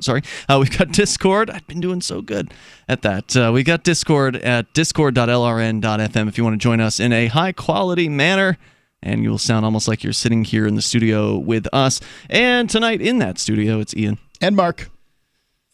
SoundCloud, sorry. We've got Discord. I've been doing so good at that. We got Discord at discord.lrn.fm if you want to join us in a high-quality manner. And you'll sound almost like you're sitting here in the studio with us. And tonight in that studio, it's Ian. And Mark.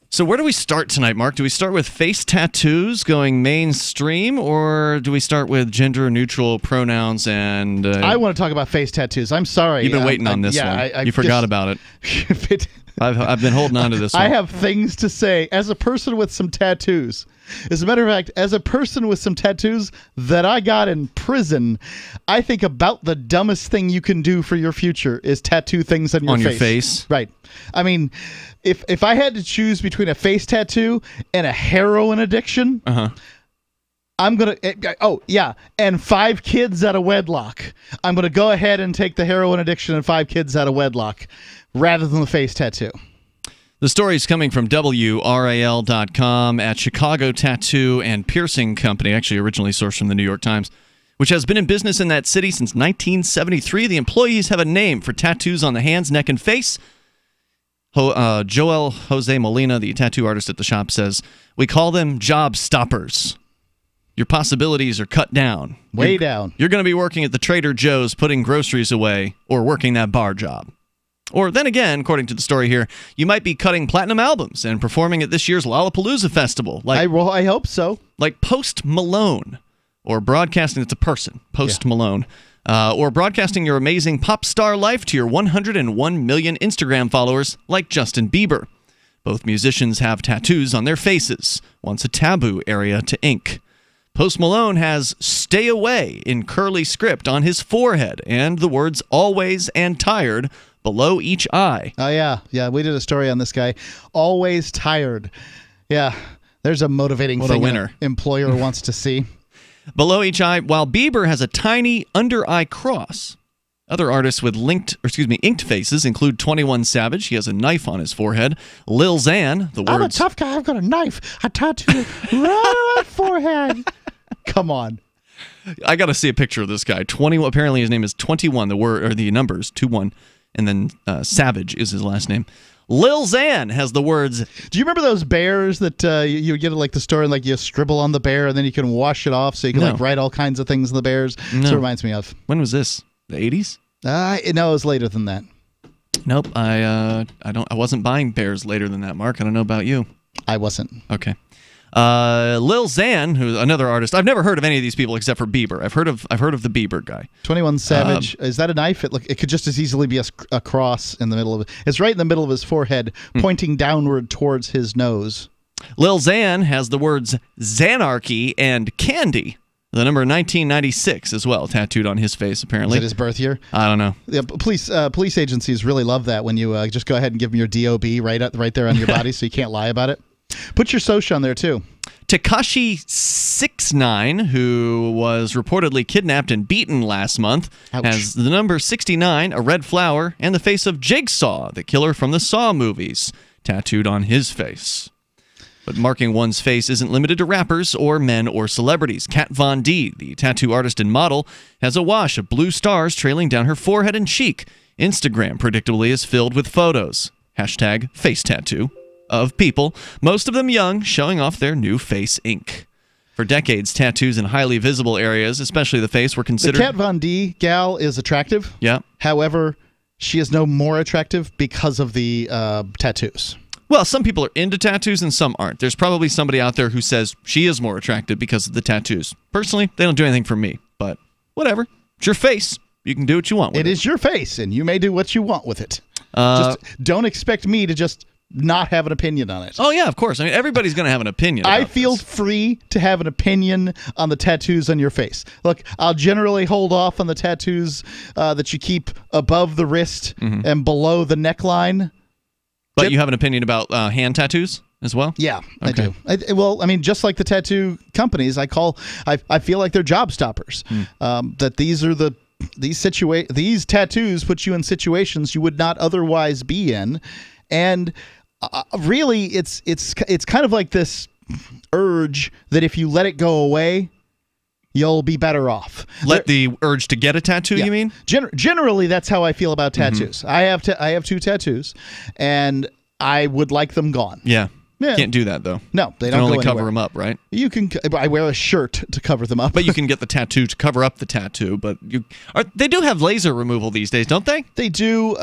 So where do we start tonight, Mark? Do we start with face tattoos going mainstream, or do we start with gender-neutral pronouns and... I want to talk about face tattoos. I'm sorry. You've been waiting on this one. You forgot about it. I've been holding on to this one. I have things to say as a person with some tattoos. As a matter of fact, as a person with some tattoos that I got in prison, I think about the dumbest thing you can do for your future is tattoo things on your face. On your face? Right. I mean, if I had to choose between a face tattoo and a heroin addiction, I'm going to, and 5 kids out of wedlock. I'm going to go ahead and take the heroin addiction and 5 kids out of wedlock rather than the face tattoo. The story is coming from WRAL.com at Chicago Tattoo and Piercing Company, actually originally sourced from the New York Times, which has been in business in that city since 1973. The employees have a name for tattoos on the hands, neck, and face. Joel Jose Molina, the tattoo artist at the shop, says, "We call them job stoppers. Your possibilities are cut down. Way down. You're going to be working at the Trader Joe's putting groceries away or working that bar job. Or then again, according to the story here, you might be cutting platinum albums and performing at this year's Lollapalooza festival. I hope so. Like Post Malone, or broadcasting, it's a person, Post Malone, or broadcasting your amazing pop star life to your 101 million Instagram followers like Justin Bieber. Both musicians have tattoos on their faces, once a taboo area to ink. Post Malone has "Stay Away" in curly script on his forehead and the words "always" and "tired" below each eye. Oh, yeah. Yeah, we did a story on this guy. Always tired. Yeah, there's a motivating thing an employer wants to see. Below each eye, while Bieber has a tiny under-eye cross. Other artists with inked faces include 21 Savage. He has a knife on his forehead. Lil Xan, the words... I'm a tough guy. I've got a knife. I tattooed it right on my forehead. Come on. I got to see a picture of this guy. Apparently his name is 21, the numbers, 21. And then Savage is his last name. Lil Xan has the words... Do you remember those bears that you get at like the store and like you scribble on the bear and then you can wash it off so you can like write all kinds of things in the bears? No. That's what it reminds me of. When was this? The 80s? No, it was later than that. Nope. I wasn't buying bears later than that, Mark. I don't know about you. I wasn't. Okay. Lil Xan, who's another artist. I've never heard of any of these people except for Bieber. I've heard of the Bieber guy. 21 Savage. Is that a knife? It could just as easily be a cross in the middle of it. It's right in the middle of his forehead, pointing downward towards his nose. Lil Xan has the words Xanarchy and Candy, the number 1996 as well, tattooed on his face, apparently. Is it his birth year? I don't know. Yeah, police agencies really love that when you just go ahead and give them your DOB right there on your body so you can't lie about it. Put your social on there, too. Tekashi 69, who was reportedly kidnapped and beaten last month, has the number 69, a red flower, and the face of Jigsaw, the killer from the Saw movies, tattooed on his face. But marking one's face isn't limited to rappers or men or celebrities. Kat Von D, the tattoo artist and model, has a wash of blue stars trailing down her forehead and cheek. Instagram predictably is filled with photos. #FaceTattoo. Of people, most of them young, showing off their new face ink. For decades, tattoos in highly visible areas, especially the face, were considered... The Kat Von D gal is attractive. Yeah. However, she is no more attractive because of the tattoos. Well, some people are into tattoos and some aren't. There's probably somebody out there who says she is more attractive because of the tattoos. Personally, they don't do anything for me, but whatever. It's your face. You can do what you want with it. It is your face, and you may do what you want with it. Just don't expect me to just... not have an opinion on it. Oh, yeah, of course. I mean, everybody's going to have an opinion about I feel free to have an opinion on the tattoos on your face. Look, I'll generally hold off on the tattoos that you keep above the wrist and below the neckline. But you have an opinion about hand tattoos as well? Yeah, okay. I do. Well, I mean, just like the tattoo companies, I feel like they're job stoppers. That these tattoos put you in situations you would not otherwise be in. And really, it's kind of like this urge that if you let it go away, you'll be better off. The urge to get a tattoo, you mean? Generally, that's how I feel about tattoos. I have 2 tattoos, and I would like them gone. Yeah. Can't do that, though. No, they you don't can only go cover anywhere. them up, right? You can. I wear a shirt to cover them up. But you can get the tattoo to cover up the tattoo. But they do have laser removal these days, don't they? They do.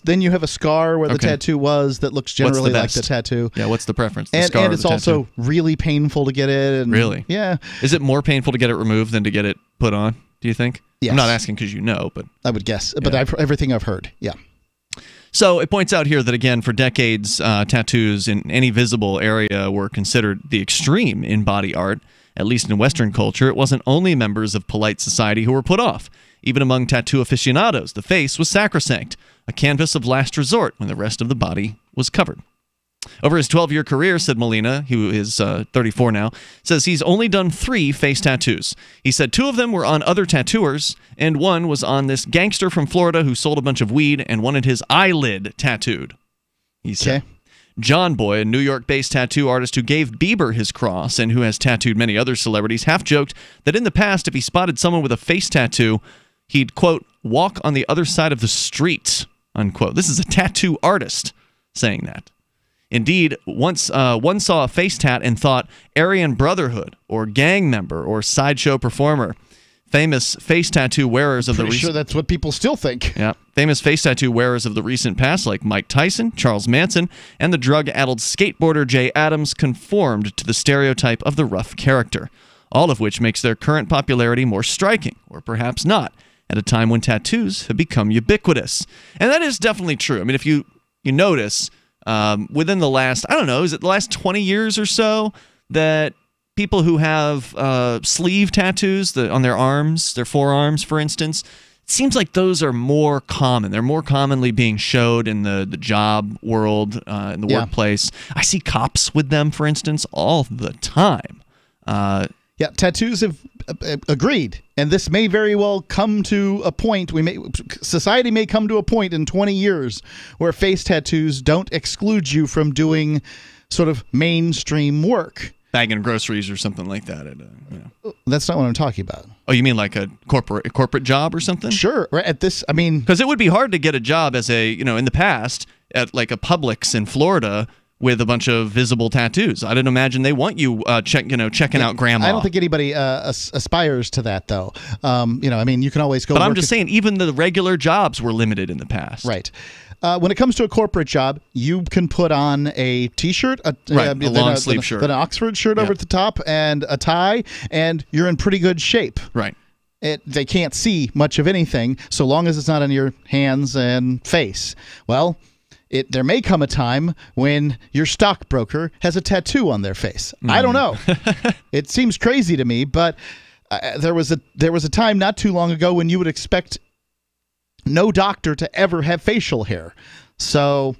Then you have a scar where the tattoo was that looks generally like the tattoo. Yeah, what's the preference? And it's also really painful to get it. And, really? Yeah. Is it more painful to get it removed than to get it put on, do you think? Yes. I'm not asking because you know, but... I would guess. But everything I've heard, yeah. So it points out here that, again, for decades, tattoos in any visible area were considered the extreme in body art. At least in Western culture, it wasn't only members of polite society who were put off. Even among tattoo aficionados, the face was sacrosanct, a canvas of last resort when the rest of the body was covered. Over his 12-year career, said Molina, who is 34 now, says he's only done 3 face tattoos. He said 2 of them were on other tattooers, and 1 was on this gangster from Florida who sold a bunch of weed and wanted his eyelid tattooed. He said. John Boy, a New York-based tattoo artist who gave Bieber his cross and who has tattooed many other celebrities, half-joked that in the past, if he spotted someone with a face tattoo, he'd, quote, walk on the other side of the street, unquote. This is a tattoo artist saying that. Indeed, once one saw a face tat and thought Aryan Brotherhood or gang member or sideshow performer. Famous face tattoo wearers of the recent... sure that's what people still think. Yeah. Famous face tattoo wearers of the recent past like Mike Tyson, Charles Manson, and the drug-addled skateboarder Jay Adams conformed to the stereotype of the rough character, all of which makes their current popularity more striking, or perhaps not, at a time when tattoos have become ubiquitous. And that is definitely true. I mean, if you notice... within the last, I don't know, is it the last 20 years or so that people who have sleeve tattoos on their arms, their forearms, for instance, it seems like those are more common. They're more commonly being showed in the job world, in the workplace. I see cops with them, for instance, all the time. Yeah, tattoos have agreed, and this may very well come to a point. Society may come to a point in 20 years where face tattoos don't exclude you from doing sort of mainstream work, bagging groceries or something like that. That's not what I'm talking about. Oh, you mean like a corporate job or something? Sure. Right at this, I mean, because it would be hard to get a job as in the past at like a Publix in Florida with a bunch of visible tattoos. I didn't imagine they want you checking out grandma. I don't think anybody aspires to that, though. I mean, you can always go. But I'm just saying, even the regular jobs were limited in the past. Right. When it comes to a corporate job, you can put on a T-shirt, a long sleeve shirt, then an Oxford shirt over at the top, and a tie, and you're in pretty good shape. Right. They can't see much of anything, so long as it's not on your hands and face. Well, there may come a time when your stockbroker has a tattoo on their face. I don't know. It seems crazy to me, but there was a time not too long ago when you would expect no doctor to ever have facial hair. So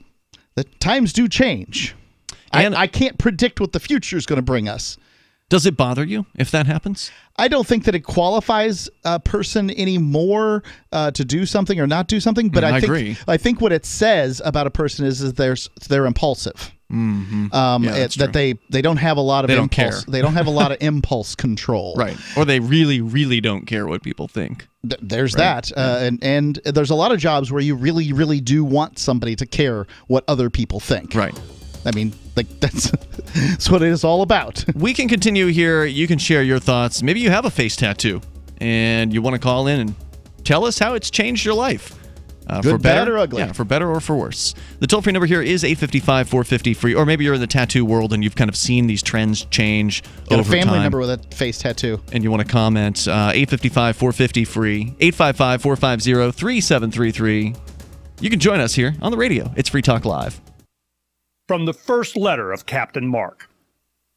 the times do change. And I can't predict what the future is going to bring us. Does it bother you if that happens? I don't think that it qualifies a person anymore to do something or not do something. But I agree. I think what it says about a person is they're impulsive. Mm-hmm. That they don't have a lot of impulse. They don't have a lot of impulse control. Right. Or they really, really don't care what people think. There's that. And there's a lot of jobs where you really, really do want somebody to care what other people think. Right. I mean, that's what it is all about. We can continue here. You can share your thoughts. Maybe you have a face tattoo and you want to call in and tell us how it's changed your life. Good, for better, bad, or ugly. Yeah, for better or for worse. The toll-free number here is 855-450-FREE. Or maybe you're in the tattoo world and you've kind of seen these trends change over time. Got a family member with a face tattoo. And you want to comment, 855-450-FREE, 855-450-3733. You can join us here on the radio. It's Free Talk Live. From the first letter of Captain Mark.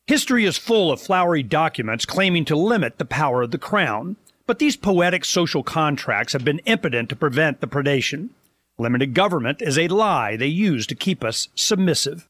History is full of flowery documents claiming to limit the power of the crown, but these poetic social contracts have been impotent to prevent the predation. Limited government is a lie they use to keep us submissive.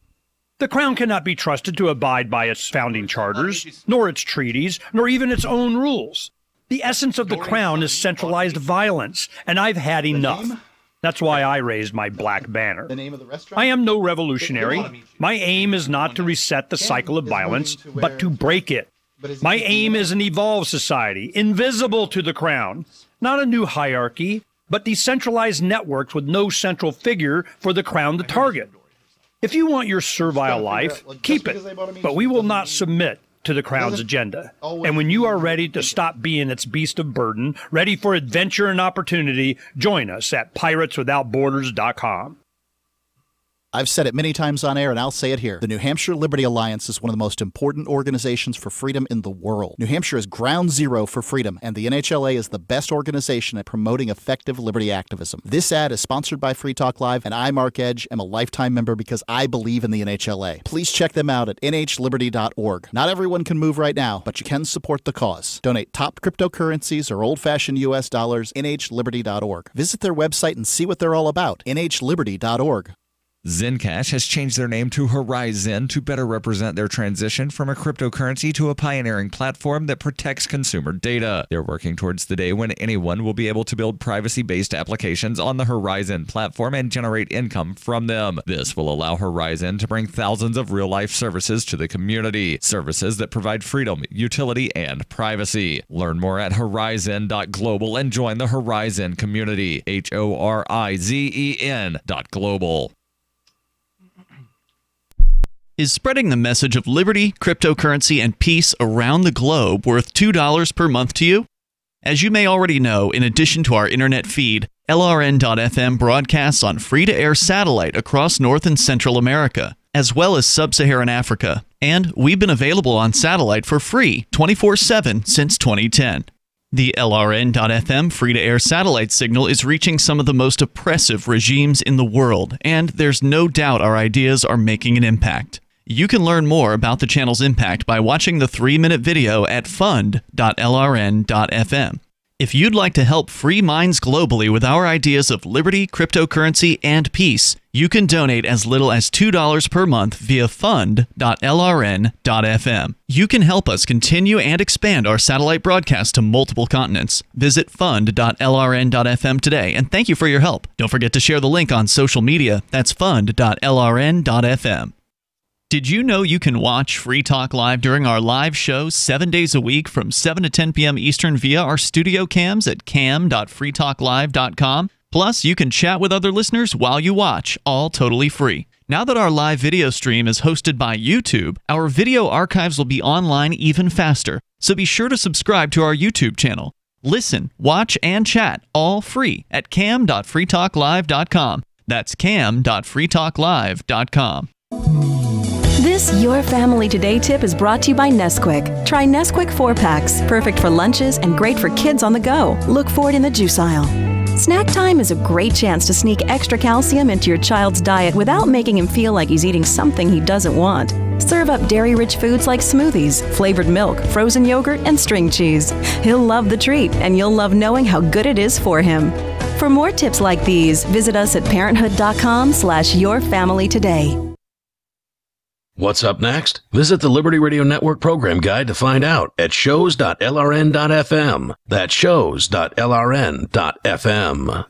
The crown cannot be trusted to abide by its founding charters, nor its treaties, nor even its own rules. The essence of the crown is centralized violence, and I've had enough. That's why I raised my black banner. The name of the restaurant? I am no revolutionary. My aim is not to reset the cycle of violence, but to break it. My aim is an evolved society, invisible to the crown. Not a new hierarchy, but decentralized networks with no central figure for the crown to target. If you want your servile life, keep it, but we will not submit to the Crown's agenda. And when you are ready to stop being its beast of burden, ready for adventure and opportunity, join us at pirateswithoutborders.com. I've said it many times on air, and I'll say it here. The New Hampshire Liberty Alliance is one of the most important organizations for freedom in the world. New Hampshire is ground zero for freedom, and the NHLA is the best organization at promoting effective liberty activism. This ad is sponsored by Free Talk Live, and I, Mark Edge, am a lifetime member because I believe in the NHLA. Please check them out at nhliberty.org. Not everyone can move right now, but you can support the cause. Donate top cryptocurrencies or old-fashioned U.S. dollars, nhliberty.org. Visit their website and see what they're all about, nhliberty.org. Zencash has changed their name to Horizon to better represent their transition from a cryptocurrency to a pioneering platform that protects consumer data. They're working towards the day when anyone will be able to build privacy-based applications on the Horizon platform and generate income from them. This will allow Horizon to bring thousands of real-life services to the community, services that provide freedom, utility, and privacy. Learn more at horizon.global and join the Horizon community, HORIZEN.global. Is spreading the message of liberty, cryptocurrency, and peace around the globe worth $2 per month to you? As you may already know, in addition to our internet feed, LRN.FM broadcasts on free-to-air satellite across North and Central America, as well as Sub-Saharan Africa. And we've been available on satellite for free 24/7 since 2010. The LRN.FM free-to-air satellite signal is reaching some of the most oppressive regimes in the world, and there's no doubt our ideas are making an impact. You can learn more about the channel's impact by watching the 3-minute video at fund.lrn.fm. If you'd like to help free minds globally with our ideas of liberty, cryptocurrency, and peace, you can donate as little as $2 per month via fund.lrn.fm. You can help us continue and expand our satellite broadcast to multiple continents. Visit fund.lrn.fm today, and thank you for your help. Don't forget to share the link on social media. That's fund.lrn.fm. Did you know you can watch Free Talk Live during our live show 7 days a week from 7 to 10 p.m. Eastern via our studio cams at cam.freetalklive.com? Plus, you can chat with other listeners while you watch, all totally free. Now that our live video stream is hosted by YouTube, our video archives will be online even faster, so be sure to subscribe to our YouTube channel. Listen, watch, and chat all free at cam.freetalklive.com. That's cam.freetalklive.com. This Your Family Today tip is brought to you by Nesquik. Try Nesquik 4-packs, perfect for lunches and great for kids on the go. Look for it in the juice aisle. Snack time is a great chance to sneak extra calcium into your child's diet without making him feel like he's eating something he doesn't want. Serve up dairy-rich foods like smoothies, flavored milk, frozen yogurt, and string cheese. He'll love the treat, and you'll love knowing how good it is for him. For more tips like these, visit us at parenthood.com/yourfamilytoday. What's up next? Visit the Liberty Radio Network program guide to find out at shows.lrn.fm. That's shows.lrn.fm.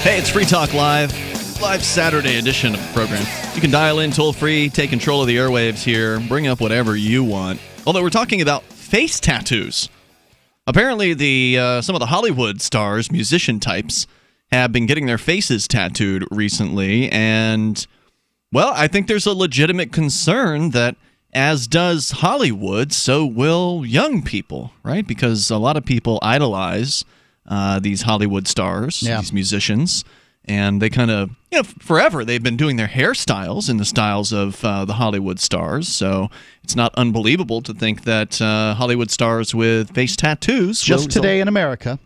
Hey, it's Free Talk Live Saturday edition of the program. You can dial in toll-free, take control of the airwaves here, bring up whatever you want. Although we're talking about face tattoos. Apparently, some of the Hollywood stars, musician types, have been getting their faces tattooed recently, and, well, I think there's a legitimate concern that as does Hollywood, so will young people, right? Because a lot of people idolize these Hollywood stars, these musicians, and they kind of, forever they've been doing their hairstyles in the styles of the Hollywood stars. So it's not unbelievable to think that Hollywood stars with face tattoos. Just today in America,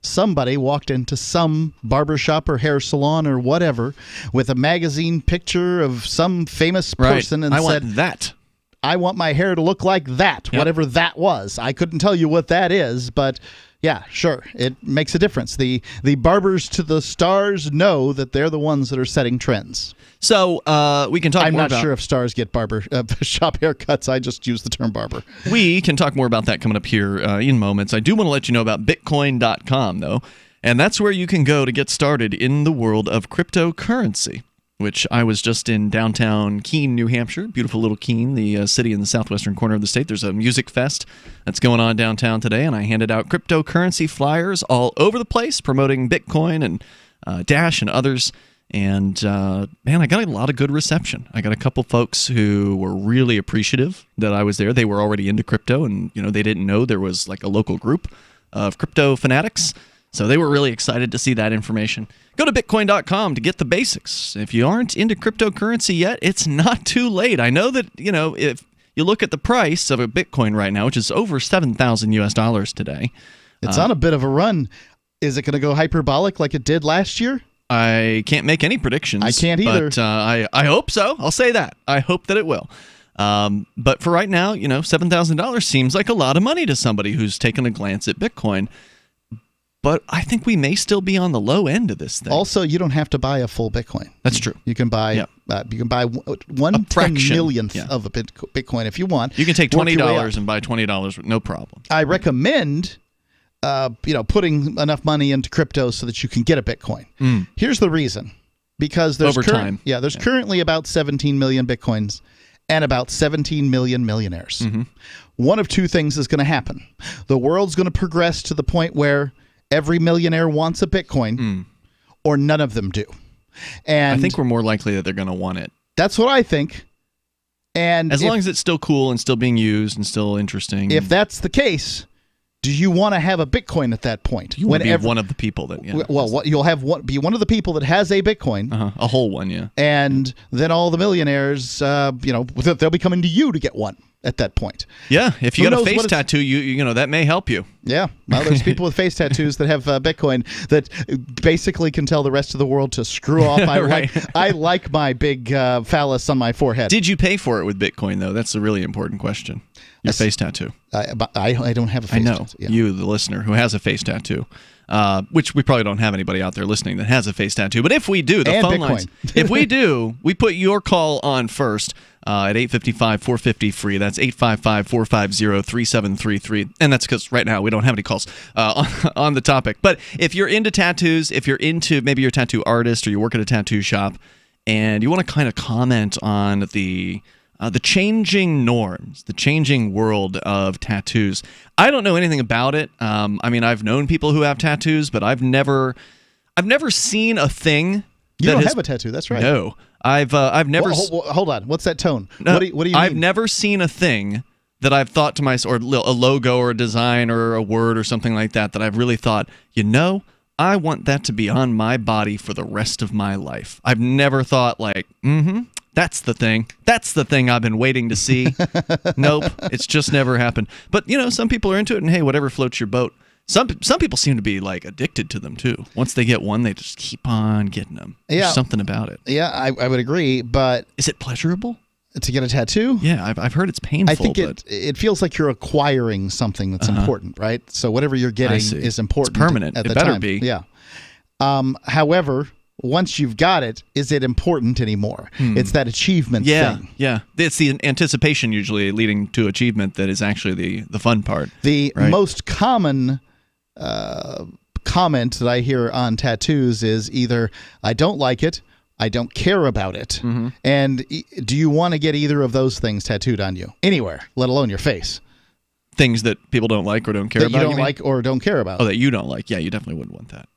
somebody walked into some barbershop or hair salon or whatever with a magazine picture of some famous person and I said, want that. I want my hair to look like that, whatever that was. I couldn't tell you what that is, but yeah, sure, it makes a difference. The barbers to the stars know that they're the ones that are setting trends. So we can talk more about... I'm not sure if stars get barber shop haircuts. I just use the term barber. We can talk more about that coming up here in moments. I do want to let you know about Bitcoin.com, though, and that's where you can go to get started in the world of cryptocurrency. which I was just in downtown Keene, New Hampshire. Beautiful little Keene, the city in the southwestern corner of the state. There's a music fest that's going on downtown today, and I handed out cryptocurrency flyers all over the place promoting Bitcoin and Dash and others. And, man, I got a lot of good reception. I got a couple folks who were really appreciative that I was there. They were already into crypto, and, they didn't know there was like a local group of crypto fanatics. So they were really excited to see that information. Go to Bitcoin.com to get the basics. If you aren't into cryptocurrency yet, it's not too late. I know that, if you look at the price of a Bitcoin right now, which is over $7,000 today. It's on a bit of a run. Is it going to go hyperbolic like it did last year? I can't make any predictions. I can't either. But I hope so. I'll say that. I hope that it will. But for right now, $7,000 seems like a lot of money to somebody who's taken a glance at Bitcoin. But I think we may still be on the low end of this thing. Also, you don't have to buy a full Bitcoin. That's true. You can buy you can buy 1/10,000,000th of a Bitcoin if you want. You can take $20 and buy $20 with no problem. I recommend putting enough money into crypto so that you can get a Bitcoin. Here's the reason. Because there's currently about 17 million Bitcoins and about 17 million millionaires. One of two things is going to happen. The world's going to progress to the point where every millionaire wants a Bitcoin or none of them do. And I think we're more likely that they're going to want it. That's what I think. And as long as it's still cool and still being used and still interesting. If that's the case, do you want to have a Bitcoin at that point? You want to be one of the people that. You'll have be one of the people that has a Bitcoin, a whole one, yeah. And then all the millionaires, they'll be coming to you to get one at that point. Yeah, if you got a face tattoo, you that may help you. Yeah, well, there's people with face tattoos that have Bitcoin that basically can tell the rest of the world to screw off. I like my big phallus on my forehead. Did you pay for it with Bitcoin though? That's a really important question. Your face tattoo. I don't have a face tattoo. I know. You, the listener, who has a face tattoo. Which we probably don't have anybody out there listening that has a face tattoo. But if we do, the phone lines. If we do, we put your call on first at 855-450-FREE. That's 855-450-3733. And that's because right now we don't have any calls on the topic. But if you're into tattoos, if you're into maybe you're a tattoo artist or you work at a tattoo shop and you want to kind of comment on the changing norms, the changing world of tattoos. I don't know anything about it. I've known people who have tattoos, but I've never seen a thing. You don't have a tattoo. That's right. No, I've never. Hold on. What's that tone? No, what do you mean? I've never seen a thing that I've thought to myself, or a logo, or a design, or a word, or something like that I've really thought, I want that to be on my body for the rest of my life. I've never thought that's the thing. That's the thing I've been waiting to see. Nope, it's just never happened. But, some people are into it, and hey, whatever floats your boat. Some people seem to be, addicted to them, too. Once they get one, they just keep on getting them. Yeah. There's something about it. Yeah, I would agree, but... Is it pleasurable? To get a tattoo? Yeah, I've heard it's painful. I think it feels like you're acquiring something that's important, right? So whatever you're getting is important. It's permanent. At the time. It better be. Yeah. However... Once you've got it, is it important anymore? It's that achievement thing. Yeah. It's the anticipation usually leading to achievement that is actually the fun part. The most common comment that I hear on tattoos is either, I don't like it, I don't care about it. And do you want to get either of those things tattooed on you? Anywhere, let alone your face. Things that people don't like or don't care about? That you don't like or don't care about. Oh, that you don't like. Yeah, you definitely wouldn't want that.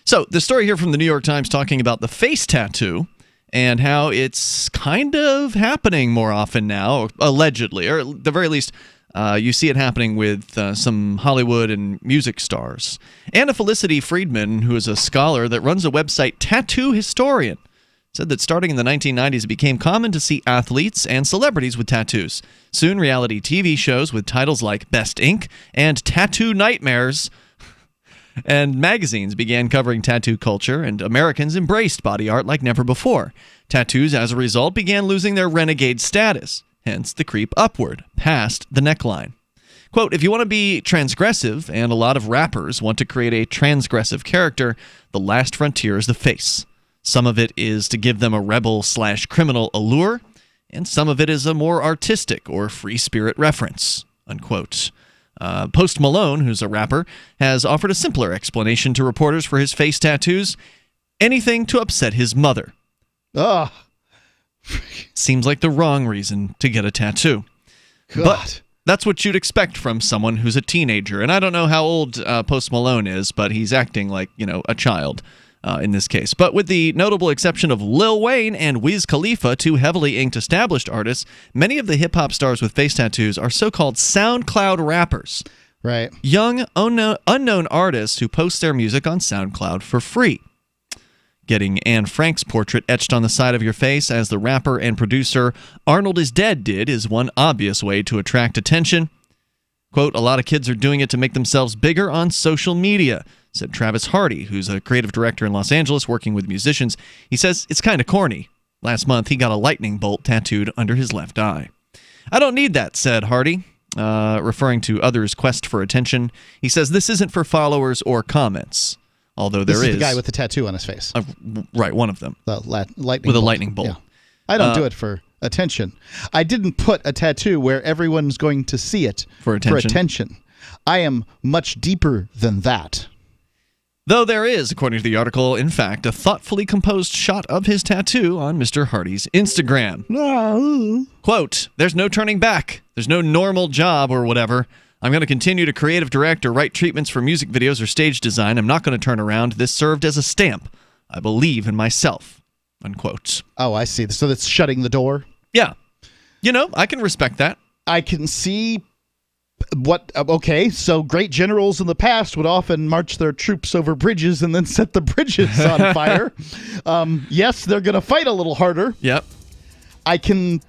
So, the story here from the New York Times talking about the face tattoo and how it's kind of happening more often now, allegedly, or at the very least, you see it happening with some Hollywood and music stars. Anna Felicity Friedman, who is a scholar that runs a website, Tattoo Historian, said that starting in the 1990s, it became common to see athletes and celebrities with tattoos. Soon, reality TV shows with titles like Best Ink and Tattoo Nightmares and magazines began covering tattoo culture, and Americans embraced body art like never before. Tattoos, as a result, began losing their renegade status, hence the creep upward, past the neckline. Quote, if you want to be transgressive, and a lot of rappers want to create a transgressive character, the last frontier is the face. Some of it is to give them a rebel/criminal allure, and some of it is a more artistic or free spirit reference, unquote. Post Malone, who's a rapper, has offered a simpler explanation to reporters for his face tattoos. Anything to upset his mother. Ugh. Seems like the wrong reason to get a tattoo. God. But that's what you'd expect from someone who's a teenager. And I don't know how old Post Malone is, but he's acting like, a child in this case. But with the notable exception of Lil Wayne and Wiz Khalifa, two heavily inked established artists, many of the hip-hop stars with face tattoos are so-called SoundCloud rappers. Right. Young, unknown artists who post their music on SoundCloud for free. Getting Anne Frank's portrait etched on the side of your face, as the rapper and producer Arnold is Dead did, is one obvious way to attract attention. Quote, a lot of kids are doing it to make themselves bigger on social media, said Travis Hardy, who's a creative director in Los Angeles working with musicians. He says it's kind of corny. Last month, he got a lightning bolt tattooed under his left eye. I don't need that, said Hardy, referring to others' quest for attention. He says this isn't for followers or comments. Although this is the guy with the tattoo on his face. Right, one of them. The lightning with bolt. A lightning bolt. Yeah. I don't do it for attention. I didn't put a tattoo where everyone's going to see it for attention. I am much deeper than that. Though there is, according to the article, in fact, a thoughtfully composed shot of his tattoo on Mr. Hardy's Instagram. Quote, there's no turning back. There's no normal job or whatever. I'm going to continue to creative direct or write treatments for music videos or stage design. I'm not going to turn around. This served as a stamp. I believe in myself. Unquote. Oh, I see. So that's shutting the door? Yeah. I can respect that. I can see what... Okay, so great generals in the past would often march their troops over bridges and then set the bridges on fire. Yes, they're going to fight a little harder. Yep. I'm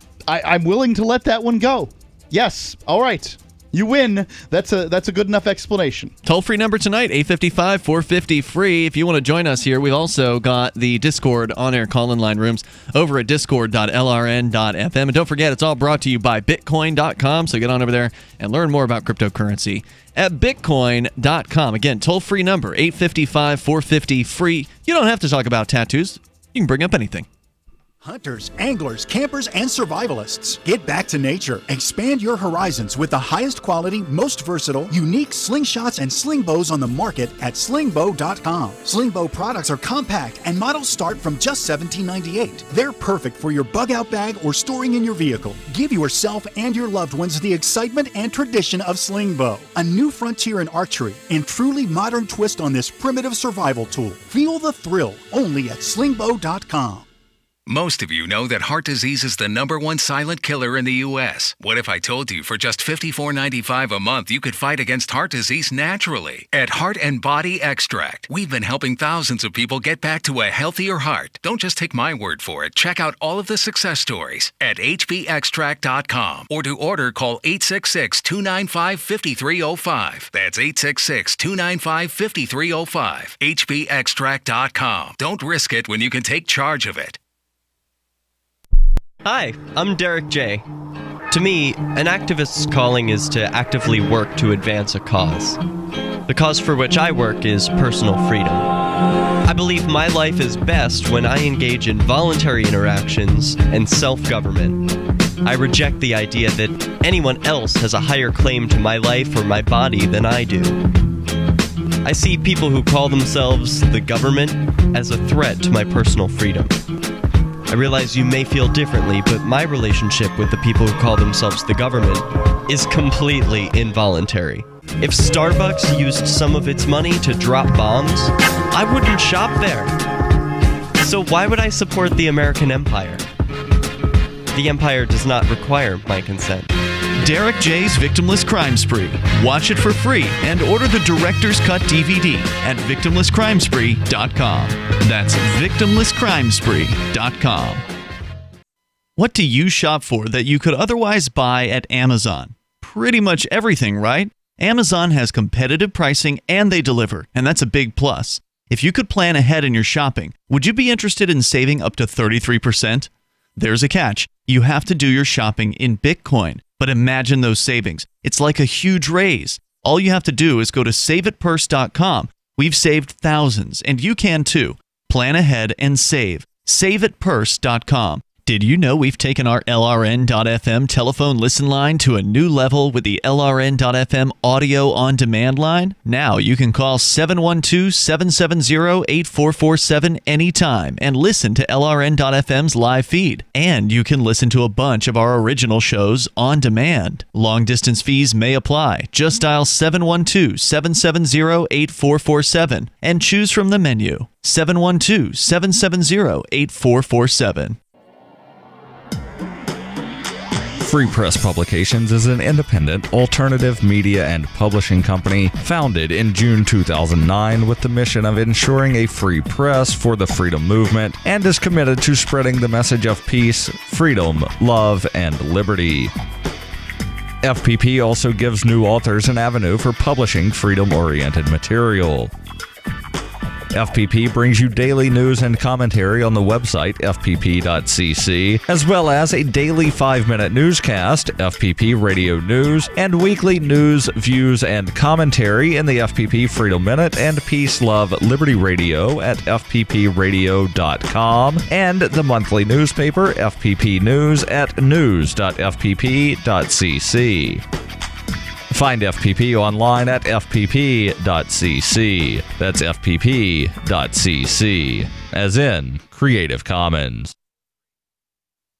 willing to let that one go. Yes. All right. You win. That's a good enough explanation. Toll-free number tonight, 855-450-FREE. If you want to join us here, we've also got the Discord on-air call-in line rooms over at discord.lrn.fm. And don't forget, it's all brought to you by Bitcoin.com, so get on over there and learn more about cryptocurrency at Bitcoin.com. Again, toll-free number, 855-450-FREE. You don't have to talk about tattoos. You can bring up anything. Hunters, anglers, campers, and survivalists. Get back to nature. Expand your horizons with the highest quality, most versatile, unique slingshots and sling bows on the market at slingbow.com. Slingbow products are compact and models start from just $17.98. They're perfect for your bug-out bag or storing in your vehicle. Give yourself and your loved ones the excitement and tradition of slingbow. A new frontier in archery and truly modern twist on this primitive survival tool. Feel the thrill only at slingbow.com. Most of you know that heart disease is the #1 silent killer in the U.S. What if I told you for just $54.95 a month you could fight against heart disease naturally? At Heart and Body Extract, we've been helping thousands of people get back to a healthier heart. Don't just take my word for it. Check out all of the success stories at hbextract.com. Or to order, call 866-295-5305. That's 866-295-5305. hbextract.com. Don't risk it when you can take charge of it. Hi, I'm Derek J. To me, an activist's calling is to actively work to advance a cause. The cause for which I work is personal freedom. I believe my life is best when I engage in voluntary interactions and self-government. I reject the idea that anyone else has a higher claim to my life or my body than I do. I see people who call themselves the government as a threat to my personal freedom. I realize you may feel differently, but my relationship with the people who call themselves the government is completely involuntary. If Starbucks used some of its money to drop bombs, I wouldn't shop there. So why would I support the American empire? The empire does not require my consent. Derek J's Victimless Crime Spree. Watch it for free and order the Director's Cut DVD at victimlesscrimespree.com. That's victimlesscrimespree.com. What do you shop for that you could otherwise buy at Amazon? Pretty much everything, right? Amazon has competitive pricing and they deliver, and that's a big plus. If you could plan ahead in your shopping, would you be interested in saving up to 33%? There's a catch. You have to do your shopping in Bitcoin. But imagine those savings. It's like a huge raise. All you have to do is go to saveitpurse.com. We've saved thousands, and you can too. Plan ahead and save. Saveitpurse.com. Did you know we've taken our LRN.FM telephone listen line to a new level with the LRN.FM audio on demand line? Now you can call 712-770-8447 anytime and listen to LRN.FM's live feed. And you can listen to a bunch of our original shows on demand. Long distance fees may apply. Just dial 712-770-8447 and choose from the menu. 712-770-8447. Free Press Publications is an independent, alternative media and publishing company founded in June 2009 with the mission of ensuring a free press for the freedom movement and is committed to spreading the message of peace, freedom, love, and liberty. FPP also gives new authors an avenue for publishing freedom-oriented material. FPP brings you daily news and commentary on the website fpp.cc, as well as a daily 5-minute newscast, FPP Radio News, and weekly news, views, and commentary in the FPP Freedom Minute and Peace, Love, Liberty Radio at fppradio.com, and the monthly newspaper FPP News at news.fpp.cc. Find FPP online at fpp.cc. That's fpp.cc, as in Creative Commons.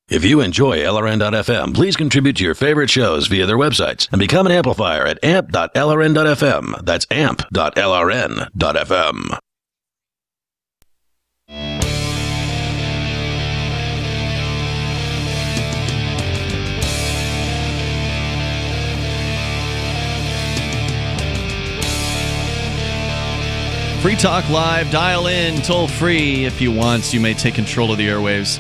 If you enjoy LRN.FM, please contribute to your favorite shows via their websites and become an amplifier at amp.lrn.fm. That's amp.lrn.fm. Free Talk Live, dial in, toll free if you want. You may take control of the airwaves.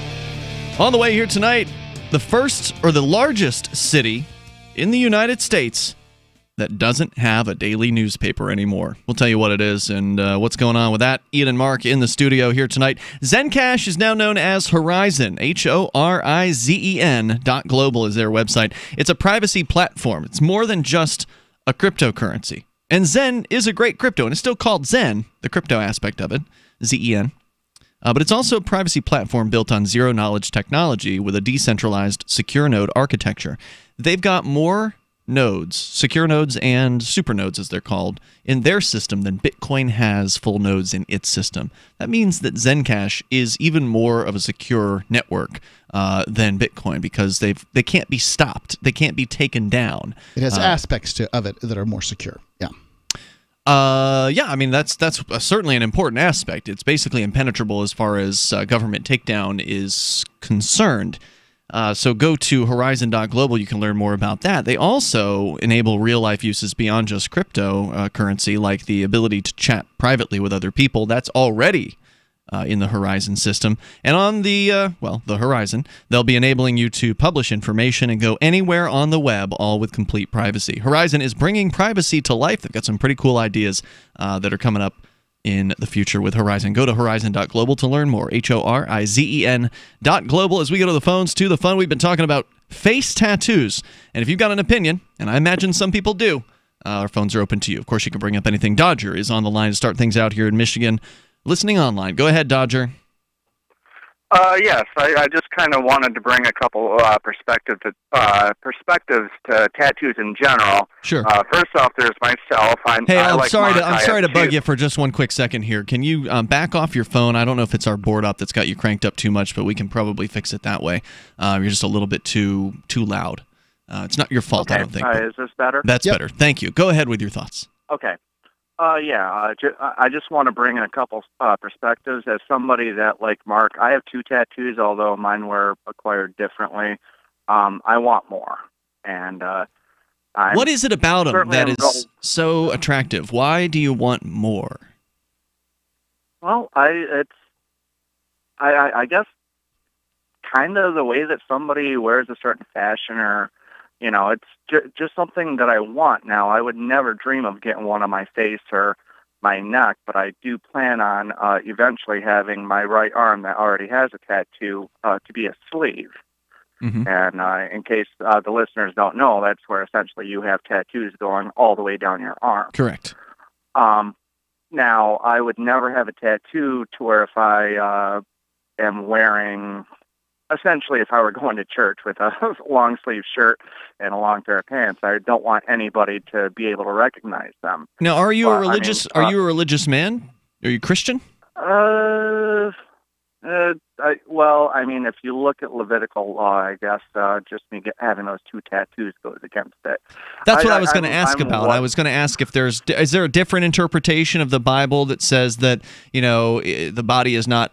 On the way here tonight, the first or the largest city in the United States that doesn't have a daily newspaper anymore. We'll tell you what it is and what's going on with that. Ian and Mark in the studio here tonight. Zencash is now known as Horizon, HORIZEN.global is their website. It's a privacy platform. It's more than just a cryptocurrency. And Zen is a great crypto, and it's still called Zen, the crypto aspect of it, Z-E-N. But it's also a privacy platform built on zero-knowledge technology with a decentralized secure node architecture. They've got more nodes, secure nodes and supernodes as they're called, in their system than Bitcoin has full nodes in its system. That means that Zencash is even more of a secure network than Bitcoin because they can't be stopped. They can't be taken down. It has aspects of it that are more secure. Yeah. Yeah, I mean, that's certainly an important aspect. It's basically impenetrable as far as government takedown is concerned. So go to horizon.global. You can learn more about that. They also enable real-life uses beyond just cryptocurrency, like the ability to chat privately with other people. That's already in the Horizon system. And on the Horizon, they'll be enabling you to publish information and go anywhere on the web, all with complete privacy. Horizon is bringing privacy to life. They've got some pretty cool ideas that are coming up in the future with Horizon. Go to horizon.global to learn more. HORIZEN.global. As we go to the phones, to the fun, we've been talking about face tattoos. And if you've got an opinion, and I imagine some people do, our phones are open to you. Of course, you can bring up anything. Dodger is on the line to start things out here in Michigan. Listening online. Go ahead, Dodger. Yes, I just kind of wanted to bring a couple perspectives to tattoos in general. Sure. First off, there's myself. I'm sorry to bug you for just one quick second here. Can you back off your phone? I don't know if it's our board up that's got you cranked up too much, but we can probably fix it that way. You're just a little bit too loud. It's not your fault, okay. I don't think. Is this better? That's better. Thank you. Go ahead with your thoughts. Okay. I just want to bring in a couple perspectives. As somebody that, like Mark, I have 2 tattoos, although mine were acquired differently. I want more. And what is it about them that is so attractive? Why do you want more? Well, I guess kind of the way that somebody wears a certain fashion, or it's just something that I want. Now, I would never dream of getting one on my face or my neck, but I do plan on eventually having my right arm that already has a tattoo to be a sleeve. Mm-hmm. And in case the listeners don't know, that's where essentially you have tattoos going all the way down your arm. Correct. Now, I would never have a tattoo to where if I am wearing essentially, if I were going to church with a long sleeve shirt and a long pair of pants, I don't want anybody to be able to recognize them. Now, are you a religious? Are you a religious man? Are you Christian? Well, I mean, if you look at Levitical law, I guess just me having those 2 tattoos goes against it. That's what I was going to ask about. I was going to ask if is there a different interpretation of the Bible that says that, you know, the body is not,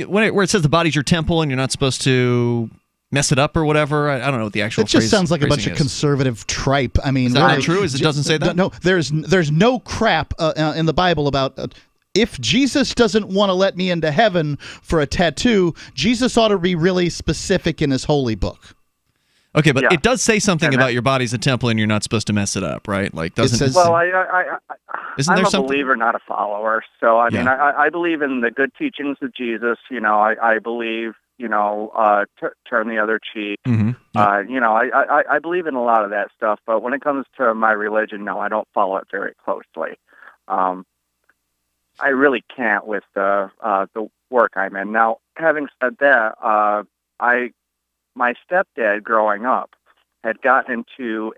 where it says the body's your temple and you're not supposed to mess it up or whatever. I don't know what the actual phrase is. It just sounds like a bunch of conservative tripe. I mean, is that not true? It doesn't say that? No, there's no crap in the Bible about... if Jesus doesn't want to let me into heaven for a tattoo, Jesus ought to be really specific in his holy book. Okay, but it does say something about your body's a temple and you're not supposed to mess it up, right? Like, doesn't it? Well, isn't I'm there a believer, not a follower. So, I mean, I believe in the good teachings of Jesus. You know, I believe, you know, turn the other cheek. Mm-hmm. You know, I believe in a lot of that stuff. But when it comes to my religion, no, I don't follow it very closely. I really can't with the work I'm in. Now, having said that, my stepdad growing up had gotten into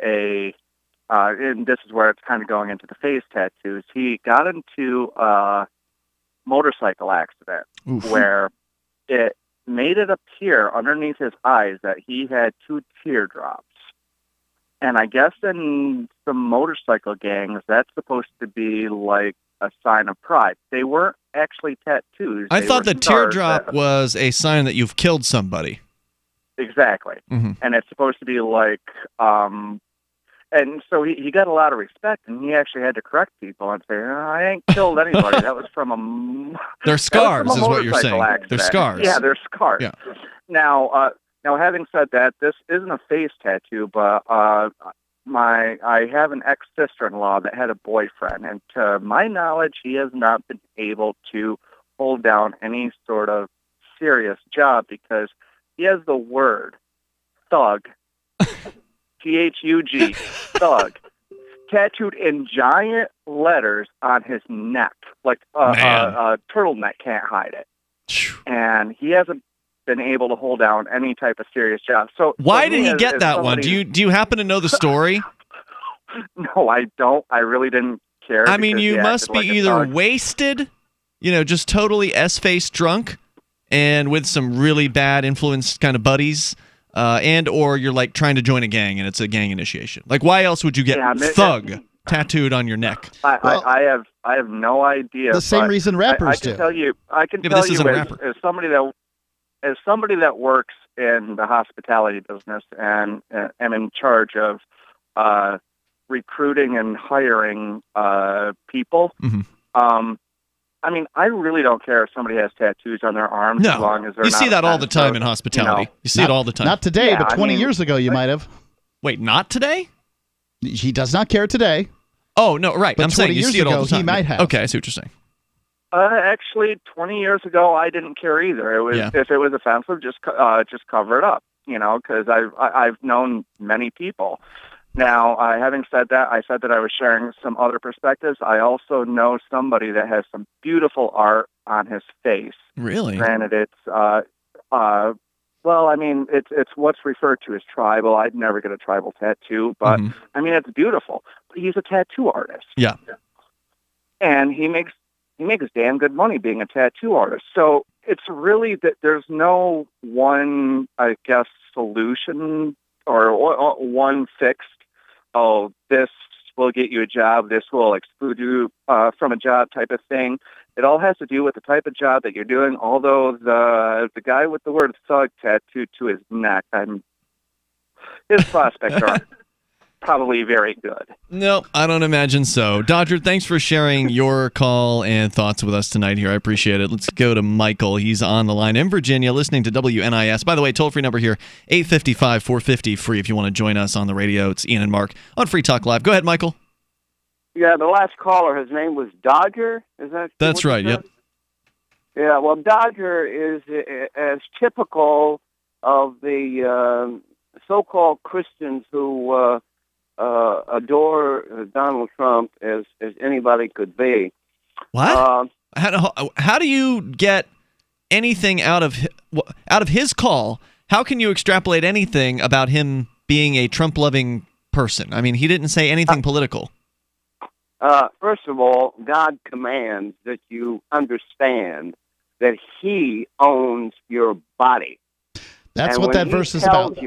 and this is where it's kind of going into the face tattoos. He got into a motorcycle accident where it made it appear underneath his eyes that he had 2 teardrops. And I guess in some motorcycle gangs, that's supposed to be like a sign of pride. They weren't actually tattoos. I thought the teardrop was a sign that you've killed somebody. Exactly. Mm-hmm. And it's supposed to be like, and so he got a lot of respect, and he actually had to correct people and say, I ain't killed anybody. That was from a... They're scars, is what you're saying. Accident. They're scars. Yeah, they're scars. Yeah. Now, having said that, this isn't a face tattoo, but I have an ex-sister-in-law that had a boyfriend, and to my knowledge, he has not been able to hold down any sort of serious job because he has the word thug, T-H-U-G, thug, tattooed in giant letters on his neck, like a turtleneck can't hide it. And he hasn't been able to hold down any type of serious job. So why did he get that one? Do you happen to know the story? No, I don't. I really didn't care. I mean, you must be either wasted, you know, just totally S-face drunk, and with some really bad influenced kind of buddies, and or you're like trying to join a gang and it's a gang initiation. Like, why else would you get thug tattooed on your neck? I have no idea. The same reason rappers do. I can tell you as somebody that works in the hospitality business and am in charge of recruiting and hiring people. Mm-hmm. I mean, I really don't care if somebody has tattoos on their arms as long as they're you not see that all the time in hospitality. You know. You see it all the time. Not today, but 20 years ago you might have. Wait, not today? He does not care today. Oh, no, right. But I'm saying you see it all the time. He might have. Okay, I see what you're saying. Actually, 20 years ago, I didn't care either. It was if it was offensive, just cover it up, you know, because I've known many people. Now, having said that, I said that I was sharing some other perspectives. I also know somebody that has some beautiful art on his face. Really? Granted, it's well, I mean, it's what's referred to as tribal. I'd never get a tribal tattoo, but I mean, it's beautiful. But he's a tattoo artist. Yeah. And he makes damn good money being a tattoo artist. So it's really that there's no one, I guess, solution or one fixed, oh, this will get you a job, this will exclude you from a job type of thing. It all has to do with the type of job that you're doing, although the guy with the word thug tattooed to his neck, his prospects are probably very good. No, I don't imagine so. Dodger, thanks for sharing your call and thoughts with us tonight here. I appreciate it. Let's go to Michael. He's on the line in Virginia listening to WNIS. By the way, toll-free number here, 855-450, free if you want to join us on the radio. It's Ian and Mark on Free Talk Live. Go ahead, Michael. Yeah, the last caller, his name was Dodger. Is that? That's right, yep. Yeah, well, Dodger is as typical of the so-called Christians who adore Donald Trump as anybody could be. What? How do you get anything out of his call, how can you extrapolate anything about him being a Trump-loving person? I mean, he didn't say anything political. First of all, God commands that you understand that he owns your body. That's what that verse is about.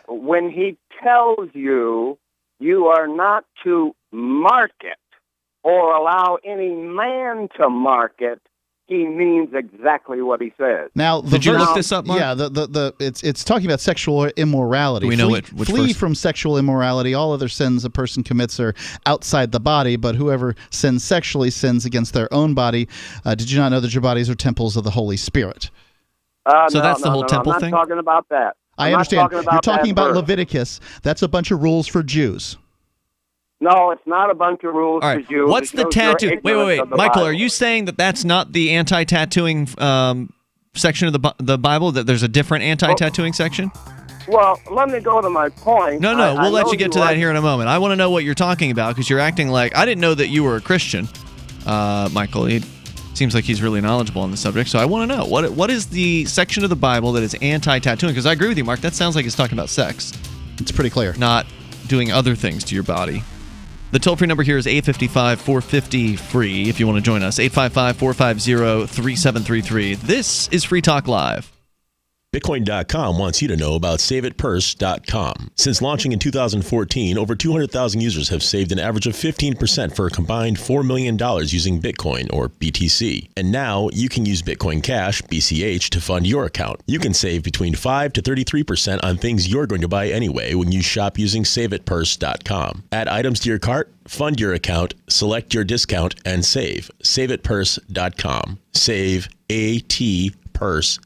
When he tells you you are not to market or allow any man to market, he means exactly what he says. Now, did you look this up, Mark? Yeah, it's talking about sexual immorality. Do we know flee from sexual immorality. All other sins a person commits are outside the body, but whoever sins sexually sins against their own body. Did you not know that your bodies are temples of the Holy Spirit? So that's the whole temple thing? I'm not talking about that. I understand. You're talking about Leviticus. That's a bunch of rules for Jews. No, it's not a bunch of rules for Jews. What's the tattoo? Wait. Michael, are you saying that that's not the anti-tattooing section of the Bible, that there's a different anti-tattooing section? Well, let me go to my point. No, we'll let you get to that here in a moment. I want to know what you're talking about, because you're acting like... I didn't know that you were a Christian, Michael. It seems like he's really knowledgeable on the subject, so I want to know. What is the section of the Bible that is anti-tattooing? Because I agree with you, Mark. That sounds like it's talking about sex. It's pretty clear. Not doing other things to your body. The toll-free number here is 855-450-FREE if you want to join us. 855-450-3733. This is Free Talk Live. Bitcoin.com wants you to know about SaveItPurse.com. Since launching in 2014, over 200,000 users have saved an average of 15% for a combined $4 million using Bitcoin, or BTC. And now you can use Bitcoin Cash, BCH, to fund your account. You can save between 5 to 33% on things you're going to buy anyway when you shop using SaveItPurse.com. Add items to your cart, fund your account, select your discount, and save. SaveItPurse.com. Save ATPurse.com.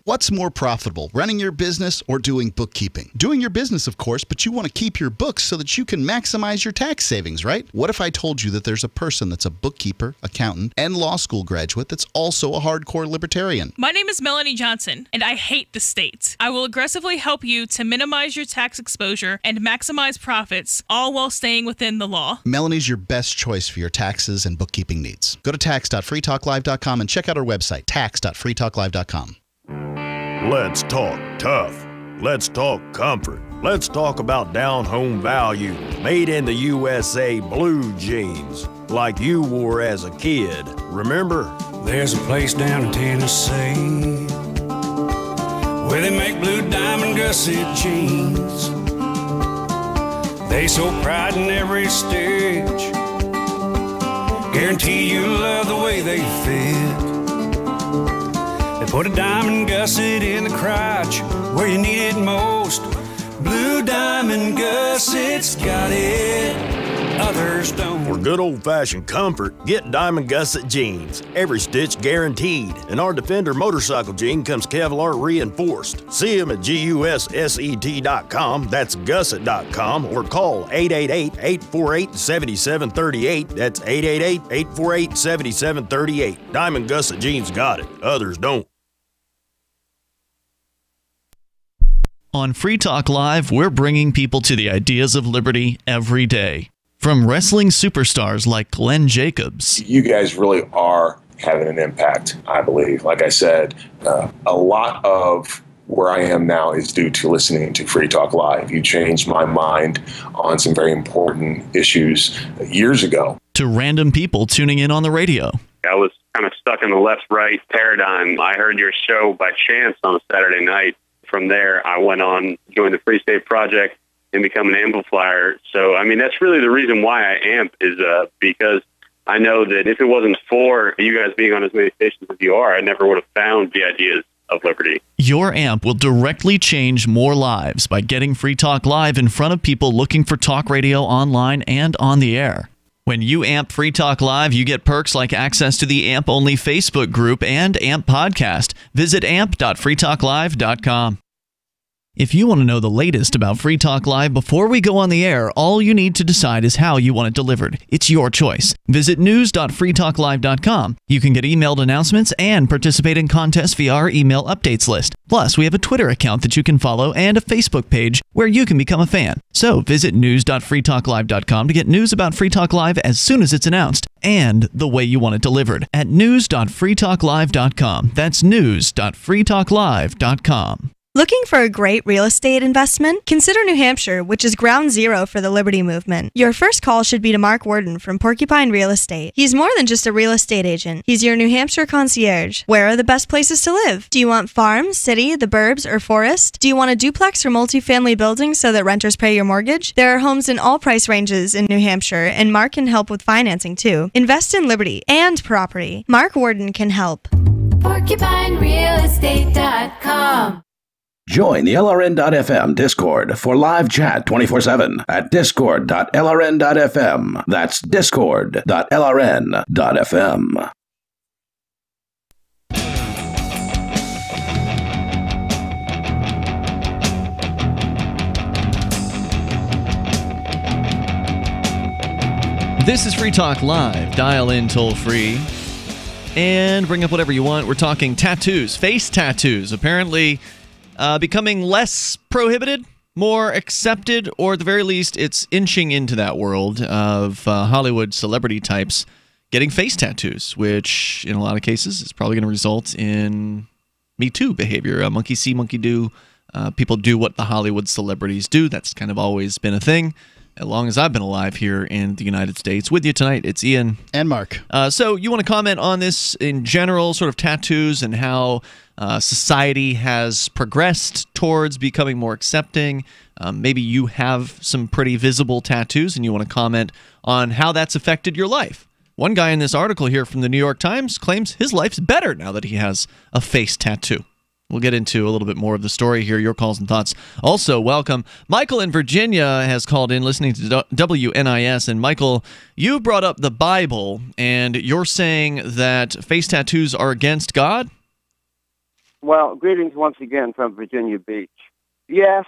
What's more profitable, running your business or doing bookkeeping? Doing your business, of course, but you want to keep your books so that you can maximize your tax savings, right? What if I told you that there's a person that's a bookkeeper, accountant, and law school graduate that's also a hardcore libertarian? My name is Melanie Johnson, and I hate the state. I will aggressively help you to minimize your tax exposure and maximize profits, all while staying within the law. Melanie's your best choice for your taxes and bookkeeping needs. Go to tax.freetalklive.com and check out our website, tax.freetalklive.com. Let's talk tough. Let's talk comfort. Let's talk about down-home value. Made in the USA blue jeans, like you wore as a kid. Remember? There's a place down in Tennessee where they make blue diamond gusset jeans. They so pride in every stitch, guarantee you love the way they fit. They put a diamond gusset in the crotch where you need it most. Blue diamond gussets got it, others don't. For good old-fashioned comfort, get Diamond Gusset jeans. Every stitch guaranteed. And our Defender motorcycle jean comes Kevlar reinforced. See them at GUSSET.com, that's gusset.com, or call 888-848-7738. That's 888-848-7738. Diamond Gusset jeans got it, others don't. On Free Talk Live, we're bringing people to the ideas of liberty every day. From wrestling superstars like Glenn Jacobs. You guys really are having an impact, I believe. Like I said, a lot of where I am now is due to listening to Free Talk Live. You changed my mind on some very important issues years ago. To random people tuning in on the radio. I was kind of stuck in the left-right paradigm. I heard your show by chance on a Saturday night. From there, I went on, joined the Free State Project, and become an amplifier. So, I mean, that's really the reason why I amp is because I know that if it wasn't for you guys being on as many stations as you are, I never would have found the ideas of liberty. Your amp will directly change more lives by getting Free Talk Live in front of people looking for talk radio online and on the air. When you amp Free Talk Live, you get perks like access to the AMP-only Facebook group and AMP podcast. Visit amp.freetalklive.com. If you want to know the latest about Free Talk Live before we go on the air, all you need to decide is how you want it delivered. It's your choice. Visit news.freetalklive.com. You can get emailed announcements and participate in contests via our email updates list. Plus, we have a Twitter account that you can follow and a Facebook page where you can become a fan. So visit news.freetalklive.com to get news about Free Talk Live as soon as it's announced and the way you want it delivered at news.freetalklive.com. That's news.freetalklive.com. Looking for a great real estate investment? Consider New Hampshire, which is ground zero for the Liberty Movement. Your first call should be to Mark Worden from Porcupine Real Estate. He's more than just a real estate agent. He's your New Hampshire concierge. Where are the best places to live? Do you want farm, city, the burbs, or forest? Do you want a duplex or multifamily building so that renters pay your mortgage? There are homes in all price ranges in New Hampshire, and Mark can help with financing too. Invest in liberty and property. Mark Worden can help. PorcupineRealEstate.com. Join the LRN.FM Discord for live chat 24/7 at discord.lrn.fm. That's discord.lrn.fm. This is Free Talk Live. Dial in toll free and bring up whatever you want. We're talking tattoos, face tattoos. Apparently becoming less prohibited, more accepted, or at the very least, it's inching into that world of Hollywood celebrity types getting face tattoos, which in a lot of cases is probably going to result in Me Too behavior. Monkey see, monkey do. People do what the Hollywood celebrities do. That's kind of always been a thing as long as I've been alive here in the United States. With you tonight, it's Ian. And Mark. So you want to comment on this in general, sort of tattoos and how society has progressed towards becoming more accepting. Maybe you have some pretty visible tattoos and you want to comment on how that's affected your life. One guy in this article here from the New York Times claims his life's better now that he has a face tattoo. We'll get into a little bit more of the story here, your calls and thoughts. Also, welcome. Michael in Virginia has called in listening to WNIS. And Michael, you brought up the Bible, and you're saying that face tattoos are against God? Well, greetings once again from Virginia Beach. Yes,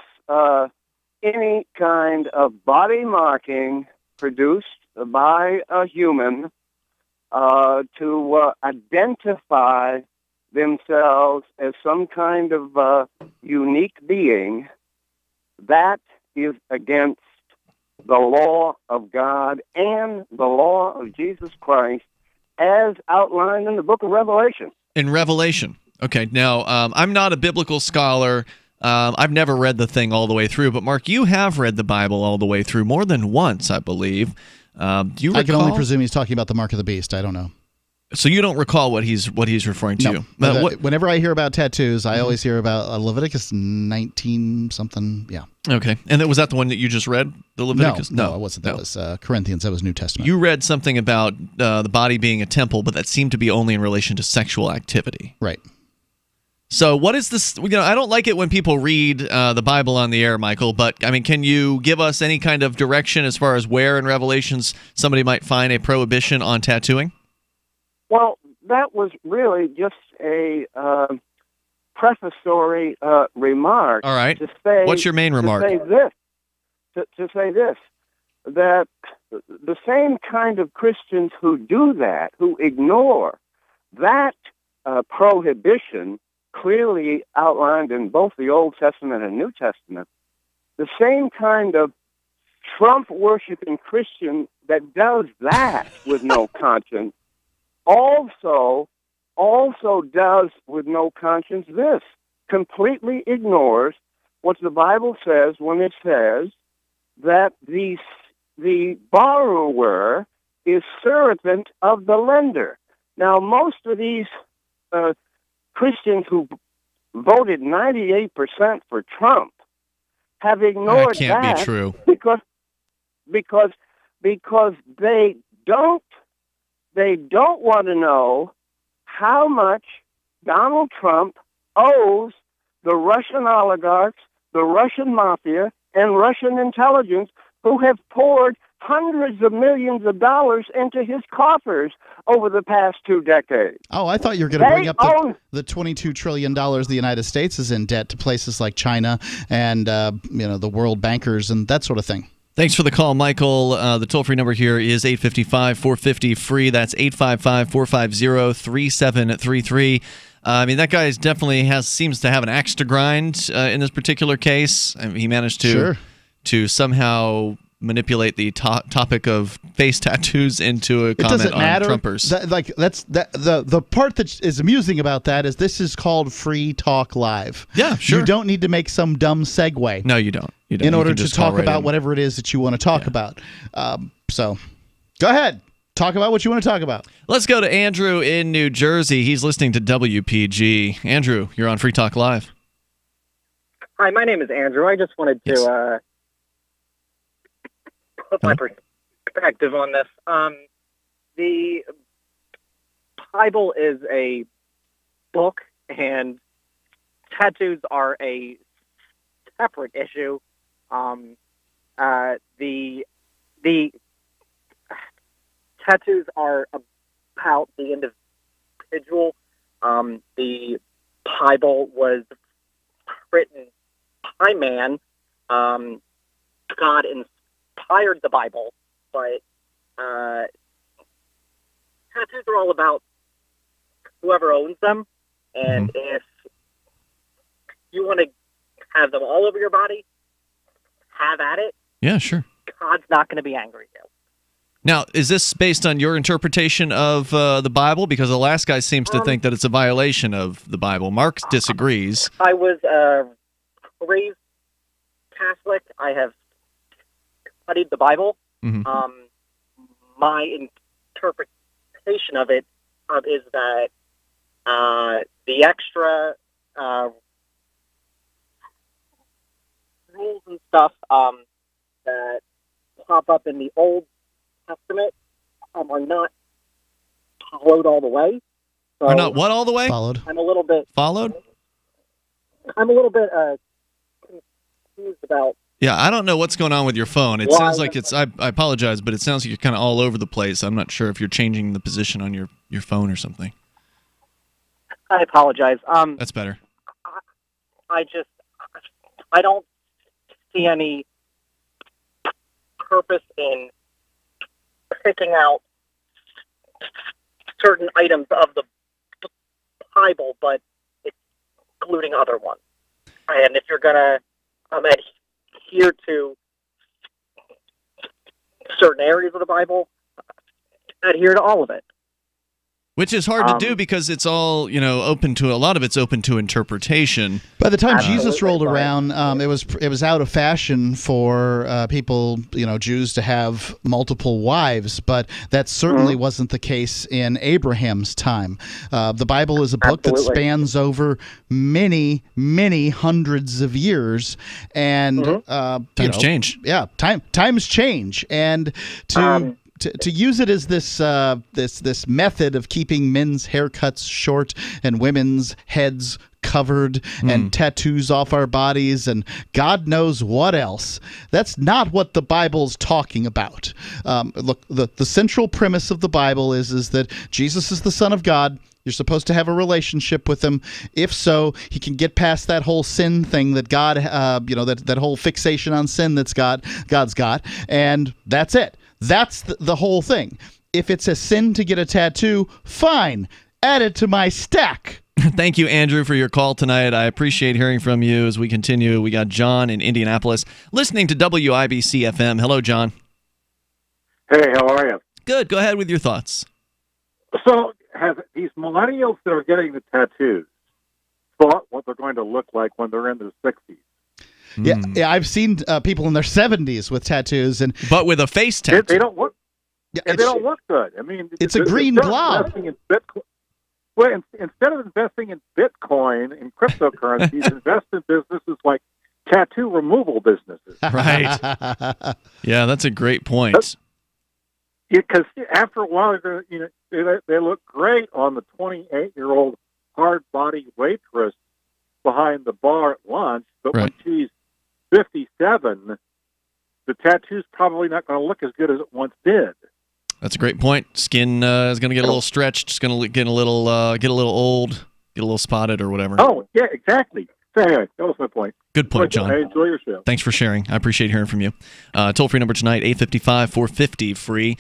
any kind of body marking produced by a human to identify themselves as some kind of unique being, that is against the law of God and the law of Jesus Christ as outlined in the book of Revelation. In Revelation. Okay, now, I'm not a biblical scholar. I've never read the thing all the way through, but Mark, you have read the Bible all the way through more than once, I believe. Do you recall? I can only presume he's talking about the mark of the beast. I don't know. So you don't recall what he's referring to? No. Whenever I hear about tattoos, I always hear about Leviticus 19 something. Yeah. Okay. And was that the one that you just read? The Leviticus? No, it wasn't. That was Corinthians. That was New Testament. You read something about the body being a temple, but that seemed to be only in relation to sexual activity. Right. So what is this? I don't like it when people read the Bible on the air, Michael, but I mean, can you give us any kind of direction as far as where in Revelations somebody might find a prohibition on tattooing? Well, that was really just a prefatory remark. All right. To say, what's your main remark? To say this, that the same kind of Christians who do that, who ignore that prohibition clearly outlined in both the Old Testament and New Testament, the same kind of Trump-worshiping Christian that does that with no conscience also does with no conscience this, completely ignores what the Bible says when it says that the borrower is servant of the lender. Now, most of these Christians who voted 98% for Trump have ignored that. That can't be true. Because they don't want to know how much Donald Trump owes the Russian oligarchs, the Russian mafia, and Russian intelligence who have poured hundreds of millions of dollars into his coffers over the past 2 decades. Oh, I thought you were going to bring up the $22 trillion the United States is in debt to places like China and the world bankers and that sort of thing. Thanks for the call, Michael. The toll-free number here is 855-450-FREE. That's 855-450-3733. I mean, that guy definitely seems to have an axe to grind in this particular case. I mean, he managed to somehow manipulate the topic of face tattoos into a comment on Trumpers. The part that is amusing about that is this is called Free Talk Live. Yeah, sure. You don't need to make some dumb segue. No, you don't. In order to talk about whatever it is that you want to talk about. So, go ahead. Talk about what you want to talk about. Let's go to Andrew in New Jersey. He's listening to WPG. Andrew, you're on Free Talk Live. Hi, my name is Andrew. I just wanted to put my perspective on this. The Bible is a book, and tattoos are a separate issue. The tattoos are about the individual. The Bible was written by man. God inspired the Bible, but tattoos are all about whoever owns them, and if you want to have them all over your body, have at it. Yeah, sure. God's not going to be angry at you. Now, is this based on your interpretation of the Bible? Because the last guy seems to think that it's a violation of the Bible. Mark disagrees. I was raised Catholic. I have studied the Bible. My interpretation of it is that the extra rules and stuff that pop up in the Old Testament are not followed all the way. So Are not what all the way? Followed. I'm a little bit Followed? I'm a little bit confused about. Yeah, I don't know what's going on with your phone. It sounds like it's. I apologize, but it sounds like you're kind of all over the place. I'm not sure if you're changing the position on your phone or something. I apologize. That's better. I don't see any purpose in picking out certain items of the Bible, but excluding other ones. And if you're going to adhere to certain areas of the Bible, adhere to all of it. Which is hard to do because it's all, open to, a lot of it's open to interpretation. By the time Jesus rolled around, it was out of fashion for people, Jews to have multiple wives, but that certainly wasn't the case in Abraham's time. The Bible is a book that spans over many, many hundreds of years, and times change. Yeah, times change, and to use it as this method of keeping men's haircuts short and women's heads covered and tattoos off our bodies and God knows what else. That's not what the Bible's talking about. Look, the central premise of the Bible is that Jesus is the Son of God. You're supposed to have a relationship with him. If so, he can get past that whole sin thing that God, that whole fixation on sin that's God's got, and that's it. That's the whole thing. If it's a sin to get a tattoo, fine. Add it to my stack. Thank you, Andrew, for your call tonight. I appreciate hearing from you as we continue. We got John in Indianapolis listening to WIBC FM. Hello, John. Hey, how are you? Good. Go ahead with your thoughts. So, have these millennials that are getting the tattoos thought what they're going to look like when they're in their 60s? Yeah, I've seen people in their 70s with tattoos, but with a face tattoo. They don't look. They don't look good. I mean, it's a green blob. Well, instead of investing in Bitcoin and cryptocurrencies, invest in businesses like tattoo removal businesses. Right. Yeah, that's a great point. Because after a while, they look great on the 28-year-old hard-body waitress behind the bar at lunch, but when she's 57, the tattoo's probably not going to look as good as it once did. That's a great point. Skin is going to get a little stretched. It's going to get a little old, get a little spotted or whatever. Oh, yeah, exactly. So anyway, that was my point. Good point, John. I enjoy your show. Thanks for sharing. I appreciate hearing from you. Toll-free number tonight, 855-450-FREE.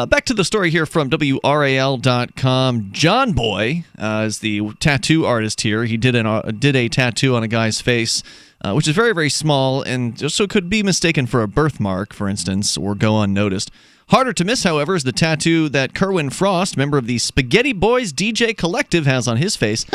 Back to the story here from WRAL.com. John Boy is the tattoo artist here. He did a tattoo on a guy's face, which is very, very small, and just so could be mistaken for a birthmark, for instance, or go unnoticed. Harder to miss, however, is the tattoo that Kerwin Frost, member of the Spaghetti Boys DJ Collective, has on his face.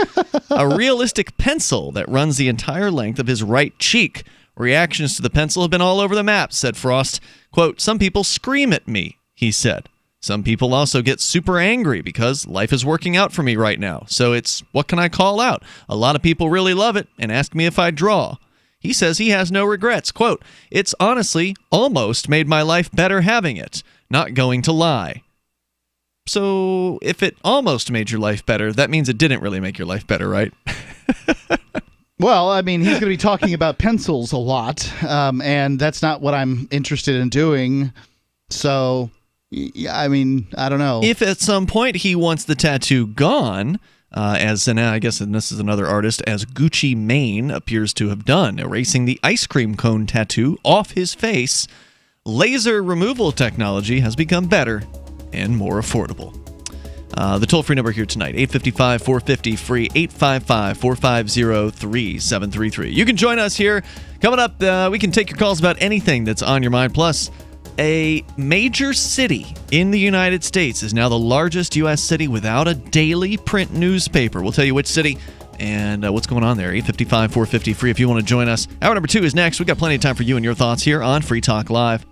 A realistic pencil that runs the entire length of his right cheek. Reactions to the pencil have been all over the map, said Frost. Quote, "Some people scream at me," he said. "Some people also get super angry because life is working out for me right now. So it's, what can I call out? A lot of people really love it and ask me if I draw." He says he has no regrets. Quote, "It's honestly almost made my life better having it. Not going to lie." So if it almost made your life better, that means it didn't really make your life better, right? Well, I mean, he's going to be talking about pencils a lot, and that's not what I'm interested in doing. So, I mean, I don't know. If at some point he wants the tattoo gone, as I guess, and this is another artist, as Gucci Mane appears to have done, erasing the ice cream cone tattoo off his face, laser removal technology has become better and more affordable. The toll-free number here tonight, 855-450-FREE, 855-450-3733. You can join us here. Coming up, we can take your calls about anything that's on your mind. Plus, a major city in the United States is now the largest U.S. city without a daily print newspaper. We'll tell you which city and what's going on there. 855-450-FREE if you want to join us. Hour number 2 is next. We've got plenty of time for you and your thoughts here on Free Talk Live.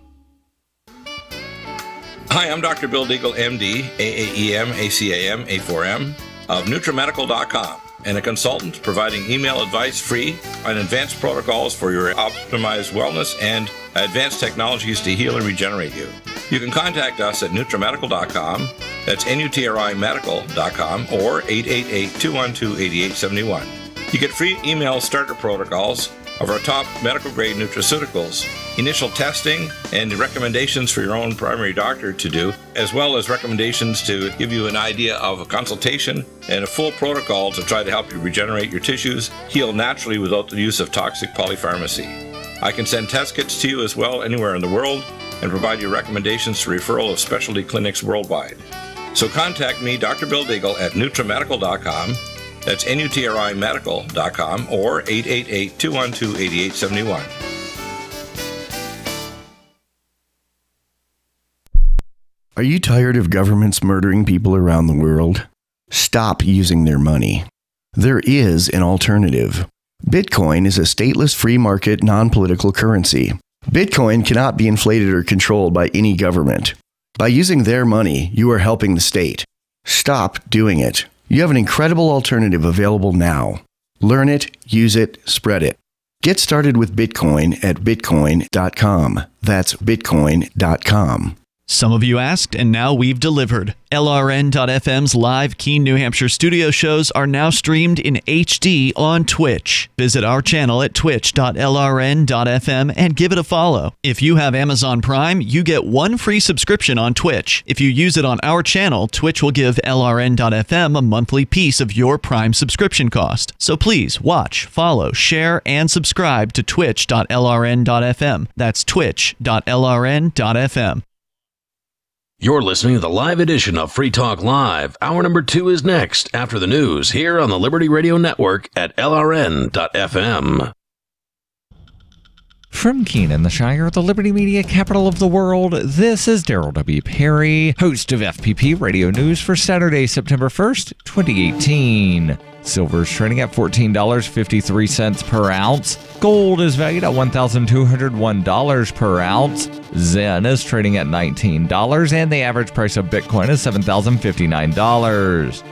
Hi, I'm Dr. Bill Deagle, MD, AAEM, ACAM, A4M, of NutriMedical.com, and a consultant providing email advice free on advanced protocols for your optimized wellness and advanced technologies to heal and regenerate you. You can contact us at NutriMedical.com, that's NutriMedical.com, or 888-212-8871. You get free email starter protocols of our top medical-grade nutraceuticals, initial testing, and recommendations for your own primary doctor to do, as well as recommendations to give you an idea of a consultation and a full protocol to try to help you regenerate your tissues, heal naturally without the use of toxic polypharmacy. I can send test kits to you as well anywhere in the world and provide you recommendations to referral of specialty clinics worldwide. So contact me, Dr. Bill Deagle, at NutriMedical.com. That's NutriMedical.com, or 888-212-8871. Are you tired of governments murdering people around the world? Stop using their money. There is an alternative. Bitcoin is a stateless free market non-political currency. Bitcoin cannot be inflated or controlled by any government. By using their money, you are helping the state. Stop doing it. You have an incredible alternative available now. Learn it, use it, spread it. Get started with Bitcoin at Bitcoin.com. That's Bitcoin.com. Some of you asked, and now we've delivered. LRN.FM's live Keene, New Hampshire studio shows are now streamed in HD on Twitch. Visit our channel at twitch.lrn.fm and give it a follow. If you have Amazon Prime, you get 1 free subscription on Twitch. If you use it on our channel, Twitch will give LRN.FM a monthly piece of your Prime subscription cost. So please watch, follow, share, and subscribe to twitch.lrn.fm. That's twitch.lrn.fm. You're listening to the live edition of Free Talk Live. Hour number 2 is next, after the news, here on the Liberty Radio Network at LRN.FM. From Keene in the Shire, the Liberty Media capital of the world, this is Darrell W. Perry, host of FPP Radio News for Saturday, September 1st, 2018. Silver is trading at $14.53 per ounce. Gold is valued at $1,201 per ounce. Zen is trading at $19, and the average price of Bitcoin is $7,059.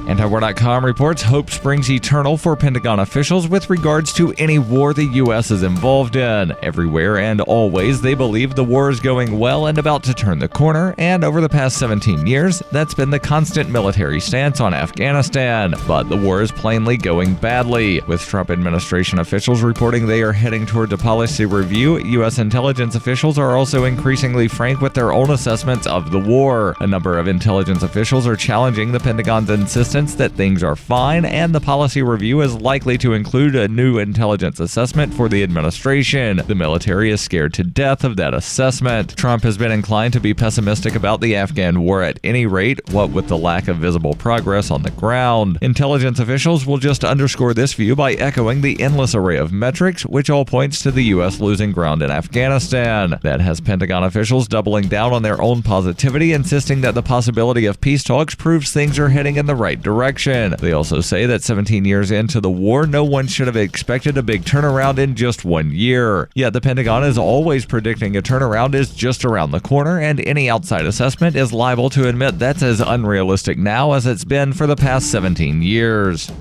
Antiwar.com reports hope springs eternal for Pentagon officials with regards to any war the U.S. is involved in. Everywhere and always, they believe the war is going well and about to turn the corner, and over the past 17 years, that's been the constant military stance on Afghanistan. But the war is plainly going badly, with Trump administration officials reporting they are heading toward a policy review. U.S. intelligence officials are also increasingly frank with their own assessments of the war. A number of intelligence officials are challenging the Pentagon's insistence that things are fine, and the policy review is likely to include a new intelligence assessment for the administration. The military is scared to death of that assessment. Trump has been inclined to be pessimistic about the Afghan war at any rate, what with the lack of visible progress on the ground. Intelligence officials will just underscore this view by echoing the endless array of metrics, which all points to the U.S. losing ground in Afghanistan. That has Pentagon officials doubling down on their own positivity, insisting that the possibility of peace talks proves things are heading in the right direction. They also say that 17 years into the war, no one should have expected a big turnaround in just 1 year. Yet the Pentagon is always predicting a turnaround is just around the corner, and any outside assessment is liable to admit that's as unrealistic now as it's been for the past 17 years.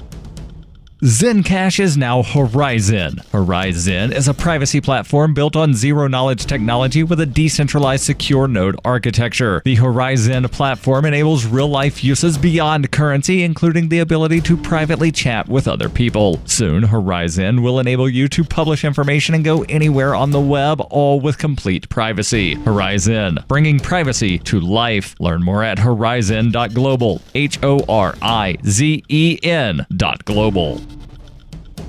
Zencash is now Horizon. Horizon is a privacy platform built on zero-knowledge technology with a decentralized secure node architecture. The Horizon platform enables real-life uses beyond currency, including the ability to privately chat with other people. Soon, Horizon will enable you to publish information and go anywhere on the web, all with complete privacy. Horizon, bringing privacy to life. Learn more at horizon.global. HORIZEN.global.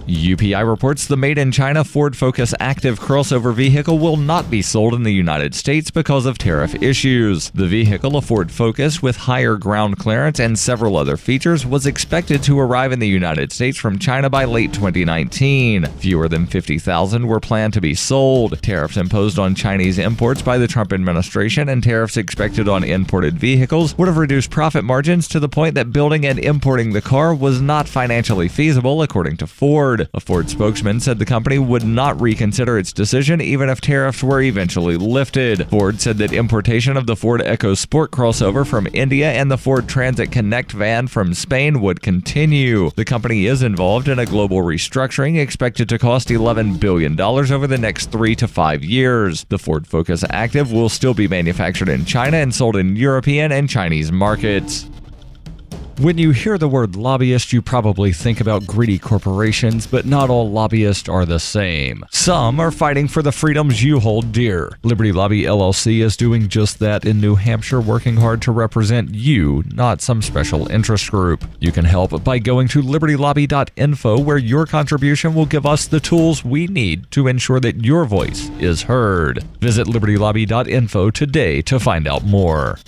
UPI reports the made-in-China Ford Focus Active crossover vehicle will not be sold in the United States because of tariff issues. The vehicle, a Ford Focus with higher ground clearance and several other features, was expected to arrive in the United States from China by late 2019. Fewer than 50,000 were planned to be sold. Tariffs imposed on Chinese imports by the Trump administration and tariffs expected on imported vehicles would have reduced profit margins to the point that building and importing the car was not financially feasible, according to Ford. A Ford spokesman said the company would not reconsider its decision even if tariffs were eventually lifted. Ford said that importation of the Ford EcoSport crossover from India and the Ford Transit Connect van from Spain would continue. The company is involved in a global restructuring expected to cost $11 billion over the next 3 to 5 years. The Ford Focus Active will still be manufactured in China and sold in European and Chinese markets. When you hear the word lobbyist, you probably think about greedy corporations, but not all lobbyists are the same. Some are fighting for the freedoms you hold dear. Liberty Lobby LLC is doing just that in New Hampshire, working hard to represent you, not some special interest group. You can help by going to libertylobby.info, where your contribution will give us the tools we need to ensure that your voice is heard. Visit libertylobby.info today to find out more.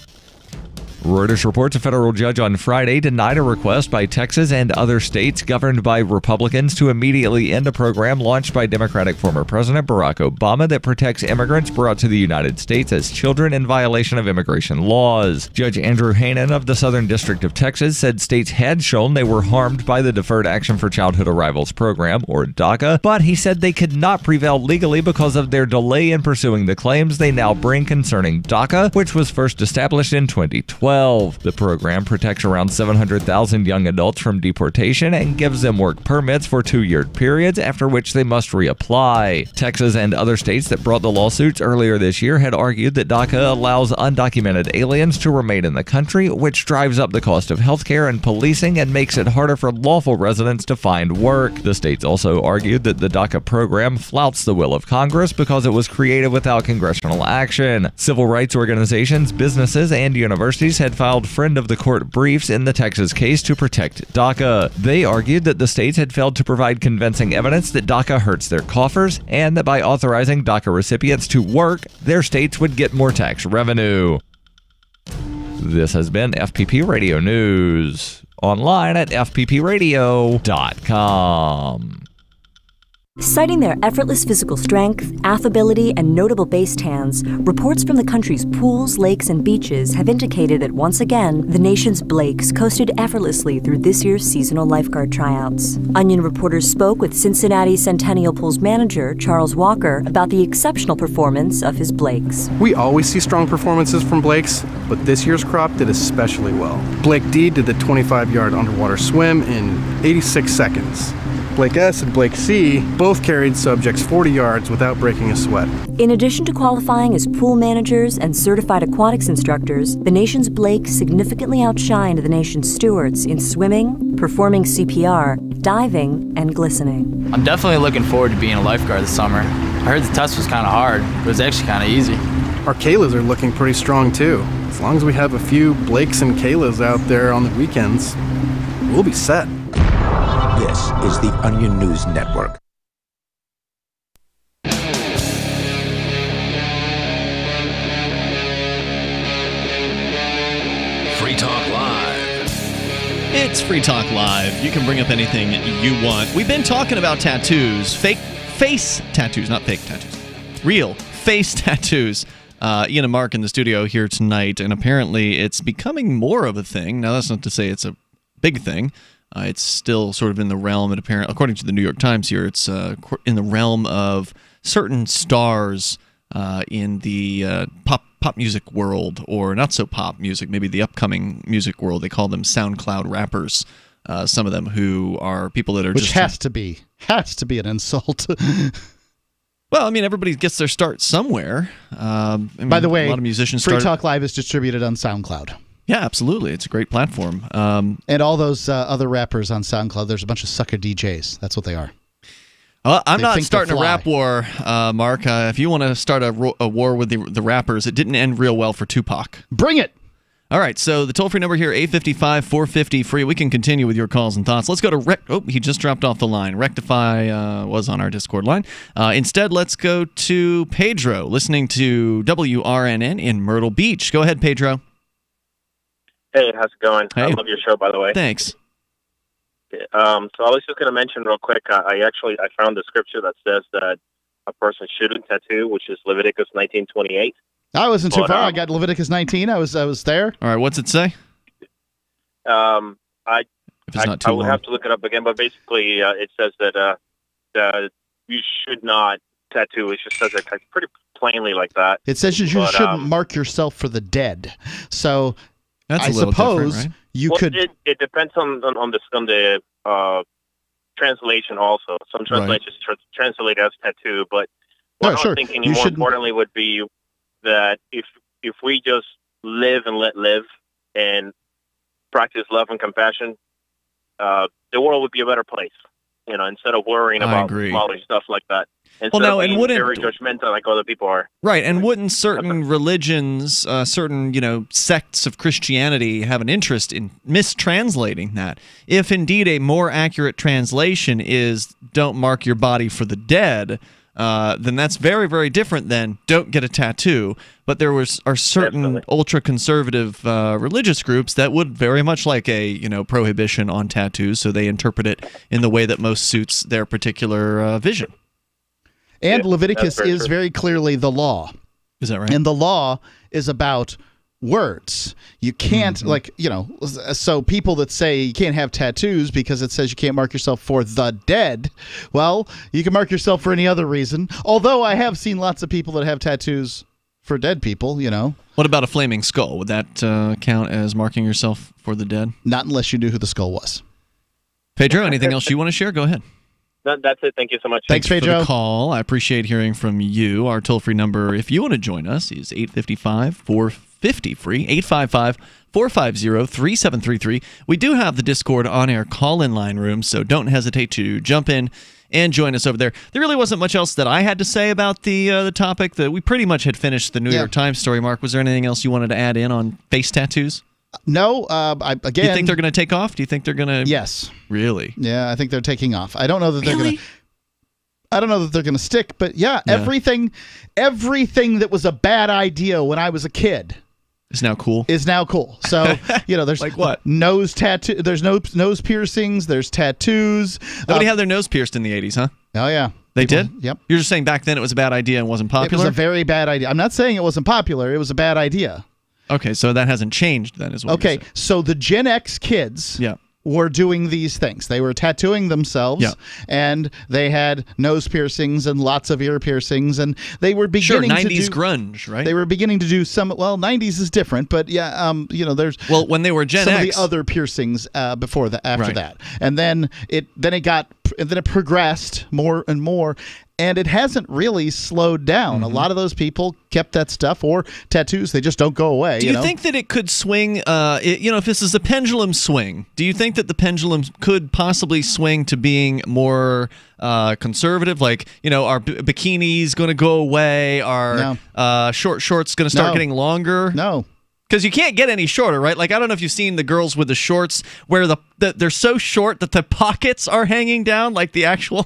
Reuters reports a federal judge on Friday denied a request by Texas and other states governed by Republicans to immediately end a program launched by Democratic former President Barack Obama that protects immigrants brought to the United States as children in violation of immigration laws. Judge Andrew Hanen of the Southern District of Texas said states had shown they were harmed by the Deferred Action for Childhood Arrivals program, or DACA, but he said they could not prevail legally because of their delay in pursuing the claims they now bring concerning DACA, which was first established in 2012. The program protects around 700,000 young adults from deportation and gives them work permits for 2-year periods, after which they must reapply. Texas and other states that brought the lawsuits earlier this year had argued that DACA allows undocumented aliens to remain in the country, which drives up the cost of healthcare and policing and makes it harder for lawful residents to find work. The states also argued that the DACA program flouts the will of Congress because it was created without congressional action. Civil rights organizations, businesses, and universities had filed friend of the court briefs in the Texas case to protect DACA. They argued that the states had failed to provide convincing evidence that DACA hurts their coffers, and that by authorizing DACA recipients to work, their states would get more tax revenue. This has been FPP Radio News. Online at fppradio.com. Citing their effortless physical strength, affability, and notable base tans, reports from the country's pools, lakes, and beaches have indicated that once again, the nation's Blakes coasted effortlessly through this year's seasonal lifeguard tryouts. Onion reporters spoke with Cincinnati Centennial Pool's manager, Charles Walker, about the exceptional performance of his Blakes. We always see strong performances from Blakes, but this year's crop did especially well. Blake D did the 25-yard underwater swim in 86 seconds. Blake S and Blake C both carried subjects 40 yards without breaking a sweat. In addition to qualifying as pool managers and certified aquatics instructors, the nation's Blakes significantly outshined the nation's stewards in swimming, performing CPR, diving, and glistening. I'm definitely looking forward to being a lifeguard this summer. I heard the test was kind of hard, but it was actually kind of easy. Our Kaylas are looking pretty strong too. As long as we have a few Blakes and Kaylas out there on the weekends, we'll be set. This is the Onion News Network. Free Talk Live. It's Free Talk Live. You can bring up anything you want. We've been talking about tattoos. Fake face tattoos, not fake tattoos. Real face tattoos. Ian and Mark in the studio here tonight, and apparently it's becoming more of a thing. Now, that's not to say it's a big thing. It's still sort of in the realm, according to the New York Times here, it's in the realm of certain stars in the pop music world, or not so pop music, maybe the upcoming music world. They call them SoundCloud rappers. Some of them who are people that are Which has to be an insult. Well, I mean, everybody gets their start somewhere. By the way, a lot of musicians Free Talk Live is distributed on SoundCloud. Yeah, absolutely. It's a great platform. And all those other rappers on SoundCloud, there's a bunch of sucker DJs. That's what they are. I'm not starting a rap war, Mark. If you want to start a war with the rappers, it didn't end real well for Tupac. Bring it! All right, so the toll-free number here, 855-450-FREE. We can continue with your calls and thoughts. Let's go to he just dropped off the line. Rectify was on our Discord line. Instead, let's go to Pedro, listening to WRNN in Myrtle Beach. Go ahead, Pedro. Hey, how's it going? Hey. I love your show, by the way. Thanks. So I was just going to mention real quick, I found the scripture that says that a person shouldn't tattoo, which is Leviticus 19:28. I wasn't too far. I got Leviticus 19. I was there. All right, what's it say? I would have to look it up again, but basically it says that you should not tattoo. It just says it pretty plainly like that. It says you shouldn't mark yourself for the dead. So That's I suppose right? you could. It depends on the translation also. Some translations translate as tattoo, but what I was thinking more importantly would be that if we just live and let live and practice love and compassion, the world would be a better place. You know, instead of worrying about smaller stuff like that. Instead of being very judgmental like other people are. Right, and wouldn't certain religions, certain sects of Christianity have an interest in mistranslating that? If indeed a more accurate translation is "don't mark your body for the dead," then that's very, very different than "don't get a tattoo." But there are certain ultra-conservative religious groups that would very much like a prohibition on tattoos, so they interpret it in the way that most suits their particular vision. And Leviticus is very clearly the law. Is that right? And the law is about words. You can't, so people that say you can't have tattoos because it says you can't mark yourself for the dead, well, you can mark yourself for any other reason. Although I have seen lots of people that have tattoos for dead people, What about a flaming skull? Would that count as marking yourself for the dead? Not unless you knew who the skull was. Pedro, anything else you want to share? Go ahead. That's it. Thank you so much. Thanks for the call. I appreciate hearing from you. Our toll-free number, if you want to join us, is 855-450-FREE, 855-450-3733. We do have the Discord on-air call-in line room, so don't hesitate to jump in and join us over there. There really wasn't much else that I had to say about the topic. That we pretty much had finished the New York Times story. Mark, was there anything else you wanted to add in on face tattoos? No, again... Do you think they're going to take off? Do you think they're going to... Yes. Really? Yeah, I think they're taking off. I don't know that they're going to... I don't know that they're going to stick, but everything that was a bad idea when I was a kid... Is now cool. So, there's like what? Nose tattoo. There's nose piercings. There's tattoos. Nobody had their nose pierced in the 80s, huh? Oh, yeah. They did? Yep. You're just saying back then it was a bad idea and wasn't popular? It was a very bad idea. I'm not saying it wasn't popular. It was a bad idea. Okay, so that hasn't changed then, is what you're saying. So the Gen X kids were doing these things. They were tattooing themselves, and they had nose piercings and lots of ear piercings, and they were beginning to do 90s grunge, right? They were beginning to do some. Well, 90s is different, but there's when they were Gen some X, of the other piercings after that, and then it progressed more and more. And it hasn't really slowed down. A lot of those people kept that stuff, or tattoos. They just don't go away. Do you think that it could swing? If this is a pendulum swing, do you think that the pendulum could possibly swing to being more conservative? Like, are bikinis going to go away? Are short shorts going to start getting longer? No. Because you can't get any shorter, right? Like, I don't know if you've seen the girls with the shorts where they're so short that the pockets are hanging down, like the actual...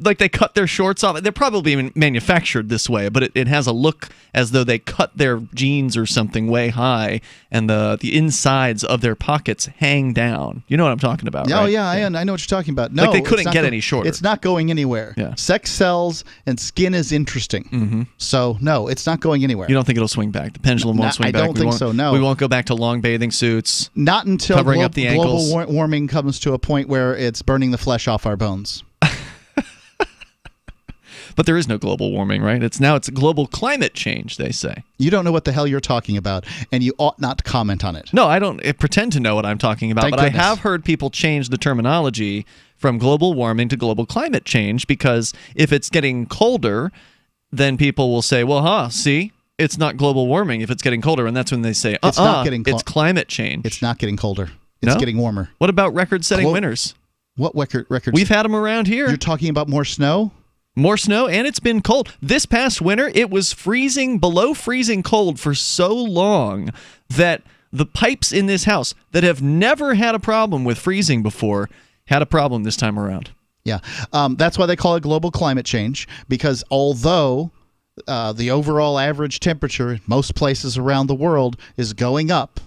like they cut their shorts off. They're probably manufactured this way, but it has a look as though they cut their jeans or something way high, and the insides of their pockets hang down. You know what I'm talking about, right? Oh, yeah, I know what you're talking about. No, like they couldn't get any shorter. It's not going anywhere. Yeah. Sex sells, and skin is interesting. Mm-hmm. So, no, it's not going anywhere. You don't think it'll swing back? The pendulum won't swing back? I don't think so, no. We won't go back to long bathing suits. Not until covering up the ankles. Global warming comes to a point where it's burning the flesh off our bones. But there is no global warming, right? It's global climate change, they say. You don't know what the hell you're talking about, and you ought not to comment on it. No, I don't pretend to know what I'm talking about, Thank but goodness. I have heard people change the terminology from global warming to global climate change, because if it's getting colder, then people will say, well, see, it's not global warming if it's getting colder, and that's when they say, it's not getting it's climate change. It's not getting colder. It's getting warmer. What about record-setting winters? What records? We've had them around here. You're talking about more snow? More snow, and it's been cold. This past winter, it was below freezing cold for so long that the pipes in this house that have never had a problem with freezing before had a problem this time around. Yeah, that's why they call it global climate change, because although the overall average temperature in most places around the world is going up,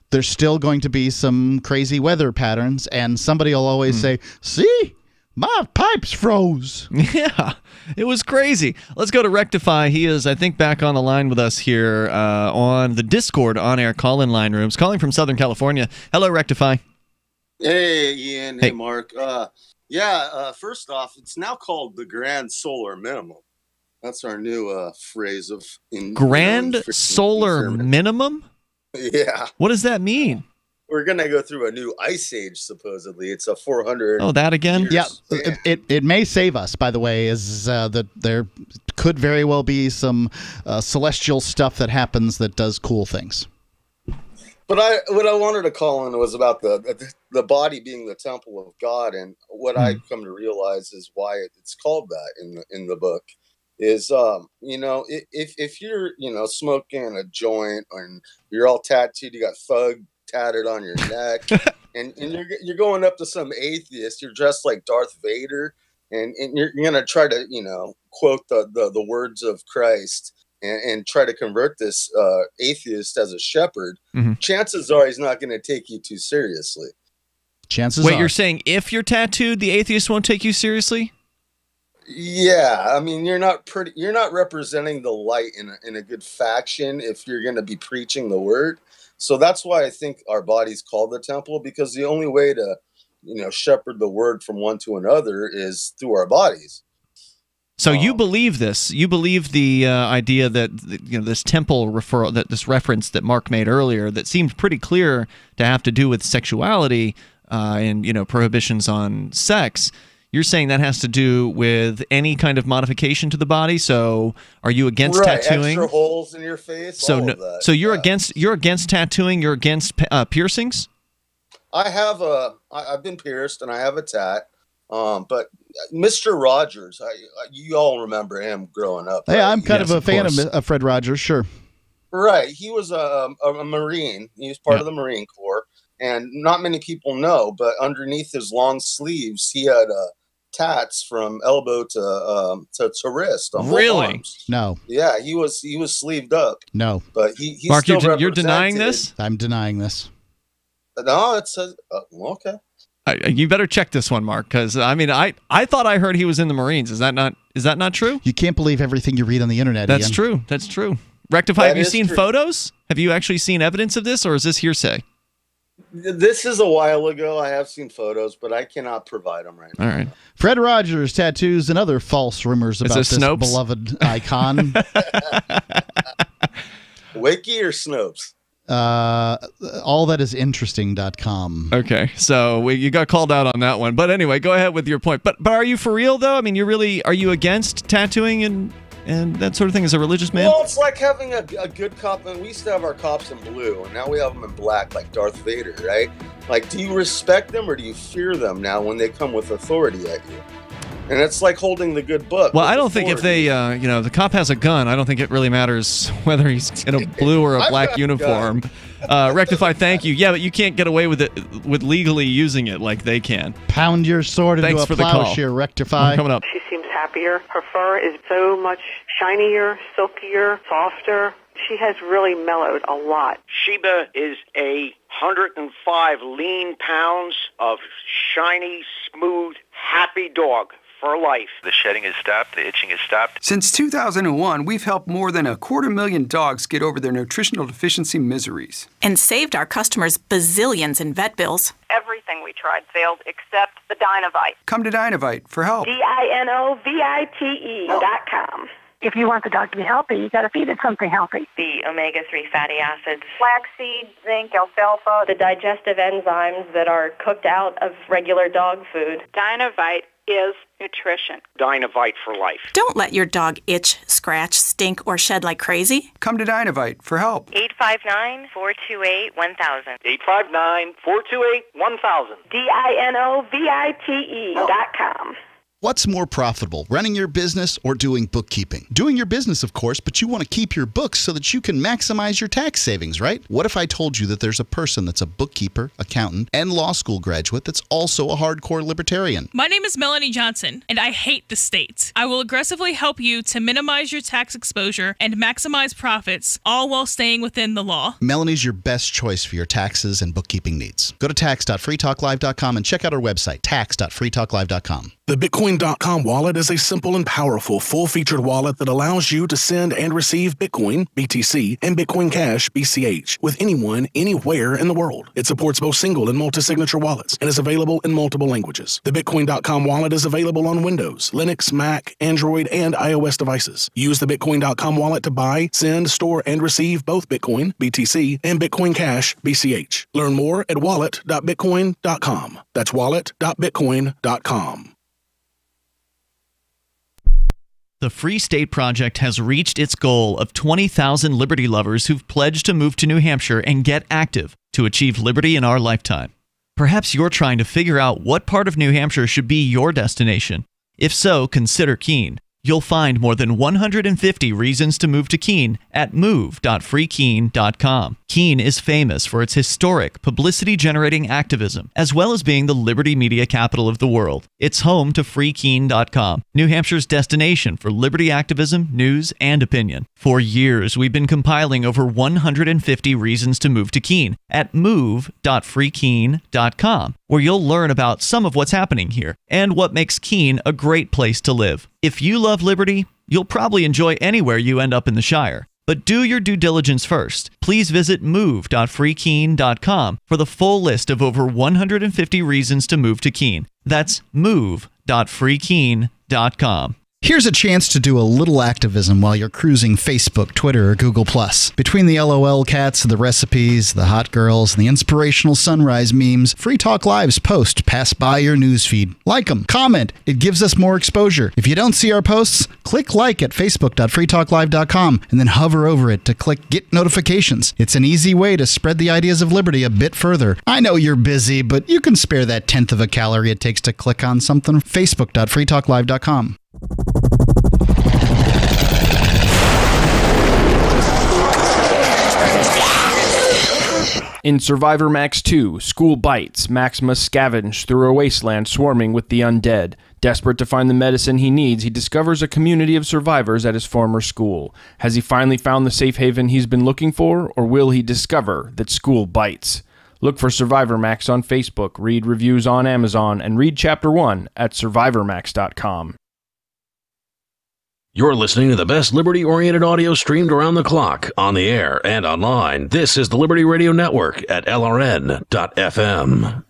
there's still going to be some crazy weather patterns, and somebody will always say, see? My pipes froze. Yeah, it was crazy. Let's go to Rectify. He is, I think, back on the line with us here on the Discord on-air call-in line rooms, calling from Southern California. Hello, Rectify. Hey, Ian. Hey, Mark. First off, it's now called the Grand Solar Minimum. That's our new phrase of... Grand Solar Minimum? Yeah. What does that mean? We're going to go through a new ice age, supposedly. It's a 400. Oh, that again? Yeah. It may save us, by the way, is that there could very well be some celestial stuff that happens that does cool things. But what I wanted to call in was about the body being the temple of God, and what I've come to realize is why it's called that in the book. Is if you're smoking a joint and you're all tattooed, you got thug tatted on your neck, and you're going up to some atheist, you're dressed like Darth Vader, and you're gonna try to quote the words of Christ and try to convert this atheist as a shepherd. Chances are he's not going to take you too seriously. Wait, you're saying if you're tattooed, the atheist won't take you seriously? Yeah, I mean, you're not representing the light in a good faction if you're going to be preaching the word. So that's why I think our body's called the temple, because the only way to, shepherd the word from one to another is through our bodies. So you believe this? You believe the idea that this temple referral, that this reference that Mark made earlier, that seemed pretty clear to have to do with sexuality and prohibitions on sex. You're saying that has to do with any kind of modification to the body. So, are you against tattooing? Extra holes in your face. All of that. So you're against tattooing. You're against piercings. I've been pierced and I have a tat. But Mr. Rogers, you all remember him growing up. Right? Yeah, I'm kind of a fan of Fred Rogers. Sure. Right. He was a Marine. He was part of the Marine Corps. And not many people know, but underneath his long sleeves, he had tats from elbow to wrist. On really? Arms. No. Yeah, he was sleeved up. No. But he Mark, still you're denying this? I'm denying this. No, it says okay. You better check this one, Mark, because I thought I heard he was in the Marines. Is that not true? You can't believe everything you read on the internet. That's Ian. true. That's true. Rectify, have you seen photos? Have you actually seen evidence of this, or is this hearsay? This is a while ago. I have seen photos, but I cannot provide them right now. All right. Fred Rogers tattoos and other false rumors about this Snopes? beloved icon. Wiki or Snopes? Allthatisinteresting.com. Okay, so you got called out on that one. But anyway, go ahead with your point. But are you for real, though? I mean, are you against tattooing and that sort of thing as a religious man? Well, it's like having a good cop. And we used to have our cops in blue, and now we have them in black, like Darth Vader, right? Like, do you respect them or do you fear them now when they come with authority at you? And it's like holding the good book. Well, I don't think if they, the cop has a gun, I don't think it really matters whether he's in a blue or a black uniform. Rectify, thank you. Yeah, but you can't get away with it with legally using it like they can. Pound your sword into a plowshare, Rectify. Coming up. She seems happier. Her fur is so much shinier, silkier, softer. She has really mellowed a lot. Sheba is 105 lean pounds of shiny, smooth, happy dog for life. The shedding is stopped. The itching is stopped. Since 2001, we've helped more than 250,000 dogs get over their nutritional deficiency miseries. And saved our customers bazillions in vet bills. Everything we tried failed except the Dynovite. Come to Dynovite for help. DINOVITE.com. If you want the dog to be healthy, you got to feed it something healthy. The omega-3 fatty acids, flaxseed, zinc, alfalfa, the digestive enzymes that are cooked out of regular dog food. Dynovite is nutrition. Dynovite for life. Don't let your dog itch, scratch, stink, or shed like crazy. Come to Dynovite for help. 859-428-1000. 859-428-1000. DINOVITE.com. What's more profitable, running your business or doing bookkeeping? Doing your business, of course, but you want to keep your books so that you can maximize your tax savings, right? What if I told you that there's a person that's a bookkeeper, accountant, and law school graduate that's also a hardcore libertarian? My name is Melanie Johnson, and I hate the state. I will aggressively help you to minimize your tax exposure and maximize profits, all while staying within the law. Melanie's your best choice for your taxes and bookkeeping needs. Go to tax.freetalklive.com and check out our website, tax.freetalklive.com. The Bitcoin.com wallet is a simple and powerful full-featured wallet that allows you to send and receive Bitcoin, BTC, and Bitcoin Cash, BCH, with anyone, anywhere in the world. It supports both single and multi-signature wallets and is available in multiple languages. The Bitcoin.com wallet is available on Windows, Linux, Mac, Android, and iOS devices. Use the Bitcoin.com wallet to buy, send, store, and receive both Bitcoin, BTC, and Bitcoin Cash, BCH. Learn more at wallet.bitcoin.com. That's wallet.bitcoin.com. The Free State Project has reached its goal of 20,000 liberty lovers who've pledged to move to New Hampshire and get active to achieve liberty in our lifetime. Perhaps you're trying to figure out what part of New Hampshire should be your destination. If so, consider Keene. You'll find more than 150 reasons to move to Keene at move.freekeene.com. Keene is famous for its historic, publicity-generating activism, as well as being the liberty media capital of the world. It's home to freekeene.com, New Hampshire's destination for liberty activism, news, and opinion. For years, we've been compiling over 150 reasons to move to Keene at move.freekeene.com, where you'll learn about some of what's happening here and what makes Keene a great place to live. If you love liberty, you'll probably enjoy anywhere you end up in the Shire. But do your due diligence first. Please visit move.freekeene.com for the full list of over 150 reasons to move to Keene. That's move.freekeene.com. Here's a chance to do a little activism while you're cruising Facebook, Twitter, or Google+. Between the LOL cats, the recipes, the hot girls, and the inspirational sunrise memes, Free Talk Live's posts pass by your newsfeed. Like them, comment. It gives us more exposure. If you don't see our posts, click like at facebook.freetalklive.com and then hover over it to click Get Notifications. It's an easy way to spread the ideas of liberty a bit further. I know you're busy, but you can spare that 1/10 of a calorie it takes to click on something. facebook.freetalklive.com. In Survivor Max 2, School Bites, Max must scavenge through a wasteland swarming with the undead. Desperate to find the medicine he needs, he discovers a community of survivors at his former school. Has he finally found the safe haven he's been looking for, or will he discover that school bites? Look for Survivor Max on Facebook, read reviews on Amazon, and read Chapter 1 at survivormax.com. You're listening to the best liberty-oriented audio streamed around the clock, on the air, and online. This is the Liberty Radio Network at LRN.FM.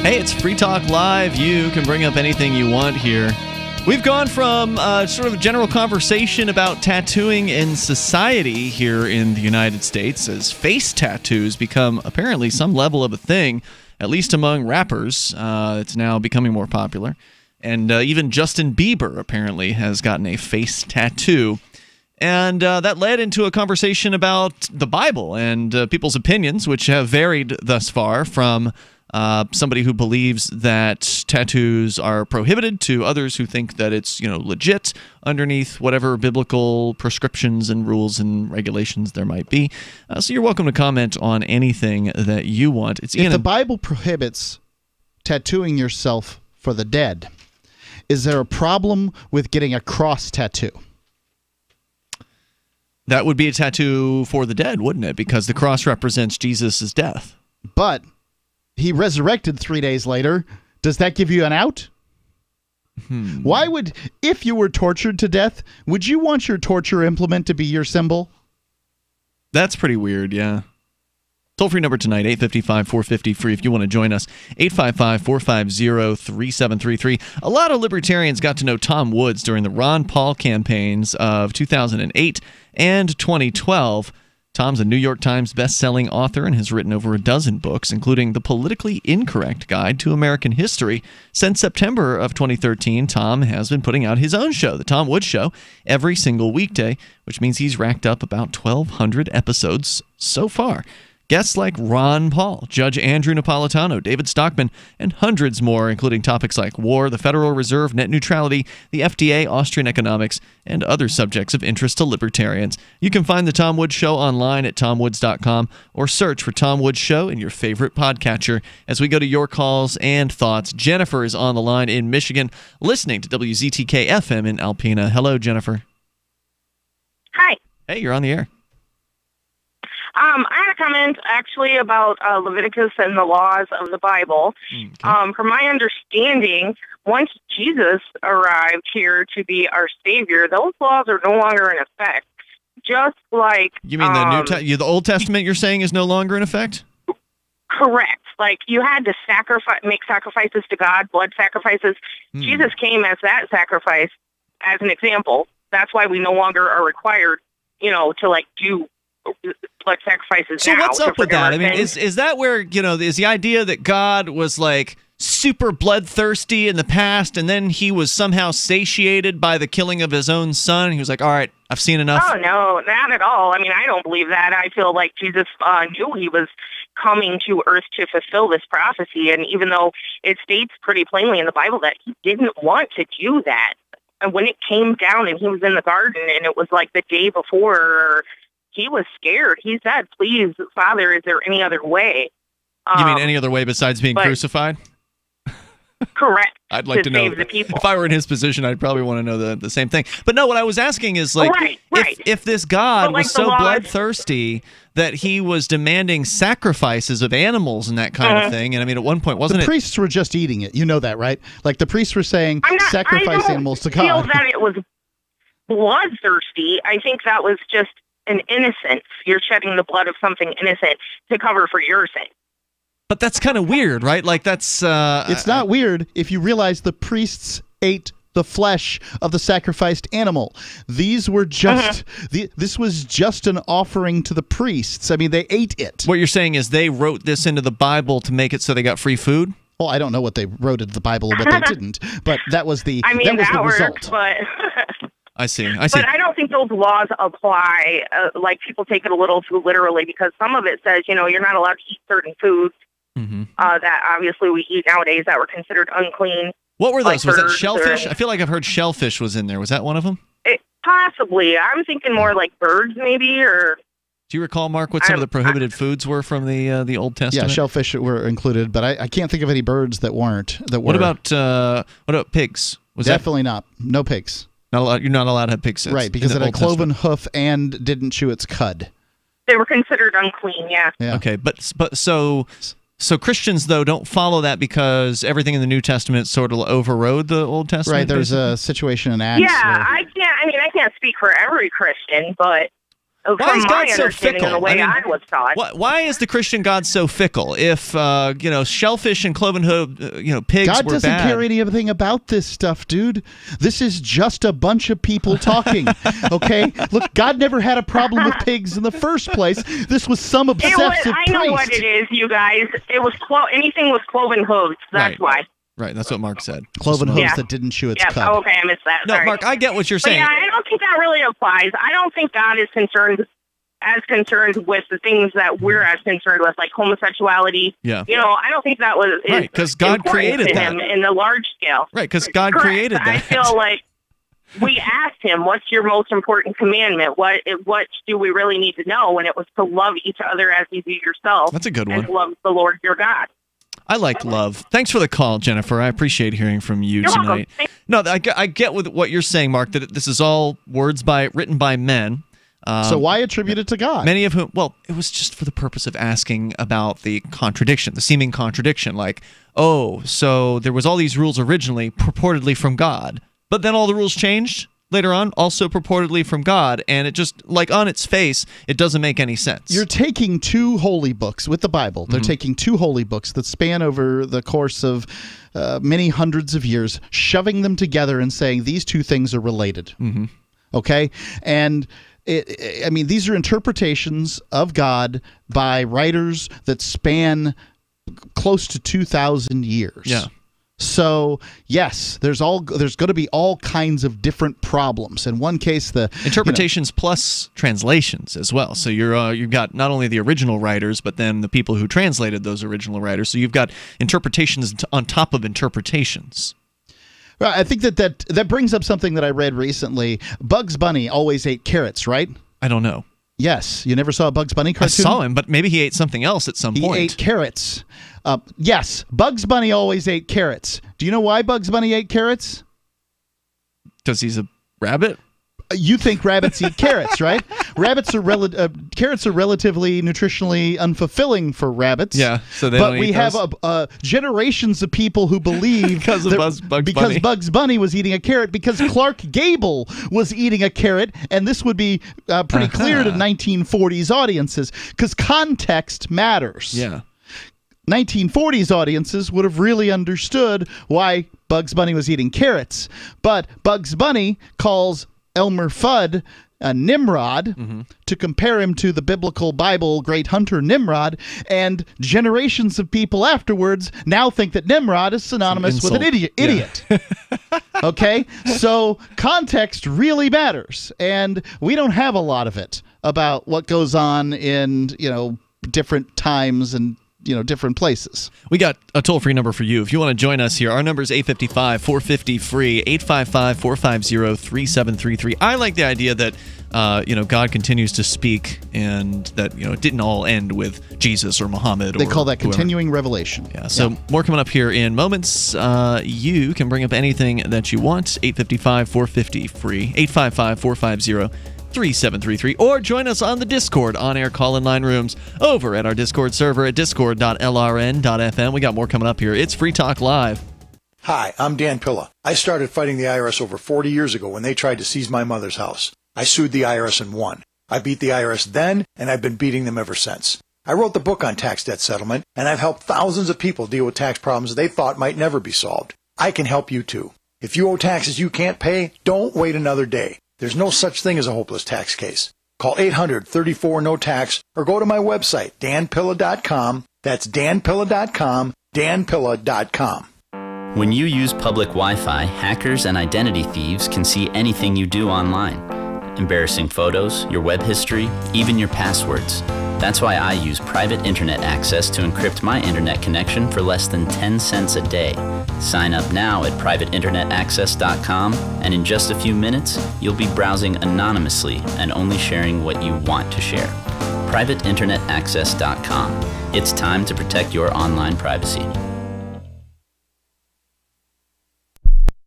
Hey, it's Free Talk Live. You can bring up anything you want here. We've gone from sort of a general conversation about tattooing in society here in the United States as face tattoos become apparently some level of a thing, at least among rappers. It's now becoming more popular. And even Justin Bieber apparently has gotten a face tattoo. And that led into a conversation about the Bible and people's opinions, which have varied thus far from somebody who believes that tattoos are prohibited to others who think that it's, legit underneath whatever biblical prescriptions and rules and regulations there might be. So you're welcome to comment on anything that you want. If the Bible prohibits tattooing yourself for the dead, is there a problem with getting a cross tattoo? That would be a tattoo for the dead, wouldn't it? Because the cross represents Jesus' death. But he resurrected 3 days later. Does that give you an out? Why would, if you were tortured to death, would you want your torture implement to be your symbol? That's pretty weird, yeah. Toll-free number tonight, 855-450-FREE if you want to join us, 855-450-3733. A lot of libertarians got to know Tom Woods during the Ron Paul campaigns of 2008 and 2012. Tom's a New York Times best-selling author and has written over a dozen books, including The Politically Incorrect Guide to American History. Since September of 2013, Tom has been putting out his own show, The Tom Woods Show, every single weekday, which means he's racked up about 1,200 episodes so far. Guests like Ron Paul, Judge Andrew Napolitano, David Stockman, and hundreds more, including topics like war, the Federal Reserve, net neutrality, the FDA, Austrian economics, and other subjects of interest to libertarians. You can find The Tom Woods Show online at tomwoods.com or search for Tom Woods Show in your favorite podcatcher. As we go to your calls and thoughts, Jennifer is on the line in Michigan, listening to WZTK-FM in Alpena. Hello, Jennifer. Hi. Hey, you're on the air. I had a comment actually about Leviticus and the laws of the Bible. Okay. From my understanding, once Jesus arrived here to be our Savior, those laws are no longer in effect. Just like you mean the Old Testament? You're saying is no longer in effect? Correct. Like you had to make sacrifices to God, blood sacrifices. Jesus came as that sacrifice, as an example. That's why we no longer are required, to do blood sacrifices. So what's up with that? I mean, is that where, is the idea that God was like super bloodthirsty in the past and then he was somehow satiated by the killing of his own son? He was like, all right, I've seen enough. Oh, no, not at all. I mean, I don't believe that. I feel like Jesus knew he was coming to earth to fulfill this prophecy. And even though it states pretty plainly in the Bible that he didn't want to do that, and when it came down and he was in the garden and it was like the day before, he was scared. He said, please, Father, is there any other way? You mean any other way besides being crucified? Correct. I'd like to know. If I were in his position, I'd probably want to know the same thing. But no, what I was asking is, like, if this God was so bloodthirsty that he was demanding sacrifices of animals and that kind of thing, and I mean, at one point, wasn't the priests were just eating it. You know that, right? Like, the priests were saying, sacrifice animals to God. I don't feel that it was bloodthirsty. I think that was just an innocence. You're shedding the blood of something innocent to cover for your sin. But that's kind of weird, right? Like that's it's not weird if you realize the priests ate the flesh of the sacrificed animal. These were just this was just an offering to the priests. I mean, they ate it. What you're saying is they wrote this into the Bible to make it so they got free food? Well, I don't know what they wrote into the Bible and what they didn't, but that was the the result. But I see. But I don't think those laws apply. Like people take it a little too literally because some of it says, you're not allowed to eat certain foods that obviously we eat nowadays that were considered unclean. What were those? Was that shellfish? I feel like I've heard shellfish was in there. Was that one of them? Possibly. I'm thinking more like birds maybe, or Do you recall, Mark, what some of the prohibited foods were from the Old Testament? Yeah, shellfish were included, but I can't think of any birds that weren't. What about pigs? Definitely not. No pigs. Not allowed, you're not allowed to have pig sits. Right, because it had a cloven hoof and didn't chew its cud. They were considered unclean, yeah. Okay, but so Christians, though, don't follow that because everything in the New Testament sort of overrode the Old Testament? Right, there's a situation in Acts. Yeah, I can't speak for every Christian, but why is God so fickle? fickle? The way I was taught. Why is the Christian God so fickle? If shellfish and cloven hoof, pigs God were doesn't bad. care anything about this stuff, dude. This is just a bunch of people talking. Okay, look, God never had a problem with pigs in the first place. This was some obsessive I know what it is, you guys. It was anything with cloven hooves. That's why. Right, that's what Mark said. Cloven hooves that didn't chew its cud. Oh, okay, I missed that. No, Sorry. Mark, I get what you're saying. But yeah, I don't think that really applies. I don't think God is concerned with the things that we're as concerned with, like homosexuality. Yeah. I don't think that was right, because God created that him in the large scale. Right, because God created that. I feel like we asked him, "What's your most important commandment? What do we really need to know?" And it was to love each other as you do yourself. That's a good one. And to love the Lord your God. I like love. Thanks for the call, Jennifer. I appreciate hearing from you tonight. No, I get with what you're saying, Mark, that this is all words written by men. So why attribute it to God? Many of whom, it was just for the purpose of asking about the contradiction, the seeming contradiction. Like, so there was all these rules originally purportedly from God, but then all the rules changed later on, also purportedly from God, and it just, like, on its face, it doesn't make any sense. You're taking two holy books with the Bible. They're taking two holy books that span over the course of many hundreds of years, shoving them together and saying these two things are related. Okay? And these are interpretations of God by writers that span close to 2,000 years. Yeah. So yes, there's going to be all kinds of different problems. In one case, the interpretations plus translations as well. So you've got not only the original writers, but then the people who translated those original writers. So you've got interpretations on top of interpretations. Well, I think that brings up something that I read recently. Bugs Bunny always ate carrots, right? I don't know. Yes. You never saw a Bugs Bunny cartoon? I saw him, but maybe he ate something else at some point. He ate carrots. Yes, Bugs Bunny always ate carrots. Do you know why Bugs Bunny ate carrots? Because he's a rabbit? You think rabbits eat carrots, right? Carrots are relatively nutritionally unfulfilling for rabbits. Yeah, so they but don't we eat have those? Generations of people who believe because Bugs Bunny was eating a carrot, because Clark Gable was eating a carrot, and this would be pretty clear to 1940s audiences, because context matters. Yeah. 1940s audiences would have really understood why Bugs Bunny was eating carrots, but Bugs Bunny calls Elmer Fudd a Nimrod to compare him to the biblical Bible great hunter Nimrod, and generations of people afterwards now think that Nimrod is synonymous with an idiot. Yeah. Okay? So context really matters, and we don't have a lot of it about what goes on in, different times and different places. We got a toll-free number for you. If you want to join us here, our number is 855-450-FREE, 855-450-3733. I like the idea that, God continues to speak, and that, it didn't all end with Jesus or Muhammad. They call that continuing revelation. Yeah, so more coming up here in moments. You can bring up anything that you want, 855-450-FREE, 855-450-3733, or join us on the Discord on-air call-in line rooms over at our Discord server at discord.lrn.fm. We got more coming up here. It's Free Talk Live. Hi, I'm Dan Pilla. I started fighting the IRS over 40 years ago when they tried to seize my mother's house. I sued the IRS and won. I beat the IRS then, and I've been beating them ever since. I wrote the book on tax debt settlement, and I've helped thousands of people deal with tax problems they thought might never be solved. I can help you too. If you owe taxes you can't pay, don't wait another day. There's no such thing as a hopeless tax case. Call 800-34-NO-TAX or go to my website, danpilla.com. That's danpilla.com, danpilla.com. When you use public Wi-Fi, hackers and identity thieves can see anything you do online. Embarrassing photos, your web history, even your passwords. That's why I use private internet access to encrypt my internet connection for less than 10 cents a day. Sign up now at privateinternetaccess.com, and in just a few minutes, you'll be browsing anonymously and only sharing what you want to share. privateinternetaccess.com. It's time to protect your online privacy.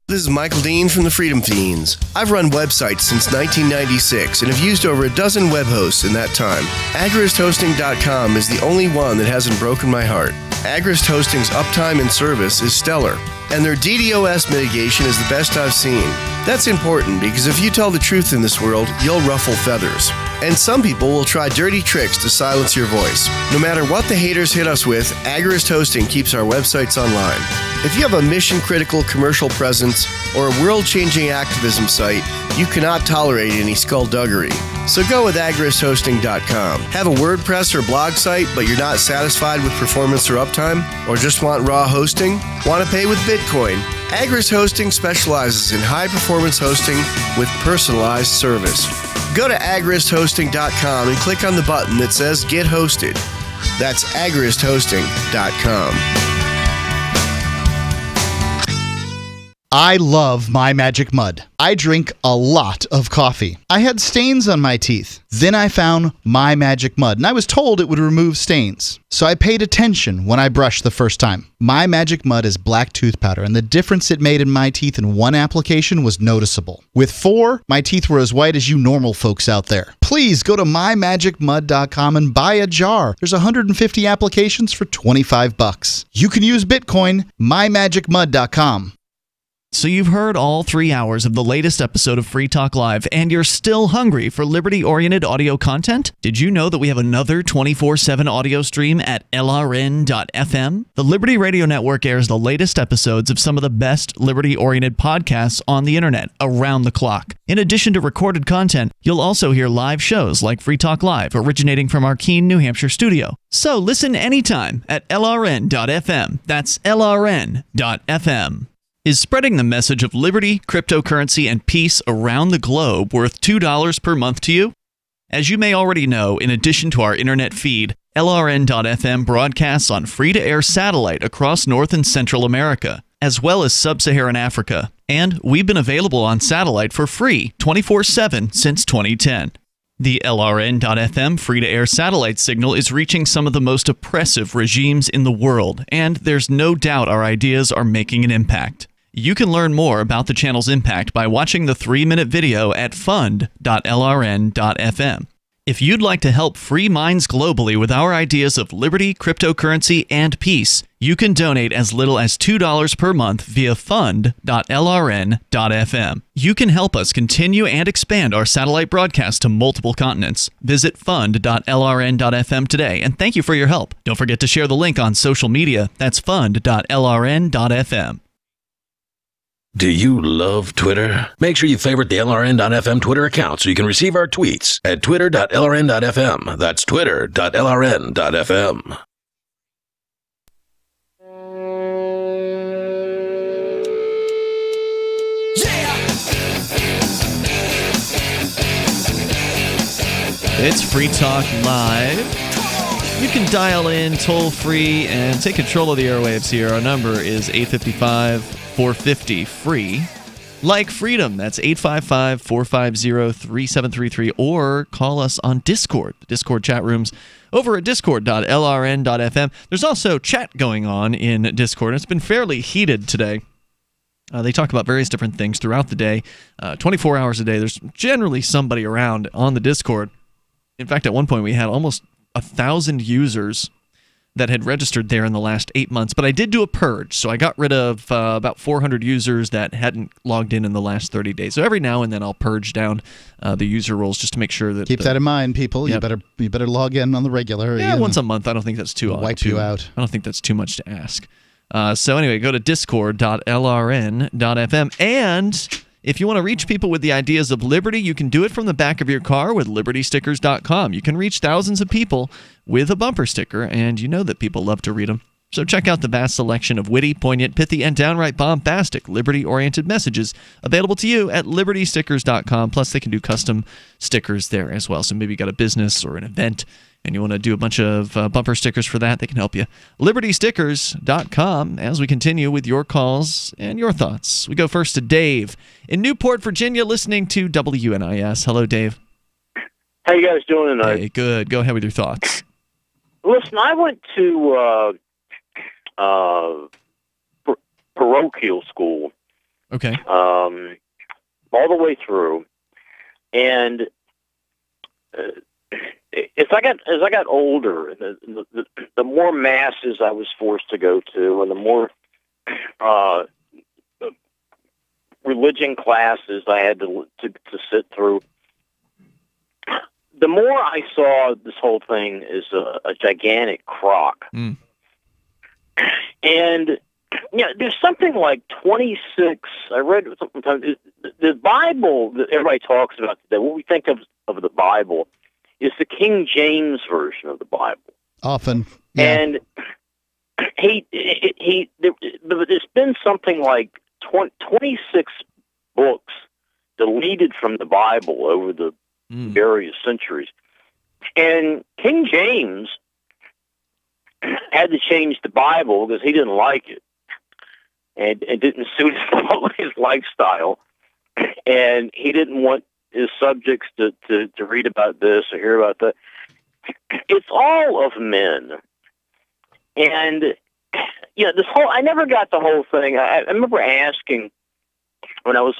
This is Michael Dean from the Freedom Fiends. I've run websites since 1996 and have used over a dozen web hosts in that time. AgristHosting.com is the only one that hasn't broken my heart. Agrist Hosting's uptime and service is stellar, and their DDoS mitigation is the best I've seen. That's important because if you tell the truth in this world, you'll ruffle feathers. And some people will try dirty tricks to silence your voice. No matter what the haters hit us with, Agrist Hosting keeps our websites online. If you have a mission-critical commercial presence or a world-changing activism site, you cannot tolerate any skullduggery. So go with agristhosting.com. Have a WordPress or blog site, but you're not satisfied with performance or uptime? Or just want raw hosting? Want to pay with Bitcoin? Agrist Hosting specializes in high-performance hosting with personalized service. Go to agristhosting.com and click on the button that says Get Hosted. That's agristhosting.com. I love My Magic Mud. I drink a lot of coffee. I had stains on my teeth. Then I found My Magic Mud, and I was told it would remove stains. So I paid attention when I brushed the first time. My Magic Mud is black tooth powder, and the difference it made in my teeth in one application was noticeable. With 4, my teeth were as white as you normal folks out there. Please go to mymagicmud.com and buy a jar. There's 150 applications for $25. You can use Bitcoin, mymagicmud.com. So you've heard all 3 hours of the latest episode of Free Talk Live, and you're still hungry for liberty-oriented audio content? Did you know that we have another 24/7 audio stream at LRN.FM? The Liberty Radio Network airs the latest episodes of some of the best liberty-oriented podcasts on the internet around the clock. In addition to recorded content, you'll also hear live shows like Free Talk Live, originating from our Keene, New Hampshire studio. So listen anytime at LRN.FM. That's LRN.FM. Is spreading the message of liberty, cryptocurrency, and peace around the globe worth $2 per month to you? As you may already know, in addition to our internet feed, LRN.FM broadcasts on free-to-air satellite across North and Central America, as well as Sub-Saharan Africa. And we've been available on satellite for free 24/7 since 2010. The LRN.FM free-to-air satellite signal is reaching some of the most oppressive regimes in the world, and there's no doubt our ideas are making an impact. You can learn more about the channel's impact by watching the 3-minute video at fund.lrn.fm. If you'd like to help free minds globally with our ideas of liberty, cryptocurrency, and peace, you can donate as little as $2 per month via fund.lrn.fm. You can help us continue and expand our satellite broadcast to multiple continents. Visit fund.lrn.fm today, and thank you for your help. Don't forget to share the link on social media. That's fund.lrn.fm. Do you love Twitter? Make sure you favorite the LRN.FM Twitter account so you can receive our tweets at twitter.lrn.fm. That's twitter.lrn.fm. It's Free Talk Live. You can dial in toll-free and take control of the airwaves here. Our number is 855-450-FREE. Like freedom, that's 855-450-3733, or call us on Discord. The Discord chat rooms over at discord.lrn.fm. There's also chat going on in Discord. It's been fairly heated today. They talk about various different things throughout the day. 24 hours a day, there's generally somebody around on the Discord. In fact, at one point we had almost 1,000 users that had registered there in the last 8 months. But I did do a purge, so I got rid of about 400 users that hadn't logged in the last 30 days. So every now and then I'll purge down the user roles just to make sure that... Keep that in mind, people. Yep. You better log in on the regular. Yeah, once a month. I don't think that's too... Wipe you out. I don't think that's too much to ask. So anyway, go to discord.lrn.fm. And... if you want to reach people with the ideas of liberty, you can do it from the back of your car with libertystickers.com. You can reach thousands of people with a bumper sticker, and you know that people love to read them. So check out the vast selection of witty, poignant, pithy, and downright bombastic liberty-oriented messages available to you at libertystickers.com. Plus, they can do custom stickers there as well. So maybe you got a business or an event and you want to do a bunch of bumper stickers for that, they can help you. libertystickers.com as we continue with your calls and your thoughts. We go first to Dave in Newport, Virginia, listening to WNIS. Hello, Dave. How you guys doing tonight? Hey, good. Go ahead with your thoughts. Listen, I went to parochial school. Okay. All the way through, and as I got older, the more masses I was forced to go to, and the more religion classes I had to sit through, the more I saw this whole thing is a gigantic crock. Mm. And there's something like 26. I read sometimes the Bible that everybody talks about today. What we think of the Bible is the King James version of the Bible. Often, yeah. And there's been something like 26 books deleted from the Bible over the various centuries, and King James had to change the Bible because he didn't like it, and it didn't suit his lifestyle, and he didn't want his subjects to read about this or hear about that. It's all of men, and this whole, I never got the whole thing. I remember asking when I was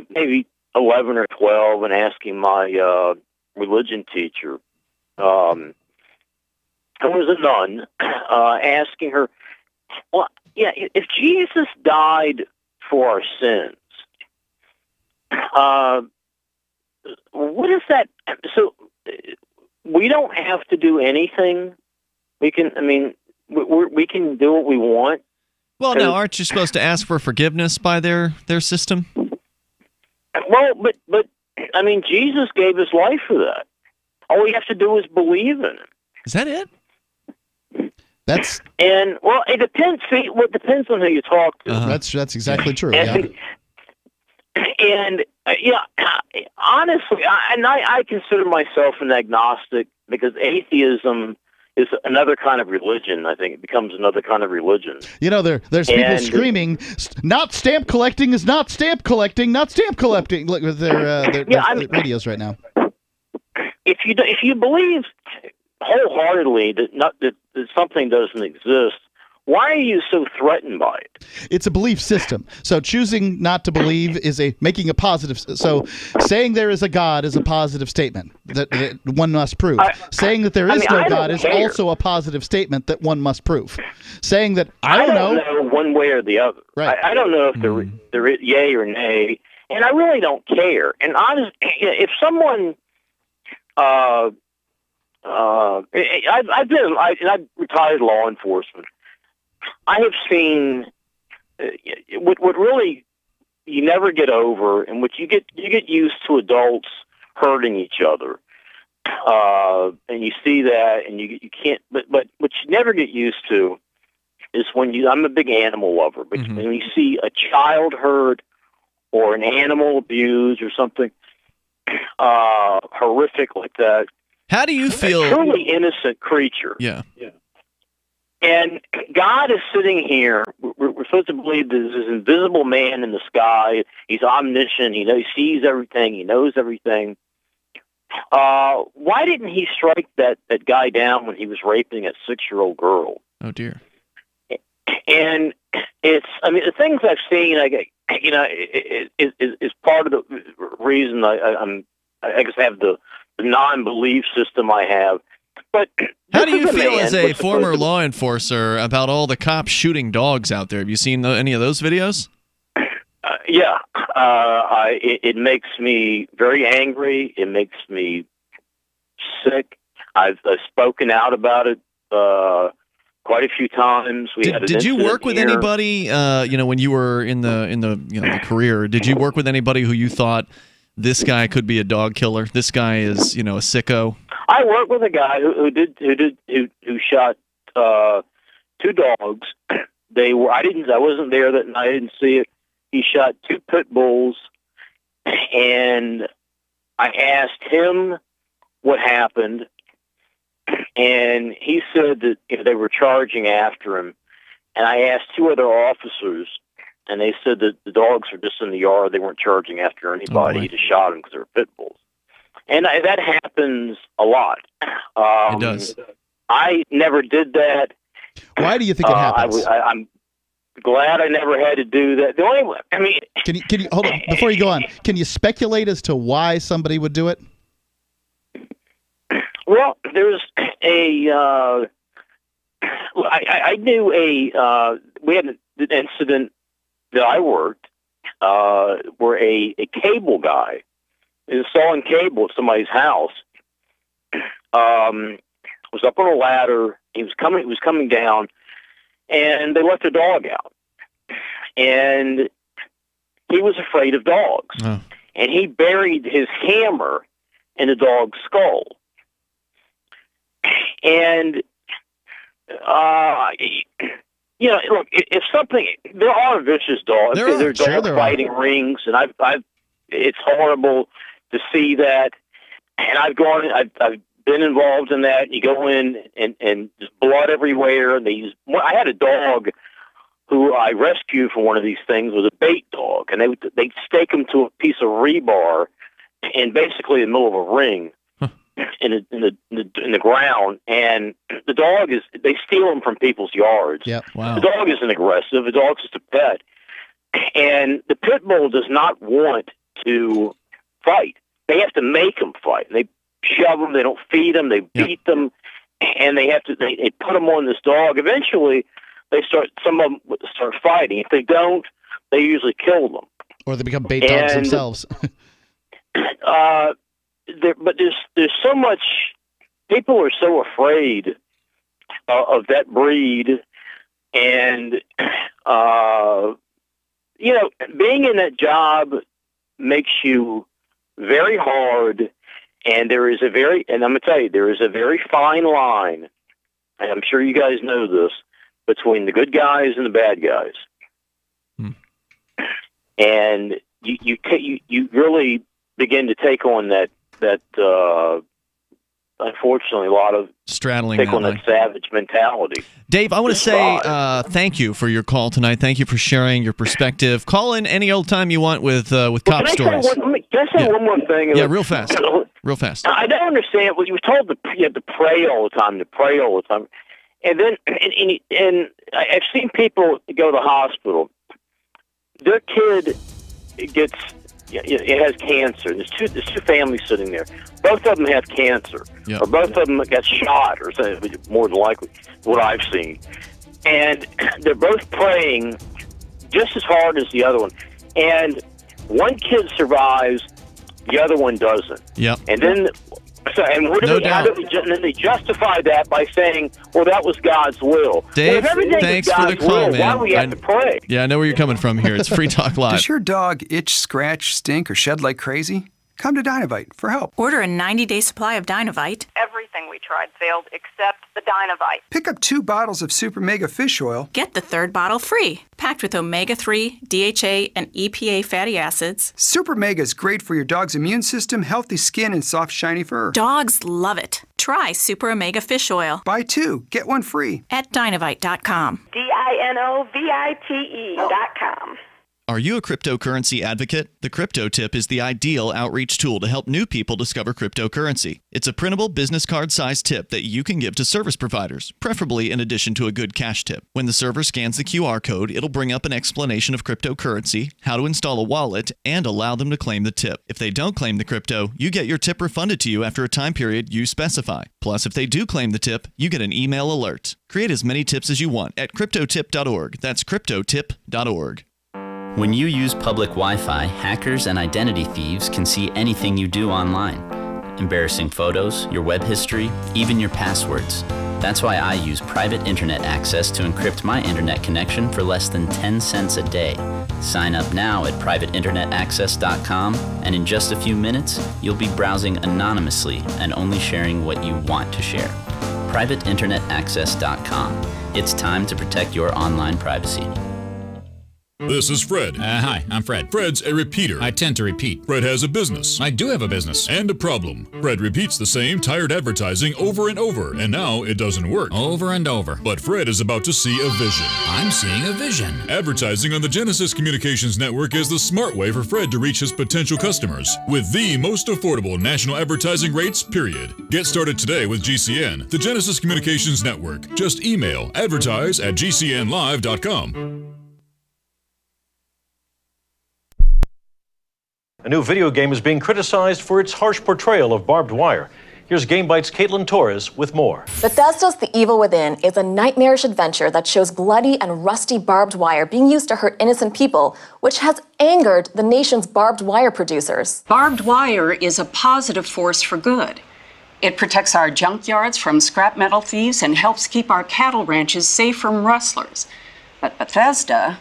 maybe 11 or 12 and asking my religion teacher, who was a nun, asking her, well, if Jesus died for our sins, what is that? So we don't have to do anything. We can, we can do what we want. Well, now, aren't you supposed to ask for forgiveness by their system? Well, but Jesus gave his life for that. All we have to do is believe in him. Is that it? It depends. See, what depends on who you talk to. That's exactly true. And honestly, I consider myself an agnostic because atheism is another kind of religion. I think it becomes another kind of religion. There's people screaming, "Not stamp collecting is not stamp collecting, not stamp collecting." Look with their radios right now. If you believe wholeheartedly that something doesn't exist, why are you so threatened by it? It's a belief system. So choosing not to believe is making a positive. So saying there is a God is a positive statement that one must prove. Saying that there is no God is also a positive statement that one must prove. Saying that I don't know one way or the other. Right. I don't know if there is yay or nay, and I really don't care. And honestly, if someone I've retired law enforcement. I have seen what really you never get over, and what you get used to adults hurting each other, and you see that, and you can't. But what you never get used to is when I'm a big animal lover, but when you see a child hurt or an animal abused or something horrific like that. How do you feel? A truly innocent creature. Yeah. And God is sitting here. We're supposed to believe there's this invisible man in the sky. He's omniscient. He sees everything. He knows everything. Why didn't he strike that guy down when he was raping a 6-year-old girl? Oh dear. And the things I've seen, is part of the reason I guess I have the non-belief system I have. But how do you feel as a former law enforcer about all the cops shooting dogs out there? Have you seen any of those videos? It makes me very angry. It makes me sick. I've spoken out about it quite a few times. Did you work with anybody? When you were in the career, did you work with anybody who you thought this guy could be a dog killer? This guy is a sicko. I worked with a guy who shot 2 dogs. I wasn't there that night. I didn't see it. He shot 2 pit bulls, and I asked him what happened, and he said that they were charging after him. And I asked 2 other officers, and they said that the dogs were just in the yard. They weren't charging after anybody. He just shot them because they were pit bulls. And that happens a lot. It does. I never did that. Why do you think it happens? I'm glad I never had to do that. The only way, I mean, can you hold on before you go on? Can you speculate as to why somebody would do it? Well, there's a. I knew we had an incident that I worked where a cable guy installing cable at somebody's house was up on a ladder. He was coming down, and they let their dog out, and he was afraid of dogs, and he buried his hammer in the dog's skull, and you know, look, if something, there are vicious dogs. There are dog fighting rings, and it's horrible to see that. And I've been involved in that. You go in and there's blood everywhere. I had a dog who I rescued from one of these things, was a bait dog, and they stake him to a piece of rebar, and basically in the middle of a ring. In the ground, and the dog they steal them from people's yards. Yeah, wow. The dog isn't aggressive. The dog's just a pet, and the pit bull does not want to fight. They have to make them fight. They shove them. They don't feed them. They beat them, and they put them on this dog. Eventually, some of them start fighting. If they don't, they usually kill them, or they become bait dogs themselves. But there's so much. People are so afraid of that breed, and you know, being in that job makes you very hard. And I'm going to tell you, there is a very fine line, and I'm sure you guys know this, between the good guys and the bad guys. And you really begin to take on that unfortunately a lot of straddling take on that savage mentality. Dave, I want to say thank you for your call tonight. Thank you for sharing your perspective. Call in any old time you want with cop stories. Can I say one more thing? Yeah, real fast. Real fast. I don't understand. Well, you were told you have to pray all the time, and then and I've seen people go to the hospital. Their kid it has cancer. There's two families sitting there. Both of them have cancer, or both of them got shot, or something, more than likely, what I've seen. And they're both praying just as hard as the other one. And one kid survives, the other one doesn't. Yep. And then, they justify that by saying, "Well, that was God's will." Dave, well, if everything thanks is God's for the call, will, man. why do we have to pray? Yeah, I know where you're coming from here. It's Free Talk Live. Does your dog itch, scratch, stink, or shed like crazy? Come to Dynavite for help. Order a 90-day supply of Dynavite. Everything we tried failed except the Dynavite. Pick up 2 bottles of Super Mega Fish Oil. Get the 3rd bottle free. Packed with omega-3, DHA, and EPA fatty acids. Super Mega is great for your dog's immune system, healthy skin, and soft, shiny fur. Dogs love it. Try Super Omega Fish Oil. Buy 2, get 1 free. At Dynavite.com. DINOVITE.com. Are you a cryptocurrency advocate? The Crypto Tip is the ideal outreach tool to help new people discover cryptocurrency. It's a printable business card-sized tip that you can give to service providers, preferably in addition to a good cash tip. When the server scans the QR code, it'll bring up an explanation of cryptocurrency, how to install a wallet, and allow them to claim the tip. If they don't claim the crypto, you get your tip refunded to you after a time period you specify. Plus, if they do claim the tip, you get an email alert. Create as many tips as you want at cryptotip.org. That's cryptotip.org. When you use public Wi-Fi, hackers and identity thieves can see anything you do online. Embarrassing photos, your web history, even your passwords. That's why I use private internet access to encrypt my internet connection for less than 10 cents a day. Sign up now at privateinternetaccess.com, and in just a few minutes, you'll be browsing anonymously and only sharing what you want to share. privateinternetaccess.com. It's time to protect your online privacy. This is Fred. Hi, I'm Fred. Fred's a repeater. I tend to repeat. Fred has a business. I do have a business. And a problem. Fred repeats the same tired advertising over and over, and now it doesn't work. Over and over. But Fred is about to see a vision. I'm seeing a vision. Advertising on the Genesis Communications Network is the smart way for Fred to reach his potential customers with the most affordable national advertising rates, period. Get started today with GCN, the Genesis Communications Network. Just email advertise@gcnlive.com. A new video game is being criticized for its harsh portrayal of barbed wire. Here's GameBite's Caitlin Torres with more. Bethesda's The Evil Within is a nightmarish adventure that shows bloody and rusty barbed wire being used to hurt innocent people, which has angered the nation's barbed wire producers. Barbed wire is a positive force for good. It protects our junkyards from scrap metal thieves and helps keep our cattle ranches safe from rustlers. But Bethesda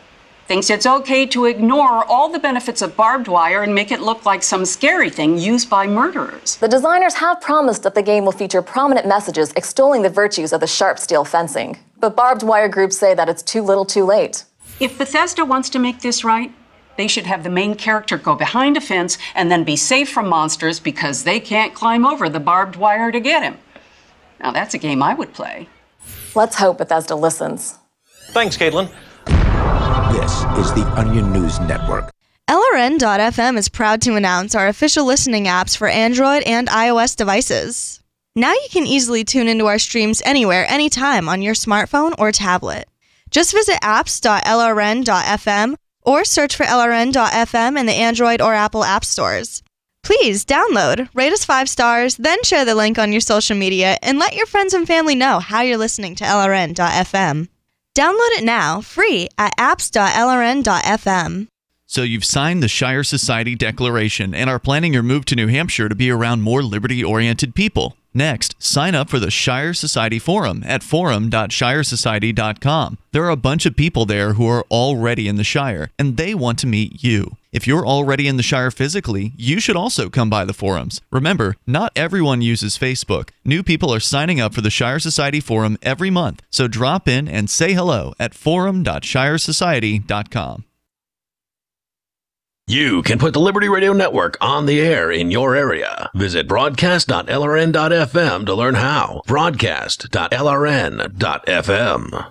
thinks it's okay to ignore all the benefits of barbed wire and make it look like some scary thing used by murderers. The designers have promised that the game will feature prominent messages extolling the virtues of the sharp steel fencing. But barbed wire groups say that it's too little too late. If Bethesda wants to make this right, they should have the main character go behind a fence and then be safe from monsters because they can't climb over the barbed wire to get him. Now that's a game I would play. Let's hope Bethesda listens. Thanks, Caitlin. This is the Onion News Network. LRN.FM is proud to announce our official listening apps for Android and iOS devices. Now you can easily tune into our streams anywhere, anytime on your smartphone or tablet. Just visit apps.lrn.fm or search for LRN.FM in the Android or Apple app stores. Please download, rate us 5 stars, then share the link on your social media and let your friends and family know how you're listening to LRN.FM. Download it now, free at apps.lrn.fm. So you've signed the Shire Society Declaration and are planning your move to New Hampshire to be around more liberty-oriented people. Next, sign up for the Shire Society Forum at forum.shiresociety.com. There are a bunch of people there who are already in the Shire, and they want to meet you. If you're already in the Shire physically, you should also come by the forums. Remember, not everyone uses Facebook. New people are signing up for the Shire Society Forum every month, so drop in and say hello at forum.shiresociety.com. You can put the Liberty Radio Network on the air in your area. Visit broadcast.lrn.fm to learn how. Broadcast.lrn.fm.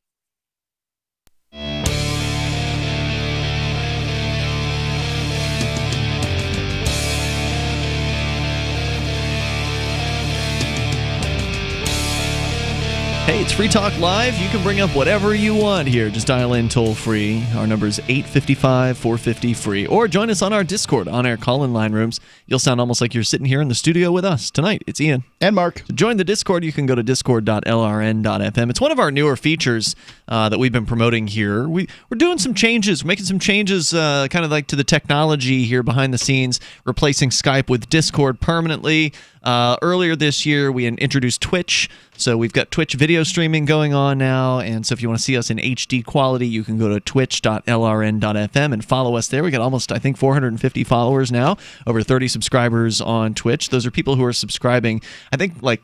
Hey, it's Free Talk Live. You can bring up whatever you want here. Just dial in toll-free. Our number is 855-450-FREE. Or join us on our Discord, on-air call-in line rooms. You'll sound almost like you're sitting here in the studio with us tonight. It's Ian. And Mark. To join the Discord, you can go to discord.lrn.fm. It's one of our newer features that we've been promoting here. We're doing some changes. We're making some changes kind of like to the technology here behind the scenes, replacing Skype with Discord permanently. Earlier this year, we introduced Twitch. So we've got Twitch video streaming going on now, and so if you want to see us in HD quality, you can go to twitch.lrn.fm and follow us there. We got almost, I think, 450 followers now, over 30 subscribers on Twitch. Those are people who are subscribing. I think like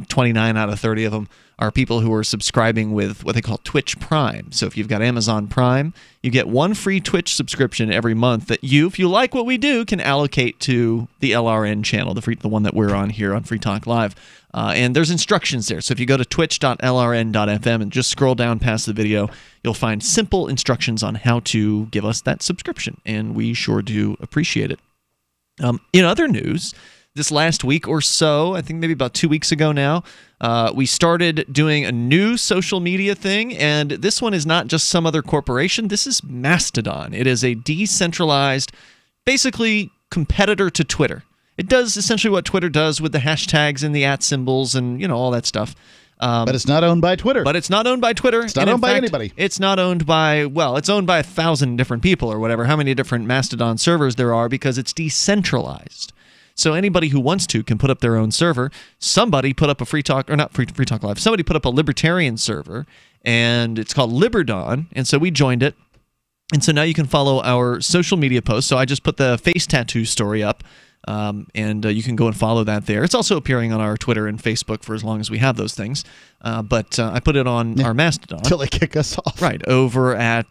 29 out of 30 of them are people who are subscribing with what they call Twitch Prime. So if you've got Amazon Prime, you get one free Twitch subscription every month that you, if you like what we do, can allocate to the LRN channel, the one that we're on here on Free Talk Live. And there's instructions there. So if you go to twitch.lrn.fm and just scroll down past the video, you'll find simple instructions on how to give us that subscription. And we sure do appreciate it. In other news, this last week or so, I think maybe about 2 weeks ago now, we started doing a new social media thing, and this one is not just some other corporation. This is Mastodon. It is a decentralized, basically competitor to Twitter. It does essentially what Twitter does with the hashtags and the @ symbols and, you know, all that stuff. But it's not owned by Twitter. But it's not owned by Twitter. It's not owned by anybody. It's not owned by, well, it's owned by 1,000 different people or whatever, how many different Mastodon servers there are, because it's decentralized. So anybody who wants to can put up their own server. Somebody put up a Free Talk, or not Free Talk Live, somebody put up a libertarian server, and it's called Liberdon, and so we joined it. And so now you can follow our social media posts. So I just put the face tattoo story up, and you can go and follow that there. It's also appearing on our Twitter and Facebook for as long as we have those things. But I put it on our Mastodon. Until they kick us off. Right, over at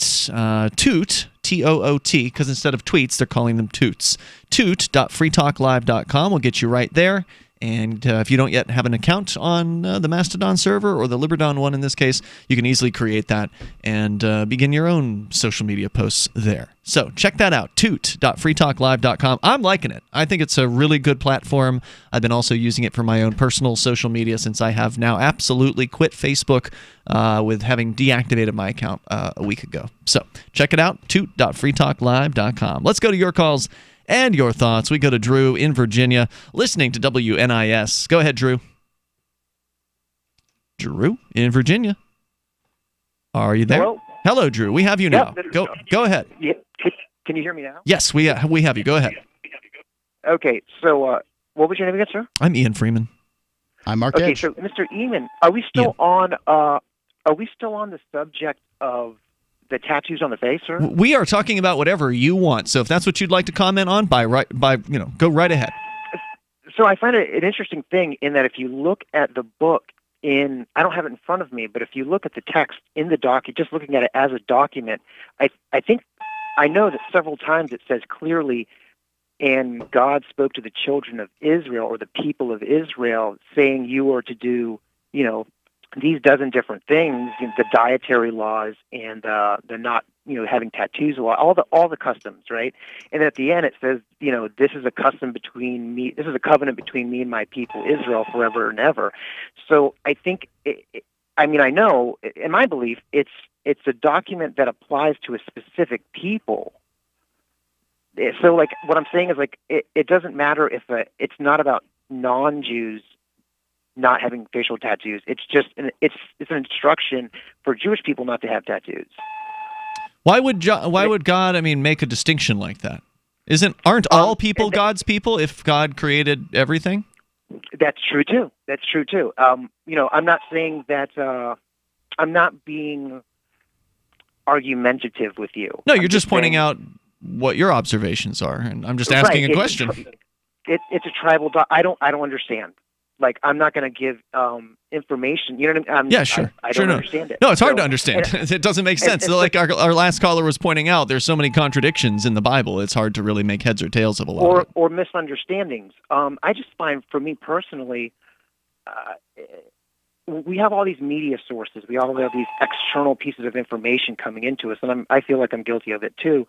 Toot, T-O-O-T, because instead of tweets, they're calling them toots. Toot.freetalklive.com will get you right there. And if you don't yet have an account on the Mastodon server, or the Liberdon one in this case, you can easily create that and begin your own social media posts there. So check that out, toot.freetalklive.com. I'm liking it. I think it's a really good platform. I've been also using it for my own personal social media since I have now absolutely quit Facebook with having deactivated my account a week ago. So check it out, toot.freetalklive.com. Let's go to your calls and your thoughts. We go to Drew in Virginia, listening to WNIS. Go ahead, Drew. Drew in Virginia. Are you there? Hello, Drew. We have you now. Go ahead. Yeah. Can you hear me now? Yes, we have you. Go ahead. Okay, so what was your name again, sir? I'm Ian Freeman. I'm Mark Okay, Edge. so Mr. Eamon, are we still on? Are we still on the subject of the tattoos on the face, sir? We are talking about whatever you want. So if that's what you'd like to comment on, go right ahead. So I find it an interesting thing in that if you look at the book I don't have it in front of me, but if you look at the text in the document, just looking at it as a document, I know that several times it says clearly, and God spoke to the children of Israel, or the people of Israel, saying you are to do, these dozen different things, the dietary laws and the not, having tattoos, all the customs, right? And then at the end it says, this is a custom between me, this is a covenant between me and my people Israel forever and ever. So I think, I know, in my belief, it's a document that applies to a specific people. So like what I'm saying is like it doesn't matter if it's not about non-Jews not having facial tattoos. It's just it's an instruction for Jewish people not to have tattoos. Why would God, make a distinction like that? Aren't all people God's people if God created everything? That's true too. I'm not saying that. I'm not being argumentative with you. No, you're just pointing out what your observations are, and I'm just asking a question. It's a tribal. I don't understand. Like, I'm not going to give information. You know what I mean? Yeah, sure. I don't understand it. No, it's hard to understand. It doesn't make sense. Like our last caller was pointing out, there's so many contradictions in the Bible. It's hard to really make heads or tails of a lot of it. Or misunderstandings. I just find, for me personally, we have all these media sources. We all have these external pieces of information coming into us, and I feel like I'm guilty of it too.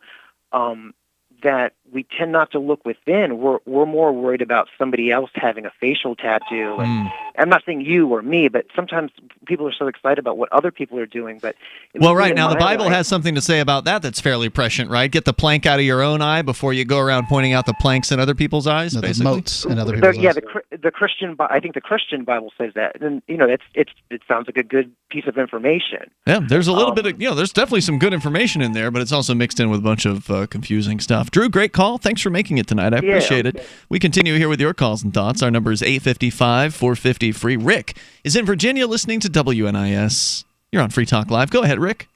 That we tend not to look within. We're more worried about somebody else having a facial tattoo. And I'm not saying you or me, but sometimes people are so excited about what other people are doing. But right now, the Bible has something to say about that that's fairly prescient, right? Get the plank out of your own eye before you go around pointing out the planks in other people's eyes. Basically, the motes in other people's eyes. The Christian. I think the Christian Bible says that, and it sounds like a good piece of information. Yeah, there's a little bit of there's definitely some good information in there, but it's also mixed in with a bunch of confusing stuff. Drew, great call. Thanks for making it tonight. I appreciate it. We continue here with your calls and thoughts. Our number is 855-450-FREE. Rick is in Virginia listening to WNIS. You're on Free Talk Live. Go ahead, Rick.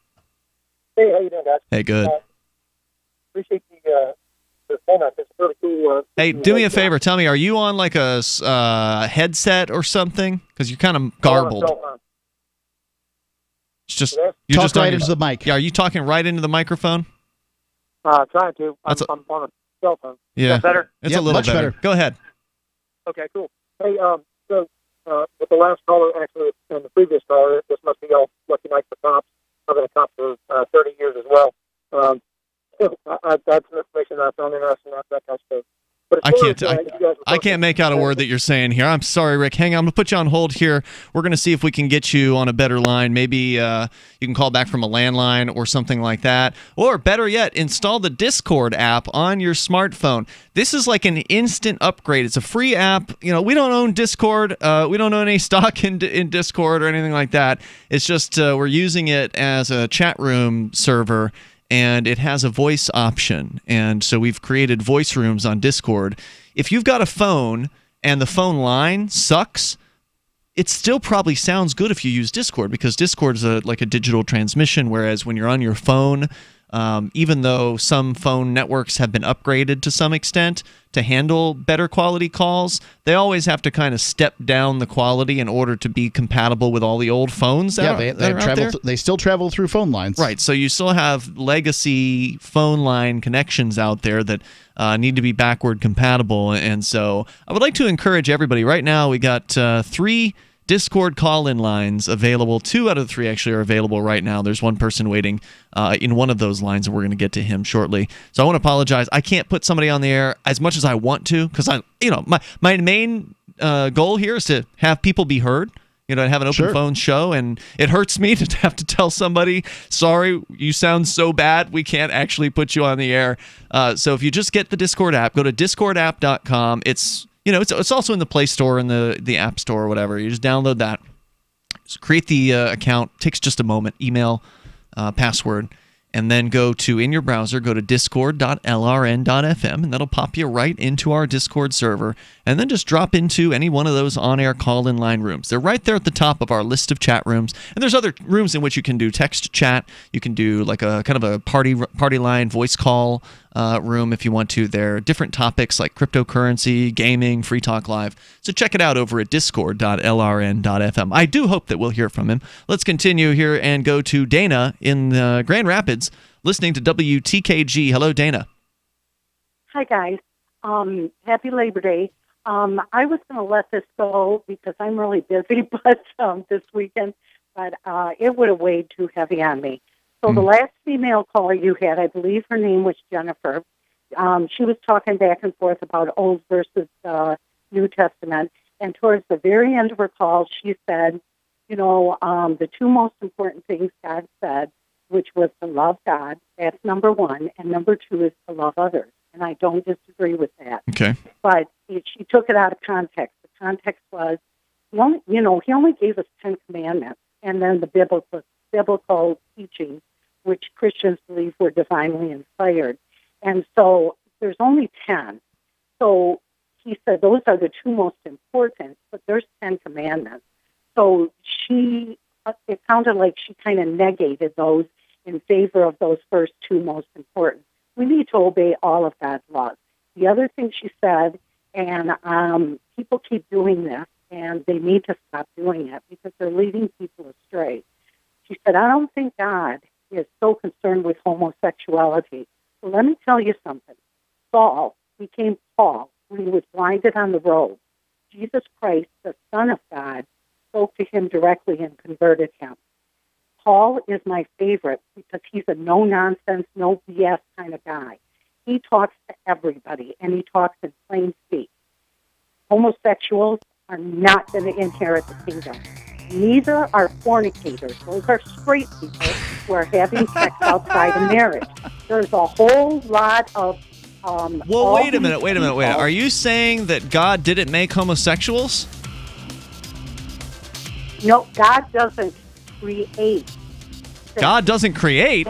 Hey, how you doing, guys? Hey, good. Appreciate the format. It's really cool. Hey, do me a favor. Tell me, are you on like a headset or something? Because you're kind of garbled. It's just you're Talk just right into the mic. Yeah, are you talking right into the microphone? Trying to. I'm on a cell phone. Yeah. Is that better? It's a little much better. Go ahead. Okay, cool. Hey, so with the last caller, actually, and the previous caller, this must be all lucky night for cops. I've been a cop for 30 years as well. I've got some information that I found interesting about that kind of stuff. But I can't make out a word that you're saying here. I'm sorry, Rick. Hang on. I'm going to put you on hold here. We're going to see if we can get you on a better line. Maybe you can call back from a landline or something like that. Or better yet, install the Discord app on your smartphone. This is like an instant upgrade. It's a free app. We don't own Discord. We don't own any stock in Discord or anything like that. It's just we're using it as a chat room server. And it has a voice option. And so we've created voice rooms on Discord. If you've got a phone and the phone line sucks, it still probably sounds good if you use Discord, because Discord is like a digital transmission, whereas when you're on your phone, even though some phone networks have been upgraded to some extent to handle better quality calls, they always have to kind of step down the quality in order to be compatible with all the old phones that are out there. They still travel through phone lines. Right, so you still have legacy phone line connections out there that need to be backward compatible. And so I would like to encourage everybody. Right now we got 3 Discord call-in lines available. 2 out of the 3 actually are available right now. There's one person waiting in one of those lines, and we're going to get to him shortly. So I want to apologize. I can't put somebody on the air as much as I want to, because my main goal here is to have people be heard. To have an open phone show, and it hurts me to have to tell somebody, sorry, you sound so bad, we can't actually put you on the air. So if you just get the Discord app, go to discordapp.com. It's also in the Play Store and the App Store or whatever. You just download that. Just create the account. Takes just a moment. Email, password, and then go to, in your browser, go to discord.lrn.fm, and that'll pop you right into our Discord server. And then just drop into any one of those on-air call-in line rooms. They're right there at the top of our list of chat rooms. And there's other rooms in which you can do text chat. You can do like a kind of a party line voice call room if you want to. There are different topics like cryptocurrency, gaming, Free Talk Live. So check it out over at discord.lrn.fm. I do hope that we'll hear from him. Let's continue here and go to Dana in Grand Rapids, listening to WTKG. Hello, Dana. Hi, guys. Happy Labor Day. I was going to let this go because I'm really busy but this weekend, but it would have weighed too heavy on me. So the last female caller you had, I believe her name was Jennifer, she was talking back and forth about Old versus New Testament, and towards the very end of her call, she said, the 2 most important things God said, which was to love God, that's number 1, and number 2 is to love others. And I don't disagree with that. Okay. But she took it out of context. The context was, he only gave us 10 commandments, and then the biblical teachings, which Christians believe were divinely inspired. And so there's only 10. So he said those are the 2 most important, but there's 10 commandments. So it sounded like she kind of negated those in favor of those first 2 most important. We need to obey all of God's laws. The other thing she said, and people keep doing this, and they need to stop doing it because they're leading people astray. She said, I don't think God is so concerned with homosexuality. So let me tell you something. Saul became Paul when he was blinded on the road. Jesus Christ, the Son of God, spoke to him directly and converted him. Paul is my favorite because he's a no-nonsense, no BS kind of guy. He talks to everybody, and he talks in plain speech. Homosexuals are not going to inherit the kingdom. Neither are fornicators. Those are straight people who are having sex outside of marriage. There's a whole lot of... Well, wait a minute. Are you saying that God didn't make homosexuals? No, God doesn't create. God doesn't create?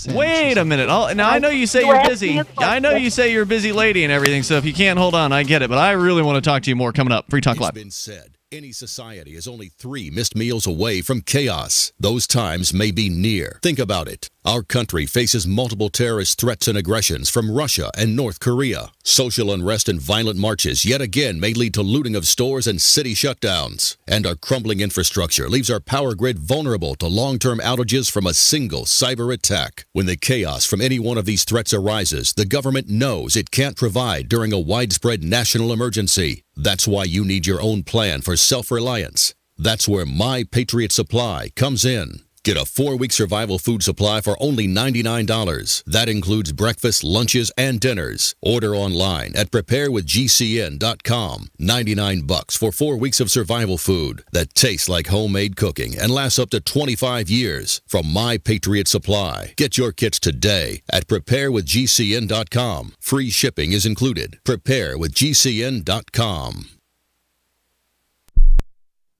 Wait a minute. Now, I know you say you're busy. I know you say you're a busy lady and everything, so if you can't hold on, I get it. But I really want to talk to you more coming up. Free Talk Live. It's been said, any society is only 3 missed meals away from chaos. Those times may be near. Think about it. Our country faces multiple terrorist threats and aggressions from Russia and North Korea. Social unrest and violent marches yet again may lead to looting of stores and city shutdowns. And our crumbling infrastructure leaves our power grid vulnerable to long-term outages from a single cyber attack. When the chaos from any one of these threats arises, the government knows it can't provide during a widespread national emergency. That's why you need your own plan for self-reliance. That's where My Patriot Supply comes in. Get a 4-week survival food supply for only $99. That includes breakfast, lunches, and dinners. Order online at preparewithgcn.com. $99 for 4 weeks of survival food that tastes like homemade cooking and lasts up to 25 years. From My Patriot Supply. Get your kits today at preparewithgcn.com. Free shipping is included. Preparewithgcn.com.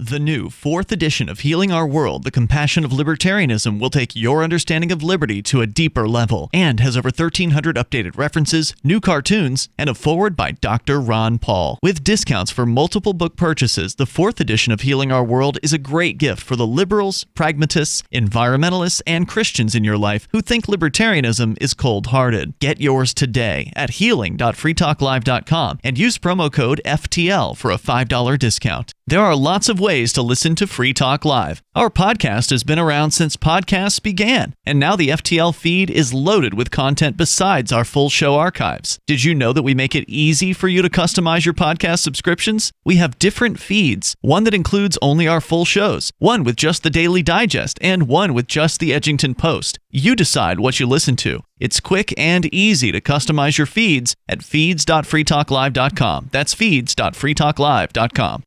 The new 4th edition of Healing Our World, The Compassion of Libertarianism will take your understanding of liberty to a deeper level and has over 1,300 updated references, new cartoons, and a foreword by Dr. Ron Paul. With discounts for multiple book purchases, the 4th edition of Healing Our World is a great gift for the liberals, pragmatists, environmentalists, and Christians in your life who think libertarianism is cold-hearted. Get yours today at healing.freetalklive.com and use promo code FTL for a $5 discount. There are lots of ways to listen to Free Talk Live. Our podcast has been around since podcasts began, and now the FTL feed is loaded with content besides our full show archives. Did you know that we make it easy for you to customize your podcast subscriptions? We have different feeds, one that includes only our full shows, one with just the Daily Digest, and one with just the Edgington Post. You decide what you listen to. It's quick and easy to customize your feeds at feeds.freetalklive.com. That's feeds.freetalklive.com.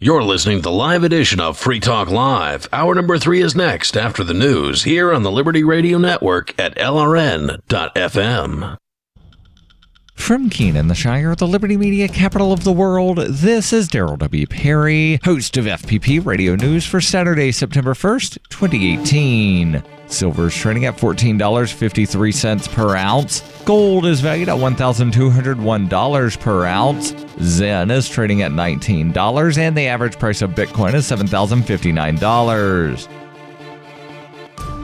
You're listening to the live edition of Free Talk Live. Hour number 3 is next after the news here on the Liberty Radio Network at LRN.FM. From Keene, the Shire, the Liberty Media capital of the world, this is Daryl W. Perry, host of FPP Radio News for Saturday, September 1st, 2018. Silver is trading at $14.53 per ounce. Gold is valued at $1,201 per ounce. Zen is trading at $19, and the average price of Bitcoin is $7,059.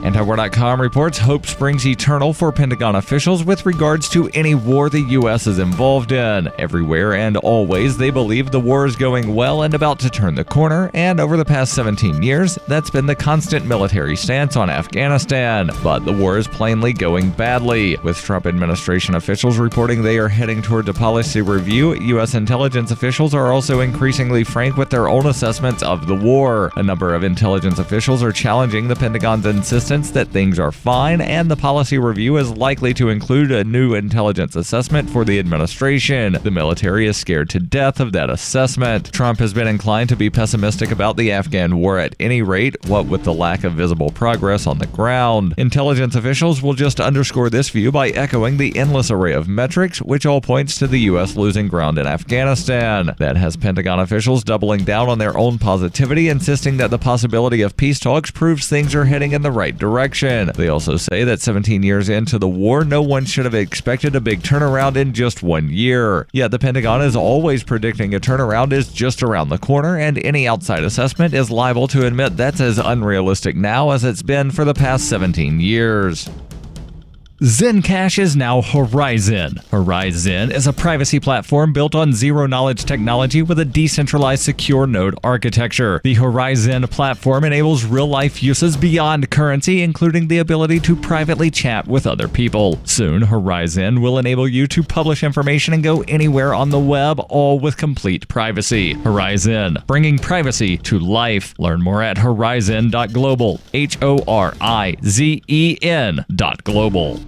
Antiwar.com reports hope springs eternal for Pentagon officials with regards to any war the U.S. is involved in. Everywhere and always, they believe the war is going well and about to turn the corner, and over the past 17 years, that's been the constant military stance on Afghanistan. But the war is plainly going badly, with Trump administration officials reporting they are heading towards a policy review. U.S. intelligence officials are also increasingly frank with their own assessments of the war. A number of intelligence officials are challenging the Pentagon's insistence that things are fine, and the policy review is likely to include a new intelligence assessment for the administration. The military is scared to death of that assessment. Trump has been inclined to be pessimistic about the Afghan war at any rate, what with the lack of visible progress on the ground. Intelligence officials will just underscore this view by echoing the endless array of metrics, which all points to the U.S. losing ground in Afghanistan. That has Pentagon officials doubling down on their own positivity, insisting that the possibility of peace talks proves things are heading in the right direction. They also say that 17 years into the war, no one should have expected a big turnaround in just 1 year. Yet the Pentagon is always predicting a turnaround is just around the corner, and any outside assessment is liable to admit that's as unrealistic now as it's been for the past 17 years. Zencash is now Horizon. Horizon is a privacy platform built on zero-knowledge technology with a decentralized secure node architecture. The Horizon platform enables real-life uses beyond currency, including the ability to privately chat with other people. Soon, Horizon will enable you to publish information and go anywhere on the web, all with complete privacy. Horizon, bringing privacy to life. Learn more at horizon.global. HORIZEN.global.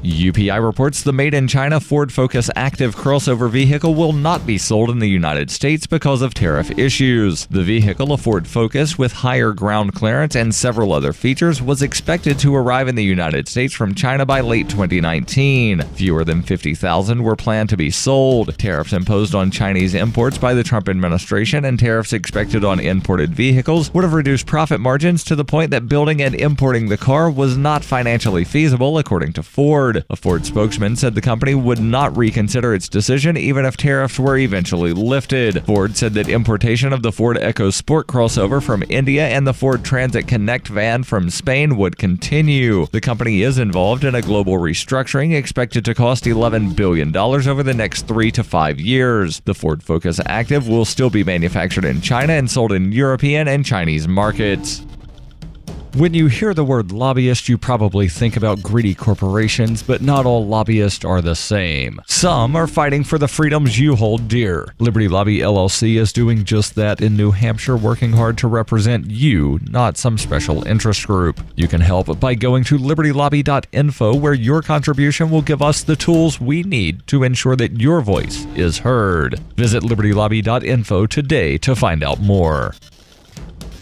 UPI reports the made-in-China Ford Focus Active crossover vehicle will not be sold in the United States because of tariff issues. The vehicle, a Ford Focus with higher ground clearance and several other features, was expected to arrive in the United States from China by late 2019. Fewer than 50,000 were planned to be sold. Tariffs imposed on Chinese imports by the Trump administration and tariffs expected on imported vehicles would have reduced profit margins to the point that building and importing the car was not financially feasible, according to Ford. A Ford spokesman said the company would not reconsider its decision even if tariffs were eventually lifted. Ford said that importation of the Ford EcoSport crossover from India and the Ford Transit Connect van from Spain would continue. The company is involved in a global restructuring expected to cost $11 billion over the next 3 to 5 years. The Ford Focus Active will still be manufactured in China and sold in European and Chinese markets. When you hear the word lobbyist, you probably think about greedy corporations, but not all lobbyists are the same. Some are fighting for the freedoms you hold dear. Liberty Lobby LLC is doing just that in New Hampshire, working hard to represent you, not some special interest group. You can help by going to libertylobby.info, where your contribution will give us the tools we need to ensure that your voice is heard. Visit libertylobby.info today to find out more.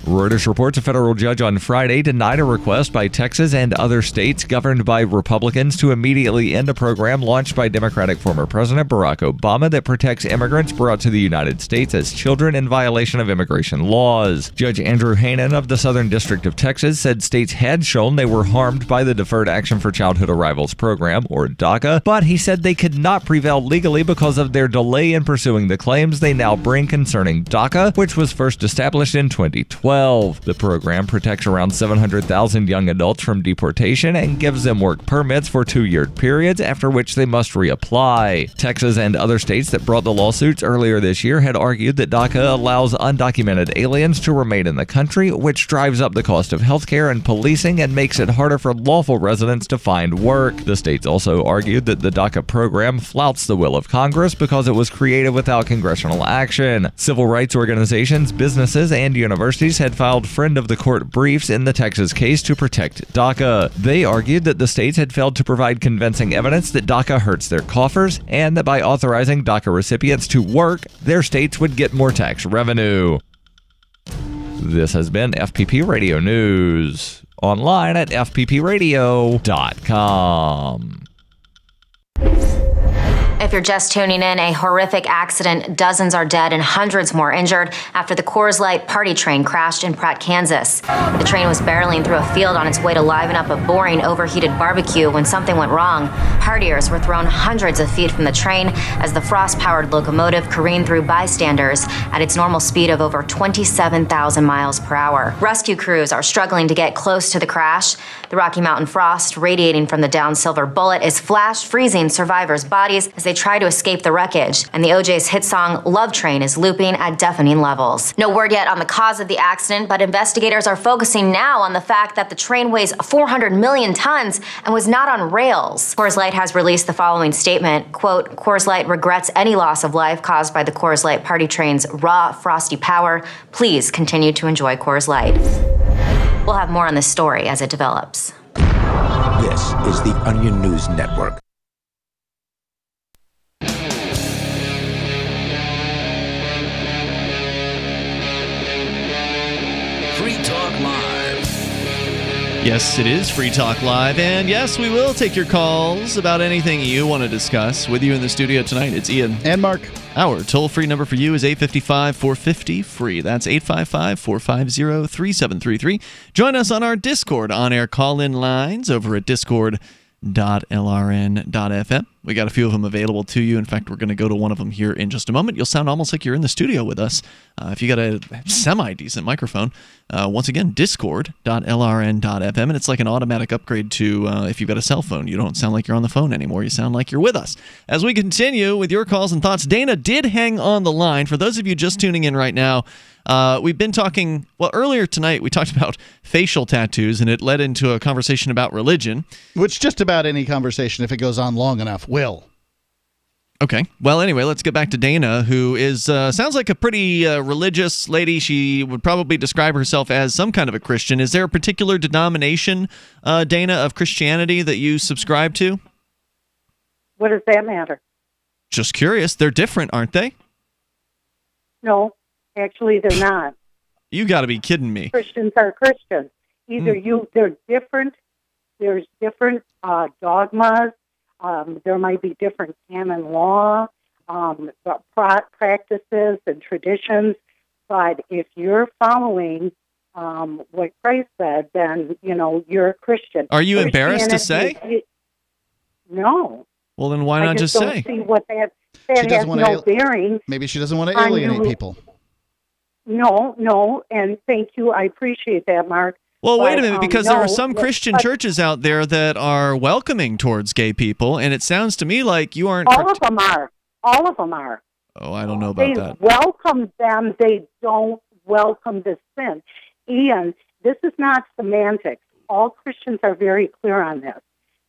Reuters reports a federal judge on Friday denied a request by Texas and other states governed by Republicans to immediately end a program launched by Democratic former President Barack Obama that protects immigrants brought to the United States as children in violation of immigration laws. Judge Andrew Hanen of the Southern District of Texas said states had shown they were harmed by the Deferred Action for Childhood Arrivals program, or DACA, but he said they could not prevail legally because of their delay in pursuing the claims they now bring concerning DACA, which was first established in 2012. The program protects around 700,000 young adults from deportation and gives them work permits for 2-year periods, after which they must reapply. Texas and other states that brought the lawsuits earlier this year had argued that DACA allows undocumented aliens to remain in the country, which drives up the cost of healthcare and policing and makes it harder for lawful residents to find work. The states also argued that the DACA program flouts the will of Congress because it was created without congressional action. Civil rights organizations, businesses, and universities had filed friend-of-the-court briefs in the Texas case to protect DACA. They argued that the states had failed to provide convincing evidence that DACA hurts their coffers, and that by authorizing DACA recipients to work, their states would get more tax revenue. This has been FPP Radio News. Online at fppradio.com. If you're just tuning in, a horrific accident. Dozens are dead and hundreds more injured after the Coors Light party train crashed in Pratt, Kansas. The train was barreling through a field on its way to liven up a boring, overheated barbecue when something went wrong. Partiers were thrown hundreds of feet from the train as the frost-powered locomotive careened through bystanders at its normal speed of over 27,000 miles per hour. Rescue crews are struggling to get close to the crash. The Rocky Mountain frost radiating from the downed silver bullet is flash freezing survivors' bodies as they try to escape the wreckage, and the OJ's hit song Love Train is looping at deafening levels. No word yet on the cause of the accident, but investigators are focusing now on the fact that the train weighs 400 million tons and was not on rails. Coors Light has released the following statement, quote, Coors Light regrets any loss of life caused by the Coors Light party train's raw, frosty power. Please continue to enjoy Coors Light. We'll have more on this story as it develops. This is the Onion News Network. Free Talk Live. Yes, it is Free Talk Live, and yes, we will take your calls about anything you want to discuss. With you in the studio tonight, it's Ian. And Mark. Our toll-free number for you is 855-450-FREE. That's 855-450-3733. Join us on our Discord on-air call-in lines over at discord.lrn.fm. We got a few of them available to you. In fact, we're going to go to one of them here in just a moment. You'll sound almost like you're in the studio with us if you got a semi-decent microphone. Once again, discord.lrn.fm, and it's like an automatic upgrade to if you've got a cell phone. You don't sound like you're on the phone anymore. You sound like you're with us. As we continue with your calls and thoughts, Dana did hang on the line. For those of you just tuning in right now, we've been talking, well, earlier tonight we talked about facial tattoos, and it led into a conversation about religion. Which just about any conversation, if it goes on long enough, will. Okay. Well, anyway, let's get back to Dana, who is sounds like a pretty religious lady. She would probably describe herself as some kind of a Christian. Is there a particular denomination, Dana, of Christianity that you subscribe to? What does that matter? Just curious. They're different, aren't they? No, actually they're not. You got to be kidding me. Christians are Christians. They're different. There's different dogmas. There might be different canon law, practices and traditions. But if you're following what Christ said, then, you're a Christian. Are you embarrassed to say? No. Well, then why not just say? I just don't see what that has no bearing. Maybe she doesn't want to alienate people. No, and thank you. I appreciate that, Mark. Well, wait a minute, because there are some Christian churches out there that are welcoming towards gay people, and it sounds to me like you aren't... All of them are. All of them are. Oh, I don't know about that. They welcome them. They don't welcome the sin. Ian, this is not semantics. All Christians are very clear on this.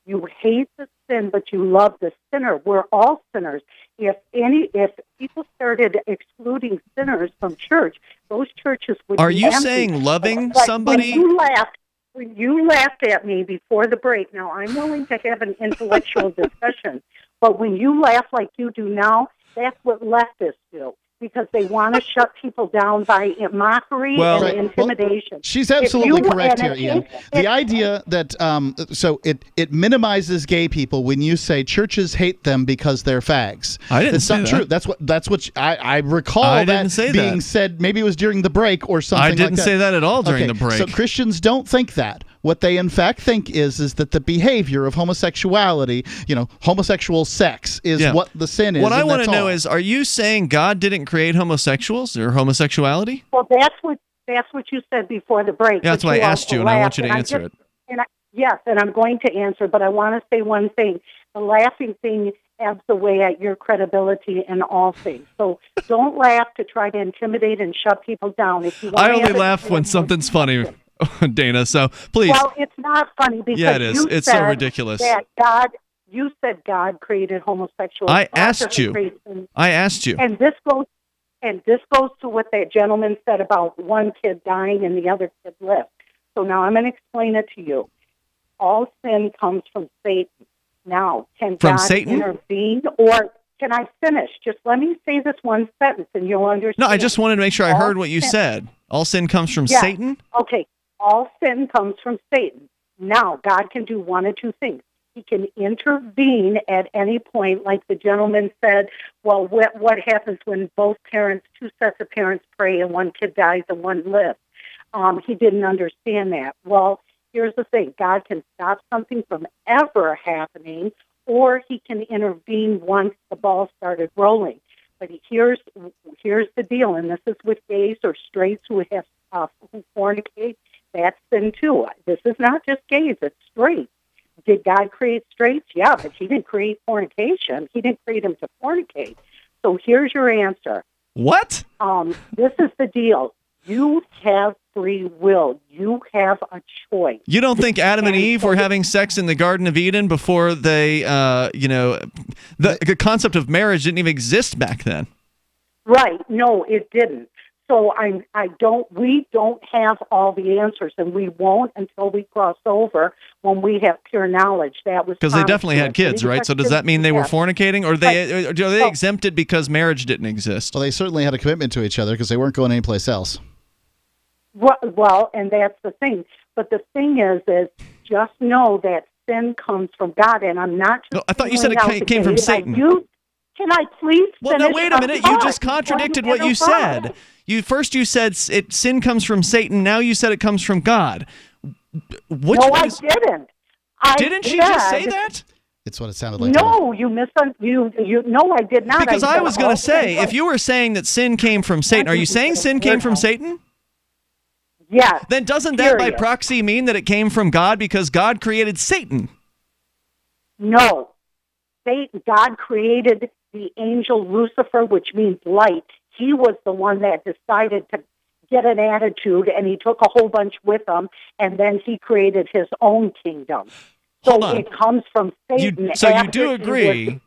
You hate the sin, but you love the sinner. We're all sinners. If people started excluding sinners from church, those churches would be Are you empty. saying loving But somebody? when you laughed at me before the break, now I'm willing to have an intellectual discussion, but when you laugh like you do now, that's what leftists do. because they want to shut people down by mockery and intimidation. She's absolutely correct here, Ian. The idea that it minimizes gay people when you say churches hate them because they're fags. I didn't It's say not that. true. That's what I recall I that didn't say being that. said. Maybe it was during the break or something I like that. didn't say that at all during the break. So Christians don't think that. What they in fact think is that the behavior of homosexuality, homosexual sex is what the sin is. What I want to know is, are you saying God didn't create homosexuals or homosexuality? Well, that's what you said before the break. Yeah, that's why I asked you, and I want you to answer it. Yes, and I'm going to answer, but I want to say one thing. The laughing thing ebbs away at your credibility in all things. So don't laugh to try to intimidate and shut people down. If you want I only laugh when something's funny, Dana, so please. Well, it's not funny because Yeah, it is. It's so ridiculous. You said God created homosexuals. I asked you. And this goes to what that gentleman said about one kid dying and the other kid lived. So now I'm going to explain it to you. All sin comes from Satan. Now, can From God Satan? intervene, or can I finish? Just let me say this one sentence and you'll understand. No, I just wanted to make sure I heard what you said. All sin comes from Satan? Okay. All sin comes from Satan. Now, God can do one of two things. He can intervene at any point, like the gentleman said, well, what happens when both parents, two sets of parents pray and one kid dies and one lives? He didn't understand that. Well, here's the thing. God can stop something from ever happening, or he can intervene once the ball started rolling. But here's the deal, and this is with gays or straights who fornicate. That's sin too. This is not just gays, it's straights. Did God create straights? Yeah, but he didn't create fornication. He didn't create them to fornicate. So here's your answer. What? This is the deal. You have free will. You have a choice. You don't think Adam and Eve were having sex in the Garden of Eden before they, the concept of marriage didn't even exist back then? Right. No, it didn't. So we don't have all the answers, and we won't until we cross over when we have pure knowledge. That was because they definitely had kids, right? So does that mean they were fornicating, or are they exempted because marriage didn't exist? Well, they certainly had a commitment to each other because they weren't going anyplace else. Well, and that's the thing. But the thing is just know that sin comes from God, and I'm not just... No, I thought you said it came from Satan. Can I please finish? Well, no, wait a minute. You just contradicted what you said. First you said sin comes from Satan. Now you said it comes from God. I didn't. Didn't she just say that? It's what it sounded like. No, you misunderstood. No, I did not. Because I was going to say, if you were saying that sin came from Satan, are you saying sin came from Satan? Yes. Then doesn't that by proxy mean that it came from God because God created Satan? No. God created the angel Lucifer, which means light. He was the one that decided to get an attitude, and he took a whole bunch with him, and then he created his own kingdom. So it comes from Satan. You do agree.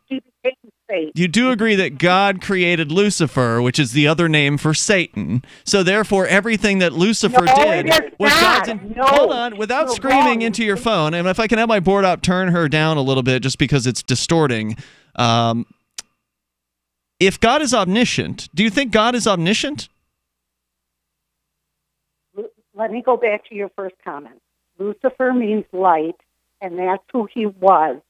You do agree that God created Lucifer, which is the other name for Satan. So therefore, everything that Lucifer did was God's. Hold on, without screaming into your phone, and if I can have my board up, turn her down a little bit, just because it's distorting. If God is omniscient, do you think God is omniscient? Let me go back to your first comment. Lucifer means light, and that's who he was.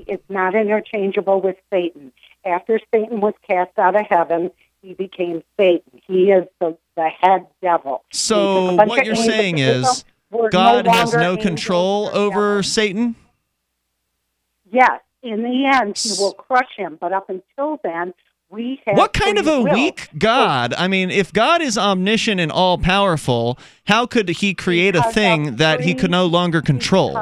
It's not interchangeable with Satan. After Satan was cast out of heaven, he became Satan. He is the head devil. So what you're saying is God has no control over Satan? Yes. In the end, he will crush him. But up until then, we have what kind of a weak God? I mean, if God is omniscient and all-powerful, how could he create a thing that he could no longer control?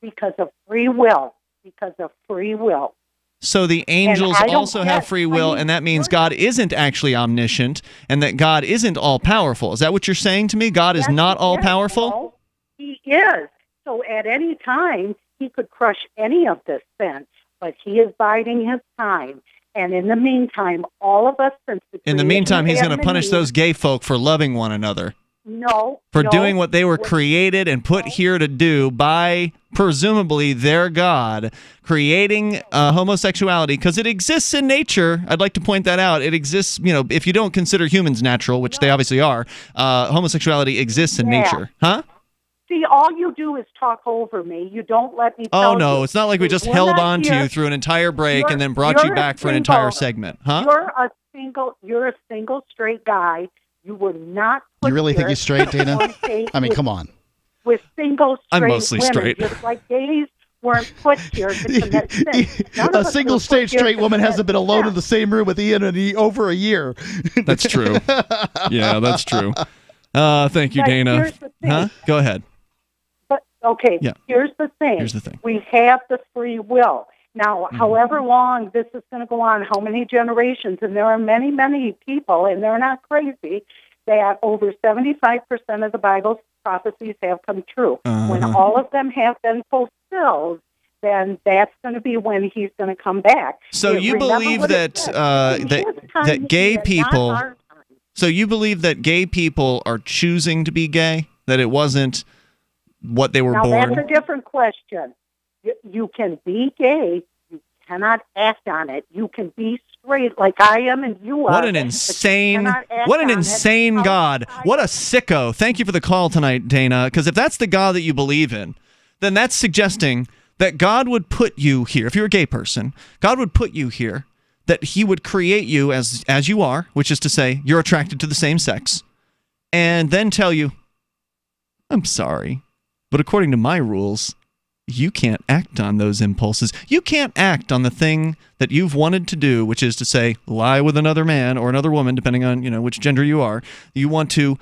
Because of free will. Because of free will. So the angels also have free will, and that means God isn't actually omniscient, and that God isn't all-powerful. Is that what you're saying to me? God is not all-powerful? He is. So at any time, he could crush any of this sin, but he is biding his time. And in the meantime, all of us, since the in the meantime, he's going to punish those gay folk for loving one another. for doing what they were created and put here to do by presumably their God, creating homosexuality, because it exists in nature. I'd like to point that out. It exists, if you don't consider humans natural, which they obviously are, homosexuality exists in nature. Huh? See, all you do is talk over me. You don't let me tell Oh, no, you. it's not like we just held on to you through an entire break and then brought you back for an entire segment. Huh? You're a single straight guy. You were not. You really think he's straight, Dana? I mean, come on. With single straight I'm mostly women, straight. just like gays weren't put here to commit sin. A single straight woman hasn't been alone in the same room with Ian in over a year. That's true. Yeah, that's true. Thank you, But Dana. here's the thing. Huh? Go ahead. But okay, Yeah. here's the thing. Here's the thing. We have the free will. Now, however long this is going to go on, how many generations, and there are many, many people, and they're not crazy, that over 75% of the Bible's prophecies have come true. When all of them have been fulfilled, then that's going to be when he's going to come back. So you believe that that gay people? So you believe that gay people are choosing to be gay? That it wasn't what they were now, born? That's a different question. You can be gay. You cannot act on it. You can be straight like I am and you are. What an insane God. What a sicko. Thank you for the call tonight, Dana, because if that's the God that you believe in, then that's suggesting that God would put you here. If you're a gay person, God would put you here, that he would create you as you are, which is to say you're attracted to the same sex, and then tell you, I'm sorry, but according to my rules, you can't act on those impulses. You can't act on the thing that you've wanted to do, which is to say, lie with another man or another woman, depending on, which gender you are. You want to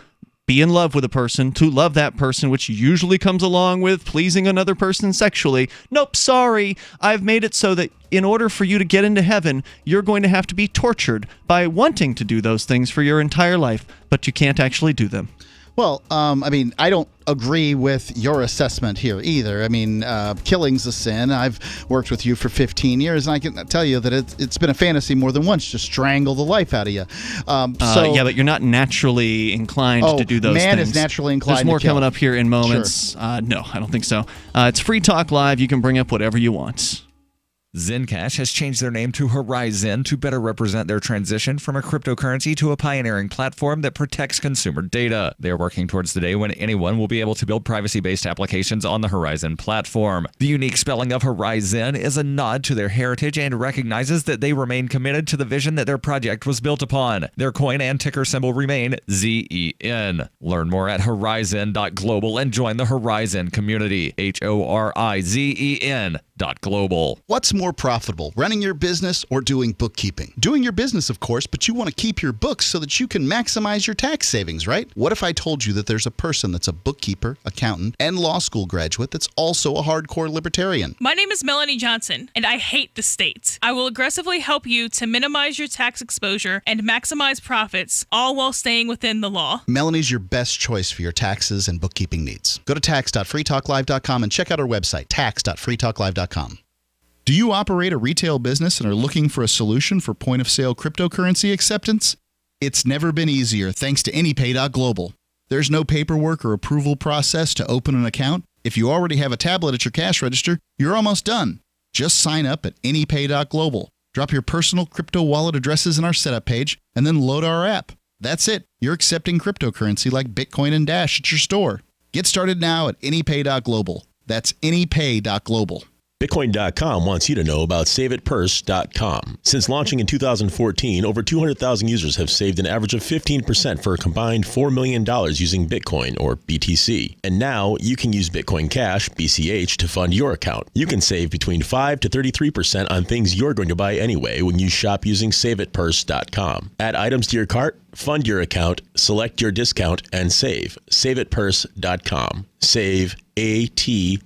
be in love with a person, to love that person, which usually comes along with pleasing another person sexually. Nope, sorry. I've made it so that in order for you to get into heaven, you're going to have to be tortured by wanting to do those things for your entire life, but you can't actually do them. Well, I don't agree with your assessment here either. I mean, killing's a sin. I've worked with you for 15 years, and I can tell you that it's been a fantasy more than once to strangle the life out of you. Yeah, but you're not naturally inclined to do those things. Man is naturally inclined to kill. There's more coming up here in moments. Sure. No, I don't think so. It's Free Talk Live. You can bring up whatever you want. Zencash has changed their name to Horizon to better represent their transition from a cryptocurrency to a pioneering platform that protects consumer data. They are working towards the day when anyone will be able to build privacy-based applications on the Horizon platform. The unique spelling of Horizon is a nod to their heritage and recognizes that they remain committed to the vision that their project was built upon. Their coin and ticker symbol remain ZEN. Learn more at horizon.global and join the Horizon community. HORIZEN.global. What's more profitable, running your business or doing bookkeeping? Doing your business, of course, but you want to keep your books so that you can maximize your tax savings, right? What if I told you that there's a person that's a bookkeeper, accountant, and law school graduate that's also a hardcore libertarian? My name is Melanie Johnson, and I hate the state. I will aggressively help you to minimize your tax exposure and maximize profits, all while staying within the law. Melanie's your best choice for your taxes and bookkeeping needs. Go to tax.freetalklive.com and check out our website, tax.freetalklive.com. Do you operate a retail business and are looking for a solution for point-of-sale cryptocurrency acceptance? It's never been easier thanks to AnyPay.global. There's no paperwork or approval process to open an account. If you already have a tablet at your cash register, you're almost done. Just sign up at AnyPay.global. Drop your personal crypto wallet addresses in our setup page, and then load our app. That's it. You're accepting cryptocurrency like Bitcoin and Dash at your store. Get started now at AnyPay.global. That's AnyPay.global. Bitcoin.com wants you to know about SaveItPurse.com. Since launching in 2014, over 200,000 users have saved an average of 15% for a combined $4 million using Bitcoin, or BTC. And now you can use Bitcoin Cash, BCH, to fund your account. You can save between 5 to 33% on things you're going to buy anyway when you shop using SaveItPurse.com. Add items to your cart, fund your account, select your discount, and save. SaveItPurse.com. Save ATPurse.com.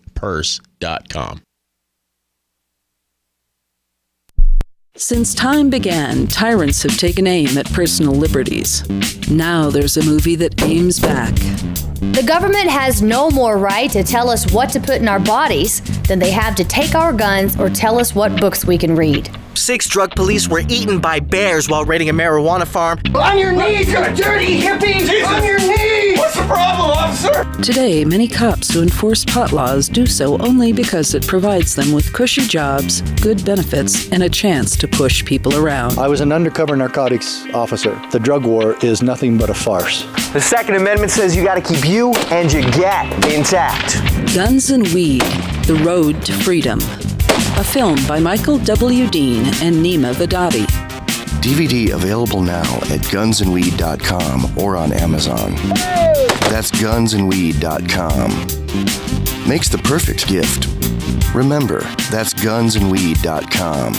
Since time began, tyrants have taken aim at personal liberties. Now there's a movie that aims back. The government has no more right to tell us what to put in our bodies than they have to take our guns or tell us what books we can read. 6 drug police were eaten by bears while raiding a marijuana farm. On your knees, you dirty hippie! Jesus. On your knees! What's the problem, officer? Today, many cops who enforce pot laws do so only because it provides them with cushy jobs, good benefits, and a chance to push people around. I was an undercover narcotics officer. The drug war is nothing but a farce. The Second Amendment says you gotta keep you and your gat intact. Guns and Weed, The Road to Freedom. A film by Michael W. Dean and Nima Vadati. DVD available now at gunsandweed.com or on Amazon. That's gunsandweed.com. Makes the perfect gift. Remember, that's gunsandweed.com.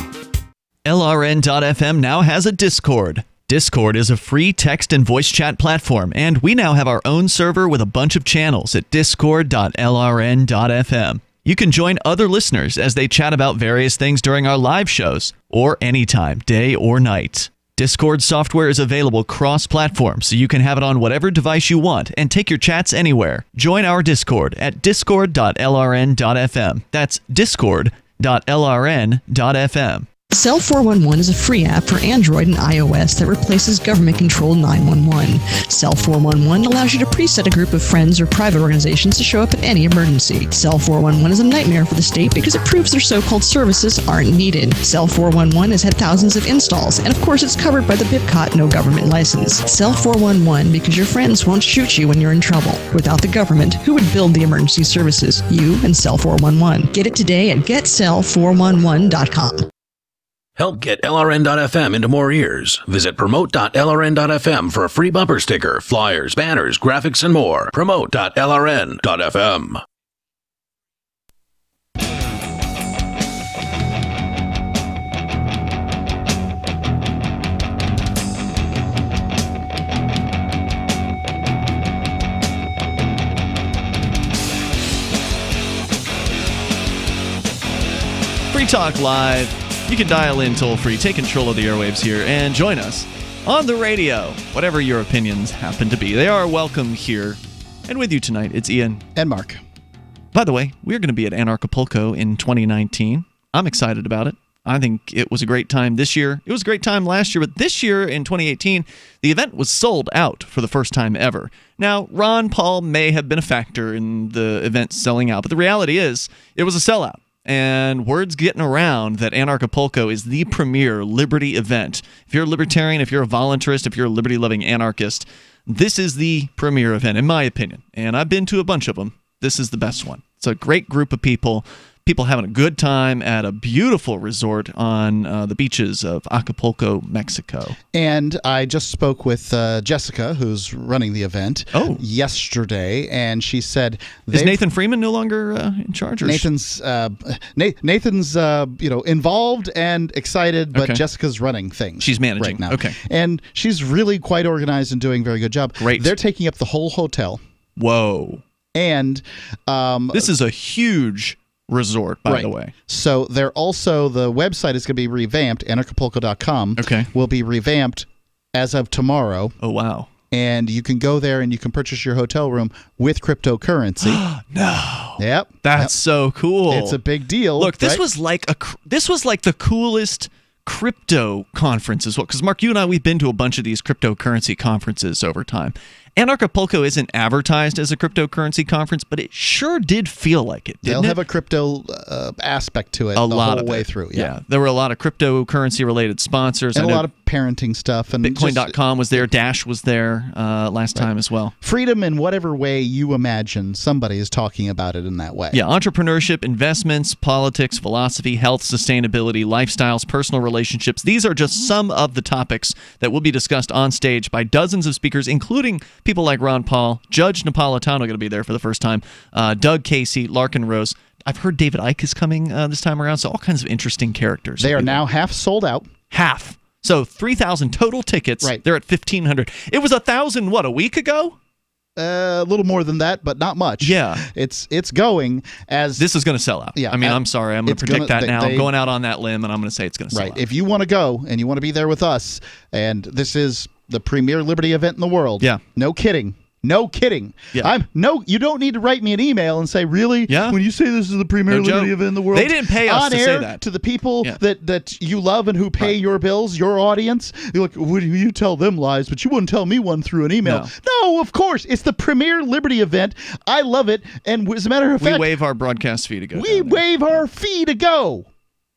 LRN.FM now has a Discord. Discord is a free text and voice chat platform, and we now have our own server with a bunch of channels at discord.lrn.fm. You can join other listeners as they chat about various things during our live shows, or anytime, day or night. Discord software is available cross-platform, so you can have it on whatever device you want and take your chats anywhere. Join our Discord at discord.lrn.fm. That's discord.lrn.fm. Cell 411 is a free app for Android and iOS that replaces government-controlled 911. Cell 411 allows you to preset a group of friends or private organizations to show up in any emergency. Cell 411 is a nightmare for the state because it proves their so-called services aren't needed. Cell 411 has had thousands of installs, and of course it's covered by the BIPCOT no government license. Cell 411 because your friends won't shoot you when you're in trouble. Without the government, who would build the emergency services? You and Cell 411. Get it today at getcell411.com. Help get LRN.FM into more ears. Visit promote.lrn.fm for a free bumper sticker, flyers, banners, graphics, and more. Promote.lrn.fm. Free Talk Live. You can dial in toll-free, take control of the airwaves here, and join us on the radio. Whatever your opinions happen to be, they are welcome here. And with you tonight, it's Ian. And Mark. By the way, we're going to be at Anarchapulco in 2019. I'm excited about it. I think it was a great time this year. It was a great time last year, but this year in 2018, the event was sold out for the first time ever. Now, Ron Paul may have been a factor in the event selling out, but the reality is it was a sellout. And word's getting around that Anarchapulco is the premier liberty event. If you're a libertarian, if you're a voluntarist, if you're a liberty-loving anarchist, this is the premier event, in my opinion. And I've been to a bunch of them. This is the best one. It's a great group of people having a good time at a beautiful resort on the beaches of Acapulco, Mexico. And I just spoke with Jessica, who's running the event, yesterday, and she said... Is Nathan Freeman no longer in charge? Or Nathan's involved and excited, but Jessica's running things. She's managing right now. Okay. And she's really quite organized and doing a very good job. Great. They're taking up the whole hotel. Whoa. And... this is a huge... resort, by the way. So they're also, the website is going to be revamped, anarchapulco.com. Will be revamped as of tomorrow. Oh, wow. And you can go there and you can purchase your hotel room with cryptocurrency. No. Yep. That's so cool. It's a big deal. Look, this was like the coolest crypto conference as well. Because Mark, you and I, we've been to a bunch of these cryptocurrency conferences over time. Anarchapulco isn't advertised as a cryptocurrency conference, but it sure did feel like it, didn't They'll it? have a crypto aspect to it a the lot whole of way it. through. Yeah, there were a lot of cryptocurrency-related sponsors. And a lot of parenting stuff. And Bitcoin.com was there. Dash was there last time as well. Freedom in whatever way you imagine, somebody is talking about it in that way. Yeah, entrepreneurship, investments, politics, philosophy, health, sustainability, lifestyles, personal relationships. These are just some of the topics that will be discussed on stage by dozens of speakers, including people like Ron Paul, Judge Napolitano going to be there for the first time, Doug Casey, Larkin Rose. I've heard David Icke is coming this time around, so all kinds of interesting characters. They are now half sold out. Half. So 3,000 total tickets. Right. They're at 1,500. It was 1,000, what, a week ago? A little more than that, but not much. Yeah. It's going as... This is going to sell out. Yeah. I mean, I'm sorry. I'm going to predict that now. I'm going out on that limb, and I'm going to say it's going to sell out. If you want to go, and you want to be there with us, and this is the premier liberty event in the world. Yeah. No kidding. No kidding. Yeah. You don't need to write me an email and say, really? Yeah. When you say this is the premier liberty event in the world, they didn't pay us on to air say that. To the people that you love and who pay your bills, your audience, you're like, would you tell them lies, but you wouldn't tell me one through an email. No, of course. It's the premier liberty event. I love it. And as a matter of fact, we waive our broadcast fee to go. We waive our fee to go.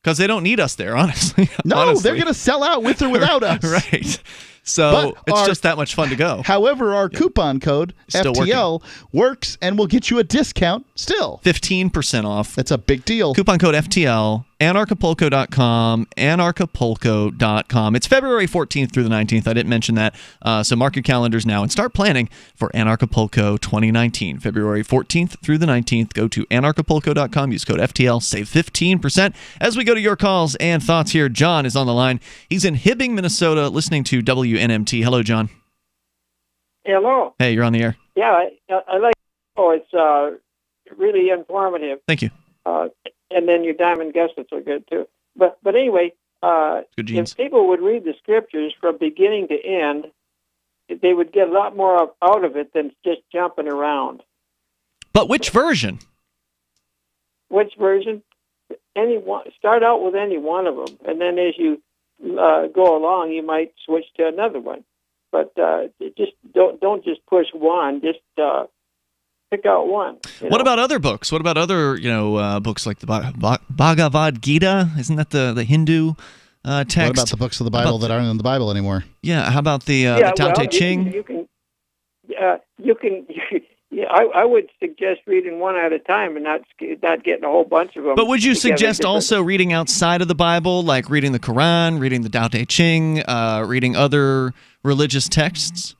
Because they don't need us there, honestly. No, they're going to sell out with or without us. Right. So it's just that much fun to go. However, our coupon code, Still FTL, works and will get you a discount still. 15% off. That's a big deal. Coupon code FTL, anarchapulco.com, anarchapulco.com. It's February 14th through the 19th. I didn't mention that. So mark your calendars now and start planning for Anarchapulco 2019. February 14th through the 19th. Go to anarchapulco.com. Use code FTL. Save 15%. As we go to your calls and thoughts here, John is on the line. He's in Hibbing, Minnesota, listening to WNMT. Hello, John. Hello. Hey, you're on the air. Yeah, I like. Oh, it's really informative. Thank you. And then your diamond guests are good too. But anyway, good genes. If people would read the scriptures from beginning to end, they would get a lot more out of it than just jumping around. But which version? Which version? Any one. Start out with any one of them, and then as you go along, you might switch to another one. But just don't just push one. Just pick out one. What about other books? What about other books like the Bhagavad Gita? Isn't that the Hindu text? What about the books of the Bible that aren't in the Bible anymore? Yeah. How about the Tao Te Ching? You can. I would suggest reading one at a time and not getting a whole bunch of them. But would you suggest also reading outside of the Bible, like reading the Quran, reading the Tao Te Ching, reading other religious texts?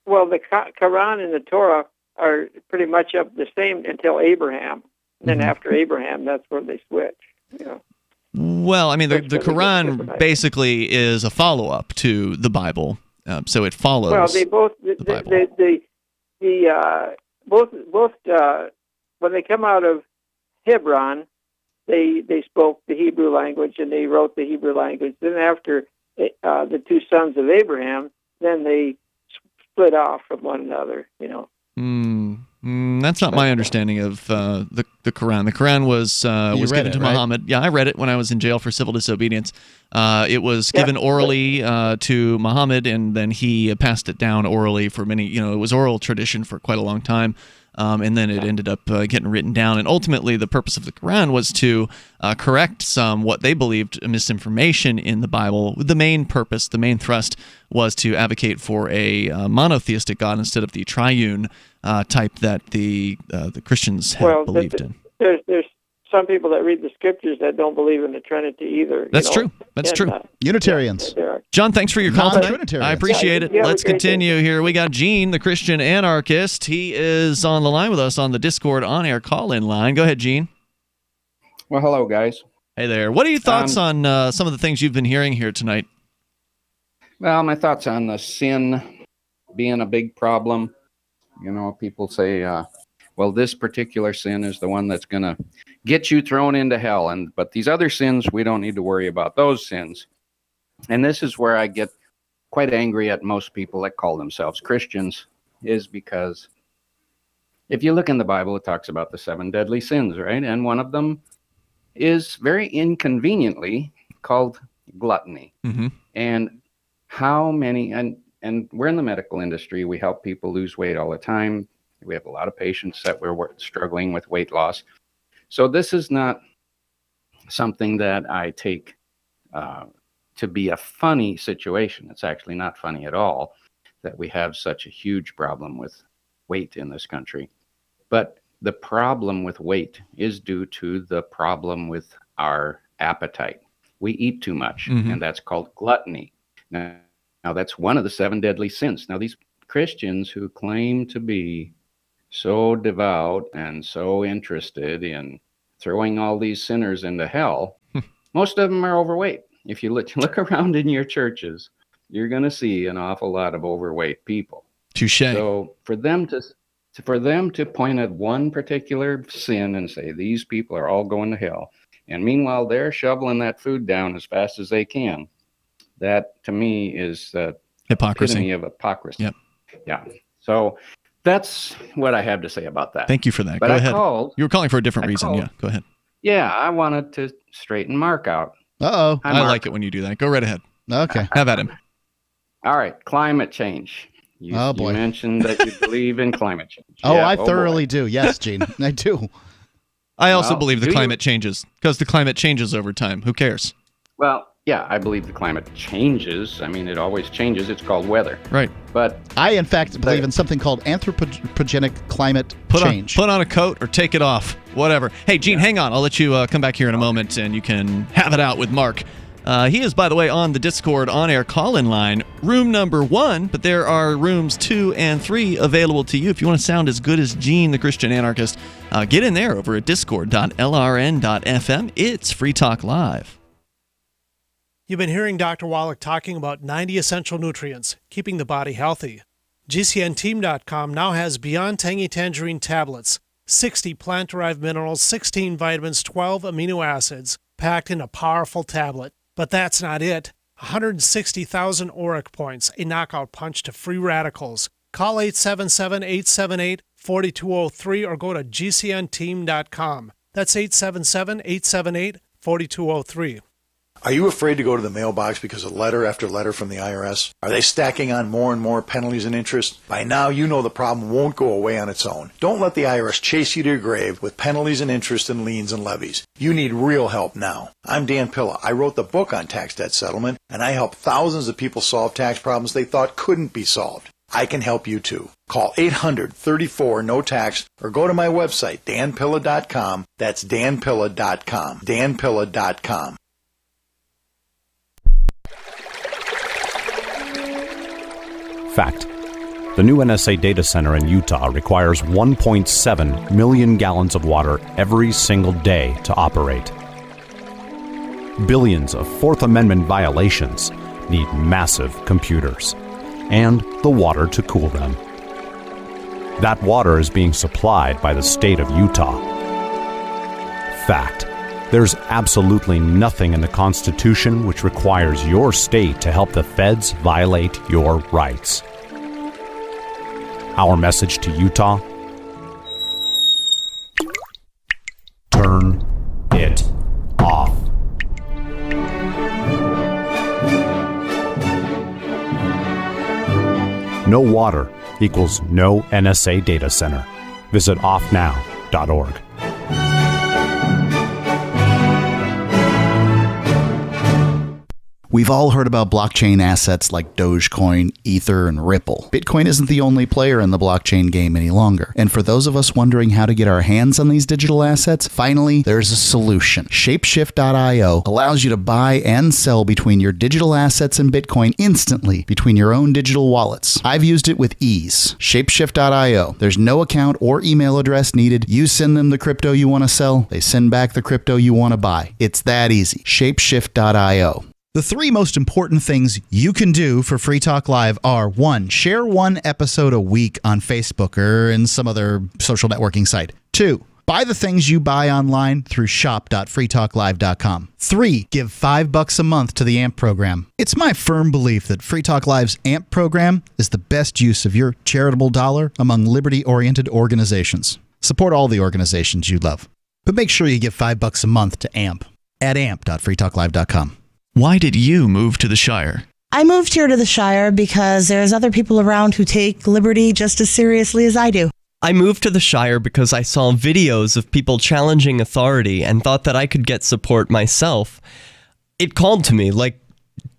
Well, the Quran and the Torah are pretty much up the same until Abraham. Then after Abraham, that's where they switch. Well, I mean, the Quran basically is a follow-up to the Bible, so it follows. Well, they both both when they come out of Hebron, they spoke the Hebrew language and they wrote the Hebrew language. Then after the two sons of Abraham, then they split off from one another. That's not my understanding of the Quran. The Quran was given to Muhammad. Yeah, I read it when I was in jail for civil disobedience. It was given orally to Muhammad, and then he passed it down orally for many. It was oral tradition for quite a long time. And then it ended up getting written down. And ultimately, the purpose of the Quran was to correct what they believed misinformation in the Bible. The main purpose, the main thrust, was to advocate for a monotheistic God instead of the triune type that the Christians had believed in. There's some people that read the scriptures that don't believe in the Trinity either. That's true. That's true. Unitarians. John, thanks for your call tonight. I appreciate it. Let's continue here. We got Gene, the Christian anarchist. He is on the line with us on the Discord on-air call-in line. Go ahead, Gene. Well, hello, guys. Hey there. What are your thoughts on some of the things you've been hearing here tonight? Well, my thoughts on the sin being a big problem. People say, well, this particular sin is the one that's going to get you thrown into hell. But these other sins, we don't need to worry about those sins. And this is where I get quite angry at most people that call themselves Christians, is because if you look in the Bible, it talks about the 7 deadly sins, right? And one of them is very inconveniently called gluttony. Mm-hmm. And how many, and we're in the medical industry, we help people lose weight all the time. We have a lot of patients that we're struggling with weight loss. So this is not something that I take to be a funny situation. It's actually not funny at all that we have such a huge problem with weight in this country. But the problem with weight is due to the problem with our appetite. We eat too much, and that's called gluttony. Now, that's one of the 7 deadly sins. Now, these Christians who claim to be so devout and so interested in throwing all these sinners into hell, most of them are overweight. If you look around in your churches, you're going to see an awful lot of overweight people. Touche. So for them to point at one particular sin and say these people are all going to hell, and meanwhile they're shoveling that food down as fast as they can, that to me is the hypocrisy. epitome of hypocrisy. Yep. Yeah. So That's what I have to say about that. Thank you for that. But Go I ahead. called. You were calling for a different reason. called. Yeah, go ahead. Yeah, I wanted to straighten Mark out. Uh-oh. Hi, I Mark. like it when you do that. Go right ahead. Okay. Have at him. All right, climate change. You mentioned that you believe in climate change. Oh, Yeah, I boy. thoroughly do. Yes, Gene, I do. I also Well, believe the do you- climate changes because the climate changes over time. Who cares? Well, yeah, I believe the climate changes. I mean, it always changes. It's called weather. Right. But I, in fact, believe in something called anthropogenic climate change. Put on a coat or take it off. Whatever. Hey, Gene, hang on. I'll let you come back here in a moment and you can have it out with Mark. He is, by the way, on the Discord on-air call-in line, room number 1, but there are rooms 2 and 3 available to you. If you want to sound as good as Gene, the Christian anarchist, get in there over at discord.lrn.fm. It's Free Talk Live. You've been hearing Dr. Wallach talking about 90 essential nutrients, keeping the body healthy. GCNteam.com now has Beyond Tangy Tangerine tablets, 60 plant-derived minerals, 16 vitamins, 12 amino acids, packed in a powerful tablet. But that's not it. 160,000 auric points, a knockout punch to free radicals. Call 877-878-4203 or go to GCNteam.com. That's 877-878-4203. Are you afraid to go to the mailbox because of letter after letter from the IRS? Are they stacking on more and more penalties and interest? By now, you know the problem won't go away on its own. Don't let the IRS chase you to your grave with penalties and interest and liens and levies. You need real help now. I'm Dan Pilla. I wrote the book on tax debt settlement, and I help thousands of people solve tax problems they thought couldn't be solved. I can help you too. Call 800-34-NO-TAX or go to my website, danpilla.com. That's danpilla.com. danpilla.com. Fact. The new NSA data center in Utah requires 1.7 million gallons of water every single day to operate. Billions of Fourth Amendment violations need massive computers and the water to cool them. That water is being supplied by the state of Utah. Fact. There's absolutely nothing in the Constitution which requires your state to help the feds violate your rights. Our message to Utah: turn it off. No water equals no NSA data center. Visit offnow.org. We've all heard about blockchain assets like Dogecoin, Ether, and Ripple. Bitcoin isn't the only player in the blockchain game any longer. And for those of us wondering how to get our hands on these digital assets, finally, there's a solution. Shapeshift.io allows you to buy and sell between your digital assets and Bitcoin instantly between your own digital wallets. I've used it with ease. Shapeshift.io. There's no account or email address needed. You send them the crypto you want to sell. They send back the crypto you want to buy. It's that easy. Shapeshift.io. The 3 most important things you can do for Free Talk Live are: 1, share 1 episode a week on Facebook or in some other social networking site. 2, buy the things you buy online through shop.freetalklive.com. 3, give $5 a month to the AMP program. It's my firm belief that Free Talk Live's AMP program is the best use of your charitable dollar among liberty-oriented organizations. Support all the organizations you love, but make sure you give $5 a month to AMP at amp.freetalklive.com. Why did you move to the Shire? I moved here to the Shire because there's other people around who take liberty just as seriously as I do. I moved to the Shire because I saw videos of people challenging authority and thought that I could get support myself. It called to me, like,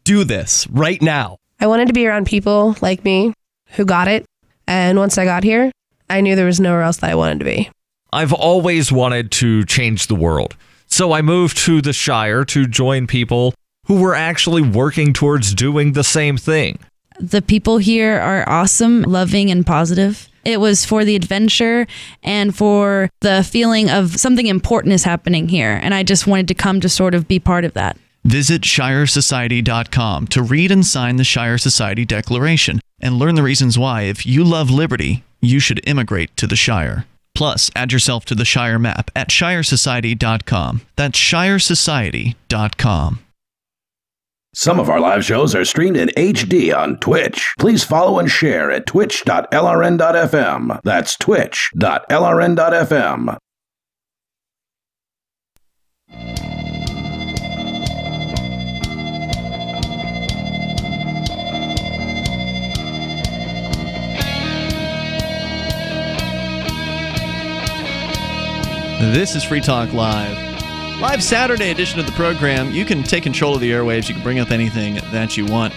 do this right now. I wanted to be around people like me who got it, and once I got here, I knew there was nowhere else that I wanted to be. I've always wanted to change the world, so I moved to the Shire to join people who were actually working towards doing the same thing. The people here are awesome, loving, and positive. It was for the adventure and for the feeling of something important is happening here, and I just wanted to come to sort of be part of that. Visit ShireSociety.com to read and sign the Shire Society Declaration and learn the reasons why, if you love liberty, you should immigrate to the Shire. Plus, add yourself to the Shire map at ShireSociety.com. That's ShireSociety.com. Some of our live shows are streamed in HD on Twitch. Please follow and share at twitch.lrn.fm. That's twitch.lrn.fm. This is Free Talk Live. Live Saturday edition of the program. You can take control of the airwaves. You can bring up anything that you want.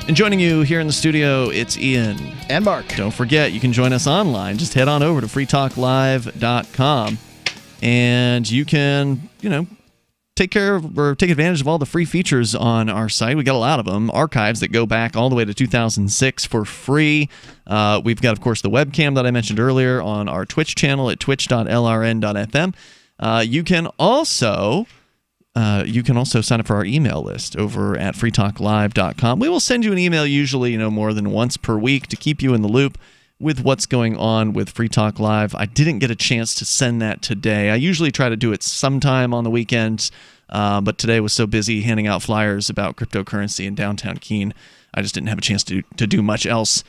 And joining you here in the studio, it's Ian. And Mark. Don't forget, you can join us online. Just head on over to freetalklive.com. And you can, take advantage of all the free features on our site. We got a lot of them. Archives that go back all the way to 2006 for free. We've got, of course, the webcam that I mentioned earlier on our Twitch channel at twitch.lrn.fm. You can also sign up for our email list over at freetalklive.com. We will send you an email usually, more than once per week to keep you in the loop with what's going on with Free Talk Live. I didn't get a chance to send that today. I usually try to do it sometime on the weekends, but today was so busy handing out flyers about cryptocurrency in downtown Keene, I just didn't have a chance to do much else.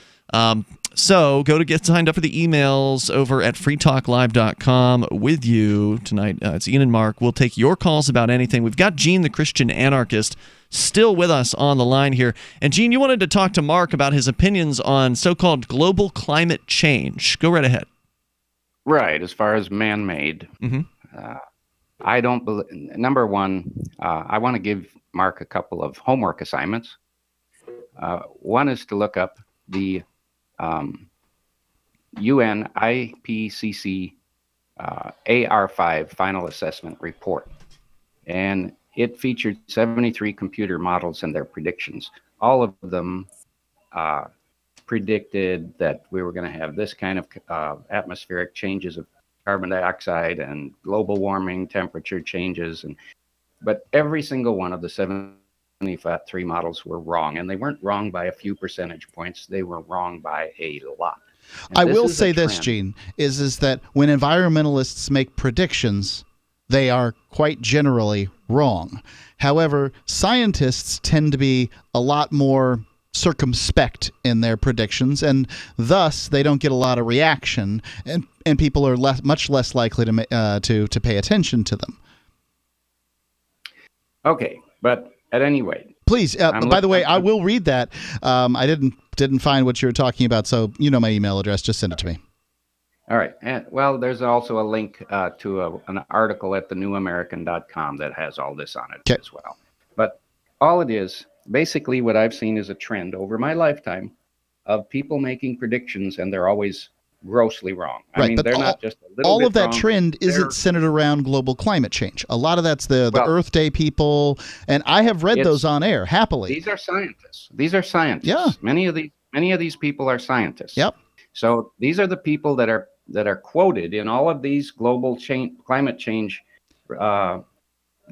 So go to get signed up for the emails over at freetalklive.com with you tonight. It's Ian and Mark. We'll take your calls about anything. We've got Gene, the Christian anarchist, still with us on the line here. And Gene, you wanted to talk to Mark about his opinions on so-called global climate change. Go right ahead. Right. As far as man-made, I don't believe. Number one, I want to give Mark a couple of homework assignments. One is to look up the UN IPCC AR5 final assessment report. And it featured 73 computer models and their predictions. All of them predicted that we were going to have this kind of atmospheric changes of carbon dioxide and global warming, temperature changes. But every single one of the 73 models were wrong. And they weren't wrong by a few percentage points. They were wrong by a lot. And I will say this, Gene, is that when environmentalists make predictions, they are quite generally wrong. However, scientists tend to be a lot more circumspect in their predictions, and thus they don't get a lot of reaction, and people are much less likely to pay attention to them. Okay, but at any rate, please. By the way, I will read that. I didn't find what you were talking about, so my email address. Just send it to me. All right. And, well, there's also a link to an article at thenewamerican.com that has all this on it as well. But all it is, basically what I've seen is a trend over my lifetime of people making predictions, and they're always grossly wrong. I mean, they're not just a little all bit of that wrong, trend isn't centered around global climate change. A lot of that's the Earth Day people, and I have read those on air happily. These are scientists. Yeah. Many of these people are scientists. Yep. So these are the people that are quoted in all of these global climate change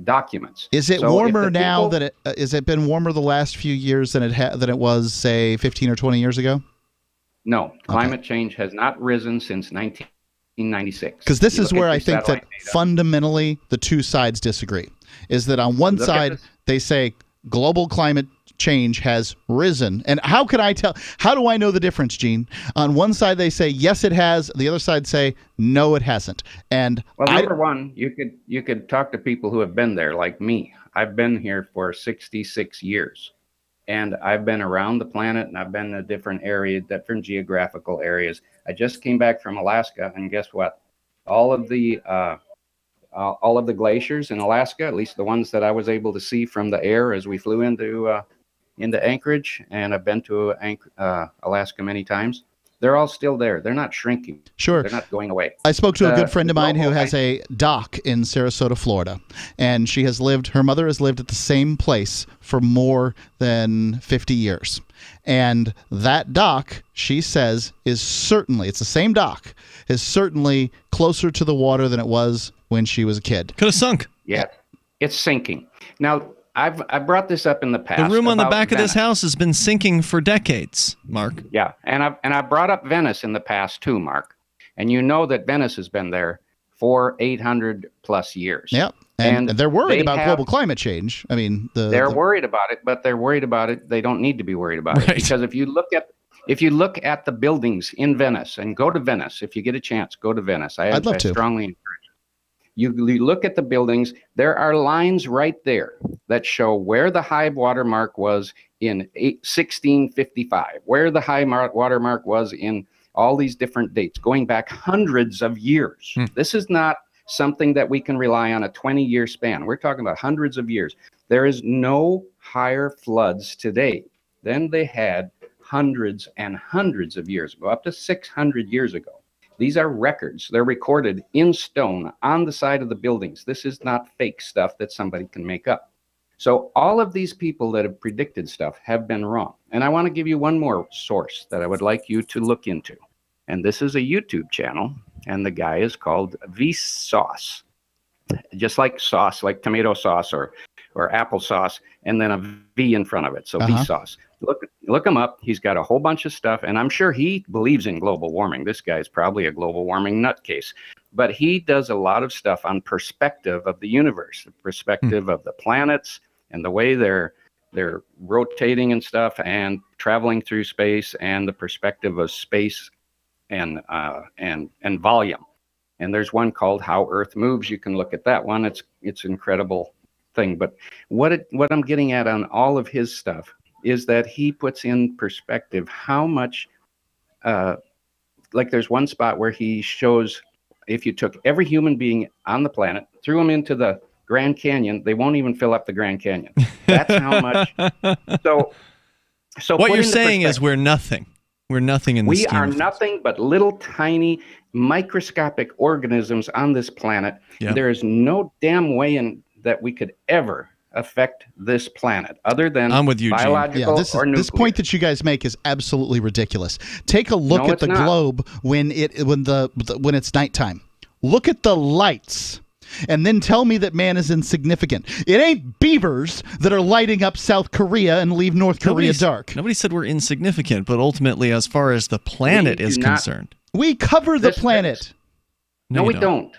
documents. Is it warmer now than it? Has it been warmer the last few years than it was, say, 15 or 20 years ago? No, climate change has not risen since 1996. Because this is where I think that fundamentally the two sides disagree. Is that on one side they say global climate change has risen, and how do I know the difference, Gene? On one side they say yes it has, the other side say no it hasn't. And number one, you could talk to people who have been there, like me. I've been here for 66 years, and I've been around the planet, and I've been in different areas, different geographical areas. I just came back from Alaska, and guess what? All of the glaciers in Alaska, at least the ones that I was able to see from the air as we flew into Anchorage, and I've been to Alaska many times, they're all still there. They're not shrinking. Sure. They're not going away. I spoke to a good friend of mine who has a dock in Sarasota, Florida, and her mother has lived at the same place for more than 50 years. And that dock, she says, it's the same dock, is certainly closer to the water than it was when she was a kid. Could have sunk. Yeah, it's sinking. Now, I brought this up in the past. The room on the back of this house has been sinking for decades, Mark. Yeah, and I brought up Venice in the past too, Mark. And you know that Venice has been there for 800 plus years. Yep. And they're worried they about have- global climate change. I mean, they're worried about it, but they're worried about it. They don't need to be worried about it, because if you look at the buildings in Venice, and go to Venice if you get a chance, go to Venice. I'd love to. Strongly encourage you. You look at the buildings. There are lines right there that show where the high water mark was in 1655, where the high water mark was in all these different dates, going back hundreds of years. This is not something that we can rely on a 20-year span. We're talking about hundreds of years. There is no higher floods today than they had hundreds and hundreds of years ago, up to 600 years ago. These are records. They're recorded in stone on the side of the buildings. This is not fake stuff that somebody can make up. So all of these people that have predicted stuff have been wrong. And I want to give you one more source that I would like you to look into. And this is a YouTube channel, and the guy is called Vsauce. Just like sauce, like tomato sauce or applesauce, and then a V in front of it. So Vsauce. Look him up. He's got a whole bunch of stuff, and I'm sure he believes in global warming. This guy's probably a global warming nutcase. But he does a lot of stuff on perspective of the universe, the perspective of the planets, and the way they're rotating and stuff, and traveling through space, and the perspective of space and volume. And there's one called How Earth Moves. You can look at that one. It's an incredible thing. But what I'm getting at on all of his stuff is that he puts in perspective how much, like there's one spot where he shows if you took every human being on the planet, threw them into the Grand Canyon, they won't even fill up the Grand Canyon. That's how much. So what you're saying is we're nothing. We're nothing in this. We are nothing but little tiny microscopic organisms on this planet. Yeah. There is no damn way that we could ever affect this planet other than I'm with you, biological Gene. or nuclear. This point that you guys make is absolutely ridiculous. Take a look at the globe when it's nighttime. Look at the lights. And then tell me that man is insignificant. It ain't beavers that are lighting up South Korea and leave North Korea dark. Nobody said we're insignificant, but ultimately, as far as the planet is concerned, we cover the planet. No, we don't.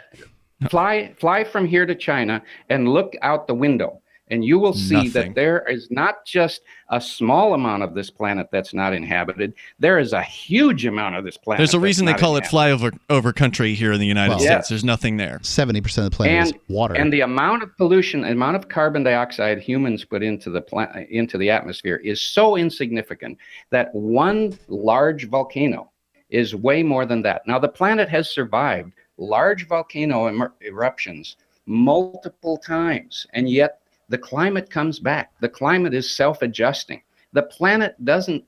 Fly from here to China and look out the window, and you will see that there is not just a small amount of this planet that's not inhabited. There is a huge amount of this planet. There's a reason they call it flyover country here in the United States. There's nothing there. 70% of the planet is water. And the amount of pollution, the amount of carbon dioxide humans put into the atmosphere is so insignificant that one large volcano is way more than that. Now, the planet has survived large volcano eruptions multiple times, and yet the climate comes back. The climate is self-adjusting. The planet doesn't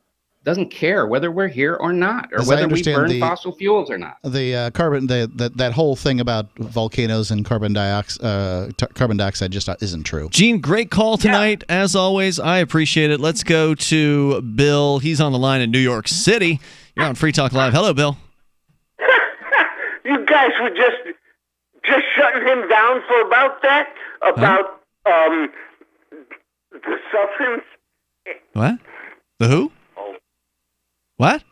care whether we're here or not, or whether we burn fossil fuels or not. The that whole thing about volcanoes and carbon dioxide just isn't true. Gene, great call tonight. As always, I appreciate it. Let's go to Bill. He's on the line in New York City. You're on Free Talk Live. Hello, Bill. You guys were just shutting him down for about that? About the substance? What? The who? Oh. What?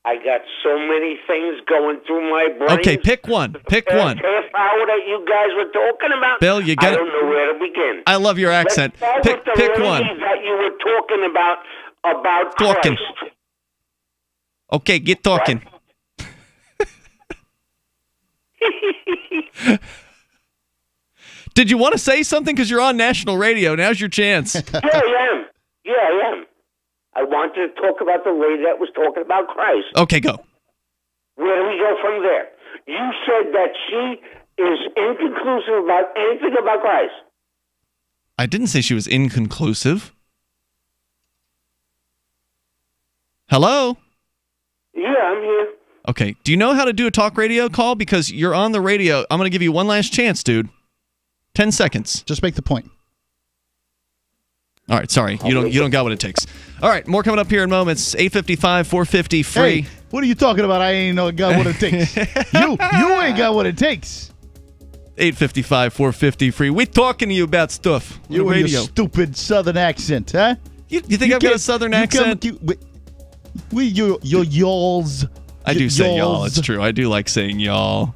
I got so many things going through my brain. Okay, pick one. Pick one. Half hour that you guys were talking about. Bill, you got I don't know where to begin. I love your accent. Pick one. That you were talking about talking. Christ. Okay, get talking. Right. Did you want to say something? Because you're on national radio. Now's your chance. Yeah, I am. I wanted to talk about the lady that was talking about Christ. Okay, go. Where do we go from there? You said that she is inconclusive about anything about Christ. I didn't say she was inconclusive. Hello? Yeah, I'm here. Okay. Do you know how to do a talk radio call? Because you're on the radio. I'm going to give you one last chance, dude. 10 seconds. Just make the point. All right, sorry. You don't got what it takes. All right, more coming up here in moments. 855 450 free. Hey, what are you talking about? I ain't got what it takes. You ain't got what it takes. 855 450 free. We're talking to you about stuff. You and your stupid southern accent, huh? You think I've got a southern accent? Your y'alls. I do say y'all. It's true. I do like saying y'all.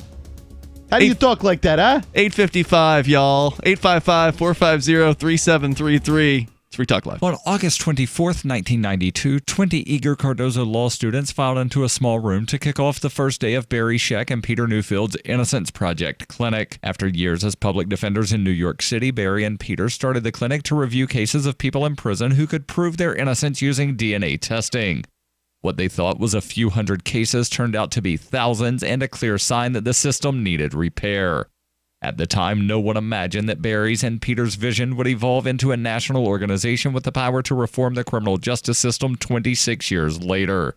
How do you talk like that, huh? 8:55, y'all. 855-450-3733. It's Free Talk Live. On August 24th, 1992, 20 eager Cardozo Law students filed into a small room to kick off the first day of Barry Scheck and Peter Newfield's Innocence Project clinic. After years as public defenders in New York City, Barry and Peter started the clinic to review cases of people in prison who could prove their innocence using DNA testing. What they thought was a few hundred cases turned out to be thousands, and a clear sign that the system needed repair. At the time, no one imagined that Barry's and Peter's vision would evolve into a national organization with the power to reform the criminal justice system 26 years later.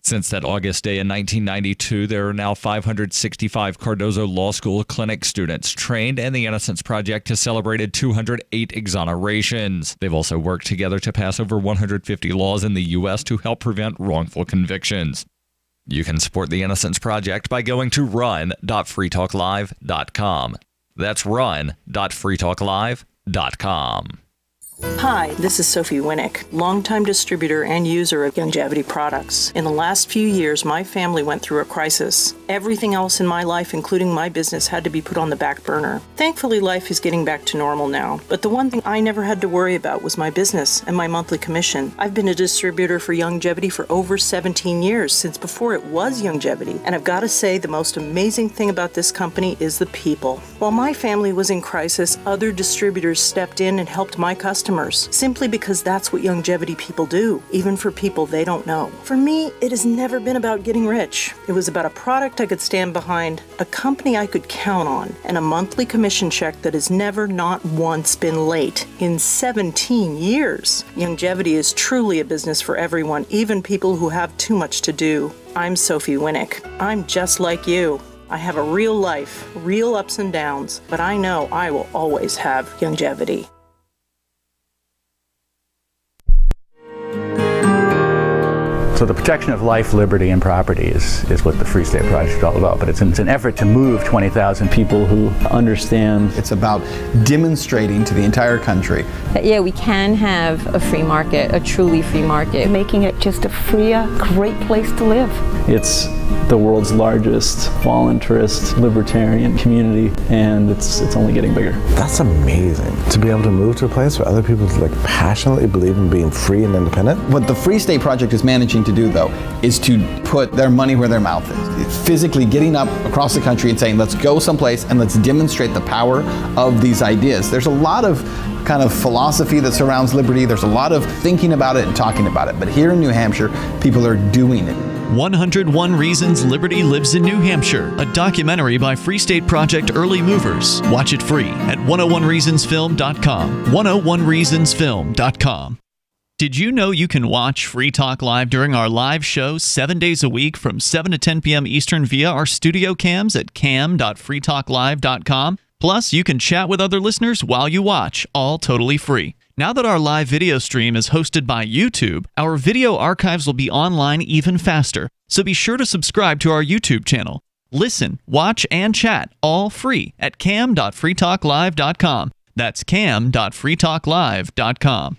Since that August day in 1992, there are now 565 Cardozo Law School clinic students trained, and the Innocence Project has celebrated 208 exonerations. They've also worked together to pass over 150 laws in the U.S. to help prevent wrongful convictions. You can support the Innocence Project by going to run.freetalklive.com. That's run.freetalklive.com. Hi, this is Sophie Winnick, longtime distributor and user of Youngevity products. In the last few years, my family went through a crisis. Everything else in my life, including my business, had to be put on the back burner. Thankfully, life is getting back to normal now. But the one thing I never had to worry about was my business and my monthly commission. I've been a distributor for Youngevity for over 17 years, since before it was Youngevity. And I've got to say, the most amazing thing about this company is the people. While my family was in crisis, other distributors stepped in and helped my customers, simply because that's what Youngevity people do, even for people they don't know. For me, it has never been about getting rich. It was about a product I could stand behind, a company I could count on, and a monthly commission check that has never, not once, been late in 17 years. Youngevity is truly a business for everyone, even people who have too much to do. I'm Sophie Winnick. I'm just like you. I have a real life, real ups and downs, but I know I will always have Youngevity. So the protection of life, liberty, and property is what the Free State Project is all about. But it's an effort to move 20,000 people who understand. It's about demonstrating to the entire country that, yeah, we can have a free market, a truly free market. Making it just a freer, great place to live. It's the world's largest voluntarist libertarian community, and it's only getting bigger. That's amazing, to be able to move to a place where other people passionately believe in being free and independent. What the Free State Project is managing to do, though, is to put their money where their mouth is. It's physically getting up across the country and saying, let's go someplace and let's demonstrate the power of these ideas. There's a lot of kind of philosophy that surrounds liberty. There's a lot of thinking about it and talking about it. But here in New Hampshire, people are doing it. 101 Reasons Liberty Lives in New Hampshire, a documentary by Free State Project early movers. Watch it free at 101reasonsfilm.com. 101reasonsfilm.com. Did you know you can watch Free Talk Live during our live shows 7 days a week from 7 to 10 p.m. Eastern via our studio cams at cam.freetalklive.com? Plus, you can chat with other listeners while you watch, all totally free. Now that our live video stream is hosted by YouTube, our video archives will be online even faster. So be sure to subscribe to our YouTube channel. Listen, watch, and chat all free at cam.freetalklive.com. That's cam.freetalklive.com.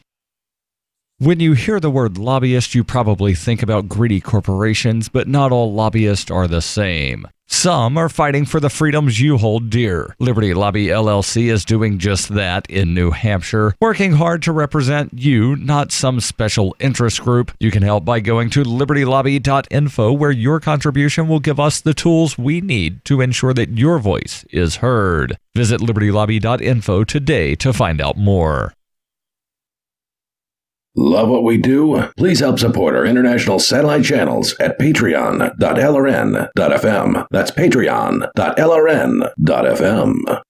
When you hear the word lobbyist, you probably think about greedy corporations, but not all lobbyists are the same. Some are fighting for the freedoms you hold dear. Liberty Lobby LLC is doing just that in New Hampshire, working hard to represent you, not some special interest group. You can help by going to libertylobby.info, where your contribution will give us the tools we need to ensure that your voice is heard. Visit libertylobby.info today to find out more. Love what we do? Please help support our international satellite channels at patreon.lrn.fm. That's patreon.lrn.fm.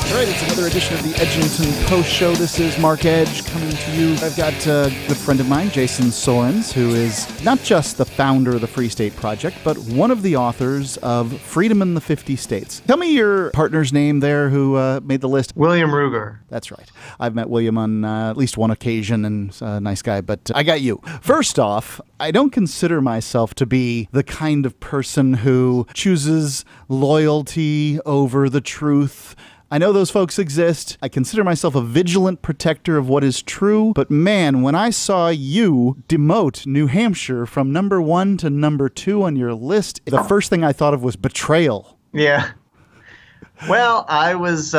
All right, it's another edition of the Edgington Post Show. This is Mark Edge coming to you. I've got a good friend of mine, Jason Sorens, who is not just the founder of the Free State Project, but one of the authors of Freedom in the 50 States. Tell me your partner's name there who made the list. William Ruger. That's right. I've met William on at least one occasion, and he's a nice guy, but I got you. First off, I don't consider myself to be the kind of person who chooses loyalty over the truth. I know those folks exist. I consider myself a vigilant protector of what is true. But man, when I saw you demote New Hampshire from number 1 to number 2 on your list, the first thing I thought of was betrayal. Yeah. Well, I was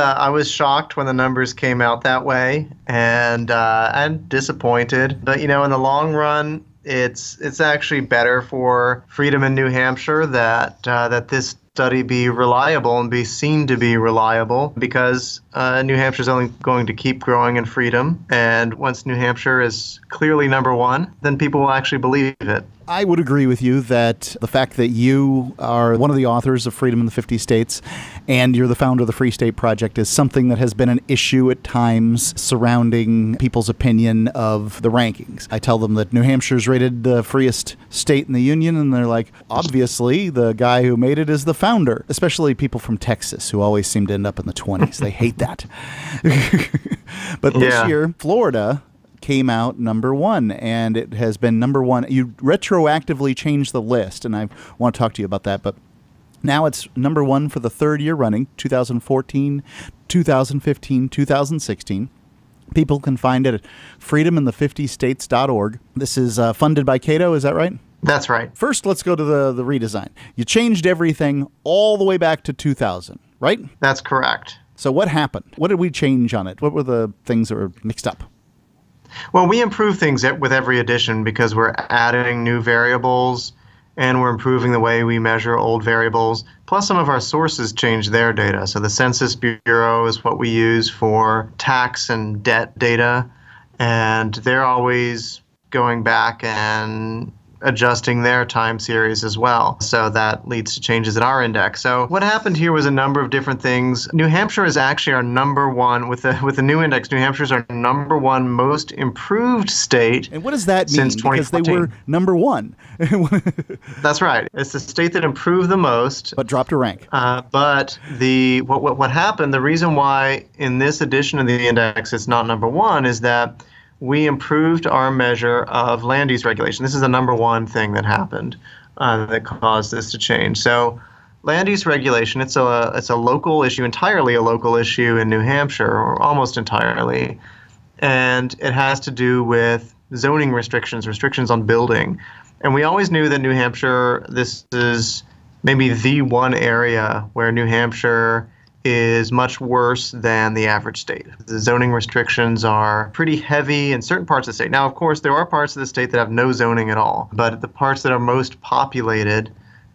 shocked when the numbers came out that way, and I'm disappointed. But in the long run, it's actually better for freedom in New Hampshire that this study be reliable and be seen to be reliable, because New Hampshire is only going to keep growing in freedom. And once New Hampshire is clearly number 1, then people will actually believe it. I would agree with you that the fact that you are one of the authors of Freedom in the 50 States and you're the founder of the Free State Project is something that has been an issue at times surrounding people's opinion of the rankings. I tell them that New Hampshire is rated the freest state in the union, and they're like, obviously, the guy who made it is the founder, especially people from Texas who always seem to end up in the 20s. They hate that. But this year, Florida came out number 1, and it has been number 1. You retroactively changed the list, and I want to talk to you about that, but now it's number 1 for the 3rd year running, 2014, 2015, 2016. People can find it at freedomin50states.org. This is funded by Cato, is that right? That's right. First, let's go to the redesign. You changed everything all the way back to 2000, right? That's correct. So what happened? What did we change on it? What were the things that were mixed up? Well, we improve things with every edition because we're adding new variables and we're improving the way we measure old variables. Plus, some of our sources change their data. So the Census Bureau is what we use for tax and debt data, and they're always going back and adjusting their time series as well. So that leads to changes in our index. So what happened here was a number of different things. New Hampshire is actually our number 1 with the new index. New Hampshire is our number 1 most improved state. And what does that mean? Because they were number 1. That's right. It's the state that improved the most, but dropped a rank. But what happened? The reason why in this edition of the index it's not number 1 is that we improved our measure of land use regulation. This is the number 1 thing that happened that caused this to change. So land use regulation, it's a local issue, entirely a local issue in New Hampshire, or almost entirely. And it has to do with zoning restrictions on building. And we always knew that New Hampshire, this is maybe the one area where New Hampshire is much worse than the average state. The zoning restrictions are pretty heavy in certain parts of the state. Now, of course, there are parts of the state that have no zoning at all, but the parts that are most populated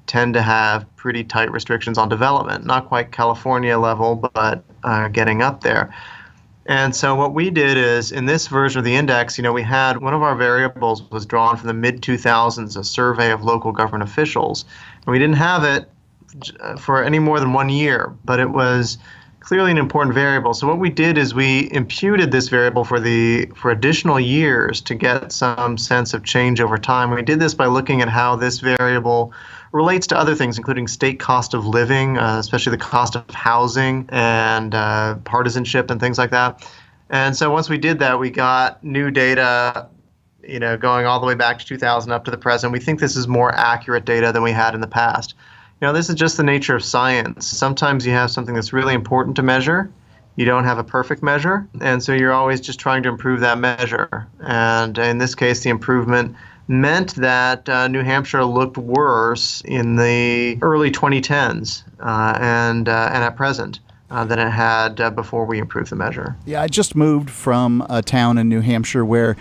tend to have pretty tight restrictions on development. Not quite California level, but getting up there. And so what we did is, in this version of the index, we had one of our variables was drawn from the mid-2000s, a survey of local government officials. And we didn't have it for any more than 1 year, but it was clearly an important variable. So what we did is we imputed this variable for additional years to get some sense of change over time. We did this by looking at how this variable relates to other things, including state cost of living, especially the cost of housing and partisanship and things like that. And so once we did that, we got new data, going all the way back to 2000 up to the present. We think this is more accurate data than we had in the past. This is just the nature of science. Sometimes you have something that's really important to measure. You don't have a perfect measure, and so you're always just trying to improve that measure. And in this case, the improvement meant that New Hampshire looked worse in the early 2010s and at present than it had before we improved the measure. Yeah, I just moved from a town in New Hampshire where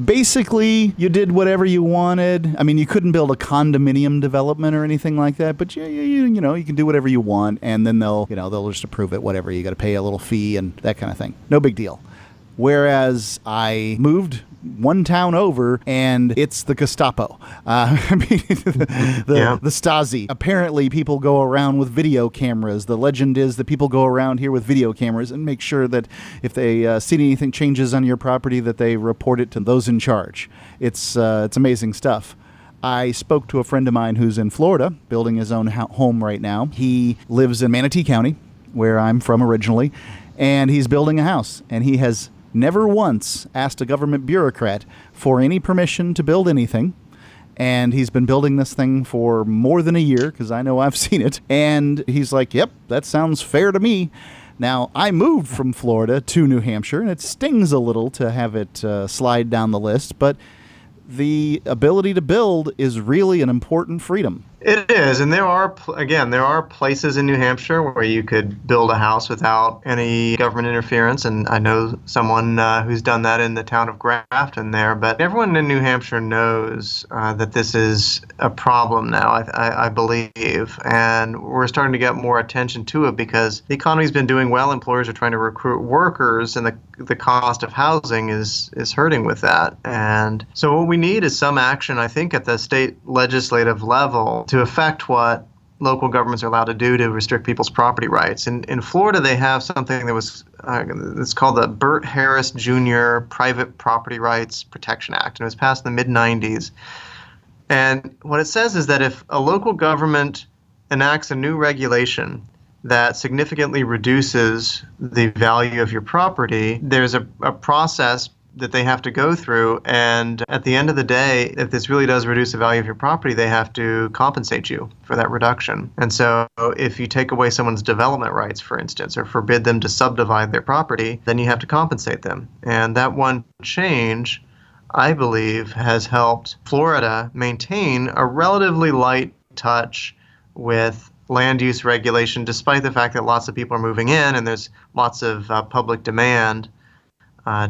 basically you did whatever you wanted. I mean, you couldn't build a condominium development or anything like that, but you can do whatever you want, and then they'll just approve it, whatever. You got to pay a little fee and that kind of thing. No big deal. Whereas I moved one town over, and it's the Gestapo. The Stasi. Apparently, people go around with video cameras. The legend is that people go around here with video cameras and make sure that if they see anything changes on your property, that they report it to those in charge. It's amazing stuff. I spoke to a friend of mine who's in Florida, building his own home right now. He lives in Manatee County, where I'm from originally, and he's building a house, and he has never once asked a government bureaucrat for any permission to build anything. And he's been building this thing for more than a year, because I know I've seen it. And he's like, yep, that sounds fair to me. Now, I moved from Florida to New Hampshire, and it stings a little to have it slide down the list, but the ability to build is really an important freedom. It is, and there are places in New Hampshire where you could build a house without any government interference, and I know someone who's done that in the town of Grafton there, but everyone in New Hampshire knows that this is a problem now, I believe, and we're starting to get more attention to it because the economy's been doing well, employers are trying to recruit workers, and the cost of housing is hurting with that. And so what we need is some action, I think, at the state legislative level to affect what local governments are allowed to do to restrict people's property rights. In Florida, they have something that was it's called the Burt Harris Jr. Private Property Rights Protection Act, and it was passed in the mid-90s. And what it says is that if a local government enacts a new regulation that significantly reduces the value of your property, there's a process that they have to go through, and at the end of the day, if this really does reduce the value of your property, they have to compensate you for that reduction. And so if you take away someone's development rights, for instance, or forbid them to subdivide their property, then you have to compensate them. And that one change, I believe, has helped Florida maintain a relatively light touch with land use regulation, despite the fact that lots of people are moving in and there's lots of public demand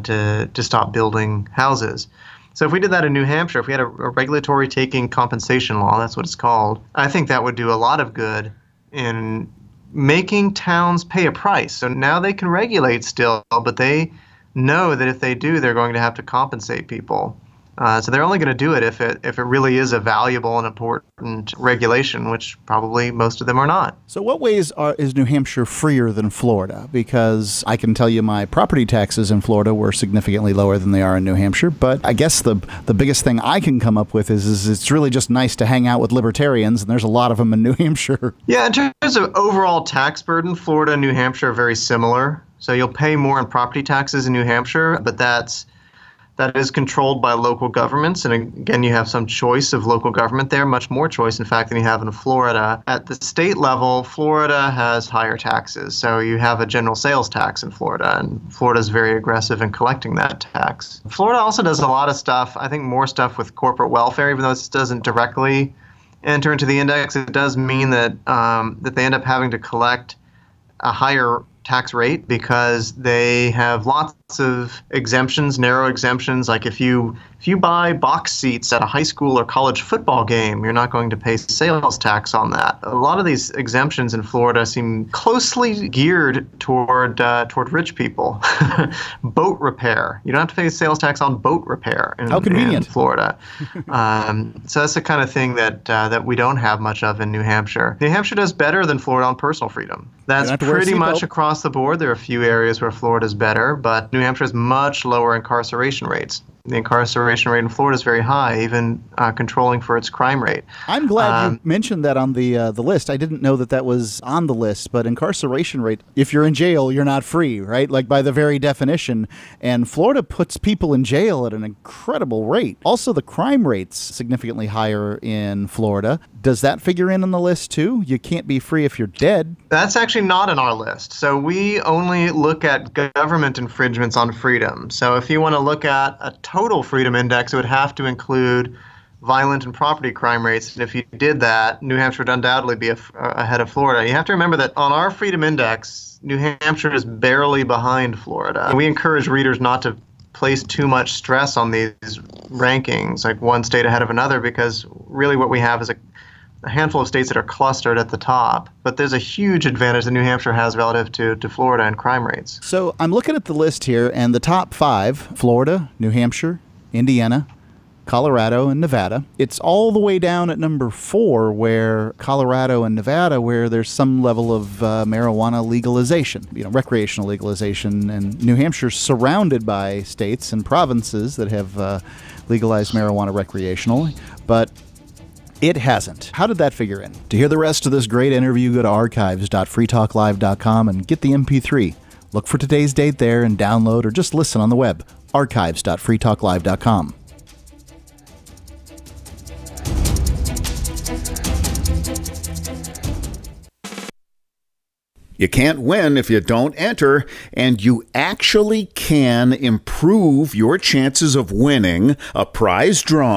to stop building houses. So if we did that in New Hampshire, if we had a regulatory taking compensation law, that's what it's called, I think that would do a lot of good in making towns pay a price. So now they can regulate still, but they know that if they do, they're going to have to compensate people. So they're only going to do it if it really is a valuable and important regulation, which probably most of them are not. So what ways is New Hampshire freer than Florida? Because I can tell you my property taxes in Florida were significantly lower than they are in New Hampshire, but I guess the biggest thing I can come up with is it's really just nice to hang out with libertarians, and there's a lot of them in New Hampshire. Yeah, in terms of overall tax burden, Florida and New Hampshire are very similar. So you'll pay more in property taxes in New Hampshire, but that is controlled by local governments. And again, you have some choice of local government there, much more choice, in fact, than you have in Florida. At the state level, Florida has higher taxes. So you have a general sales tax in Florida, and Florida is very aggressive in collecting that tax. Florida also does a lot of stuff, I think more stuff with corporate welfare, even though this doesn't directly enter into the index. It does mean that that they end up having to collect a higher tax rate because they have lots of exemptions, narrow exemptions. Like if you buy box seats at a high school or college football game, you're not going to pay sales tax on that. A lot of these exemptions in Florida seem closely geared toward rich people. Boat repair. You don't have to pay sales tax on boat repair in Florida. So that's the kind of thing that we don't have much of in New Hampshire. New Hampshire does better than Florida on personal freedom. That's pretty much across the board. There are a few areas where Florida is better, but New Hampshire has much lower incarceration rates. The incarceration rate in Florida is very high, even controlling for its crime rate. I'm glad you mentioned that on the list. I didn't know that was on the list, but incarceration rate, if you're in jail, you're not free, right? Like by the very definition. And Florida puts people in jail at an incredible rate. Also, the crime rate's significantly higher in Florida. Does that figure in on the list too? You can't be free if you're dead. That's actually not on our list. So we only look at government infringements on freedom. So if you want to look at a total freedom index, it would have to include violent and property crime rates. And if you did that, New Hampshire would undoubtedly be ahead of Florida. You have to remember that on our freedom index, New Hampshire is barely behind Florida. And we encourage readers not to place too much stress on these rankings, like one state ahead of another, because really what we have is a handful of states that are clustered at the top, but there's a huge advantage that New Hampshire has relative to Florida and crime rates. So I'm looking at the list here, and the top 5, Florida, New Hampshire, Indiana, Colorado, and Nevada. It's all the way down at number 4, where Colorado and Nevada, where there's some level of marijuana legalization, recreational legalization, and New Hampshire's surrounded by states and provinces that have legalized marijuana recreationally, but it hasn't. How did that figure in? To hear the rest of this great interview, go to archives.freetalklive.com and get the MP3. Look for today's date there and download or just listen on the web. archives.freetalklive.com. You can't win if you don't enter, and you actually can improve your chances of winning a prize drawn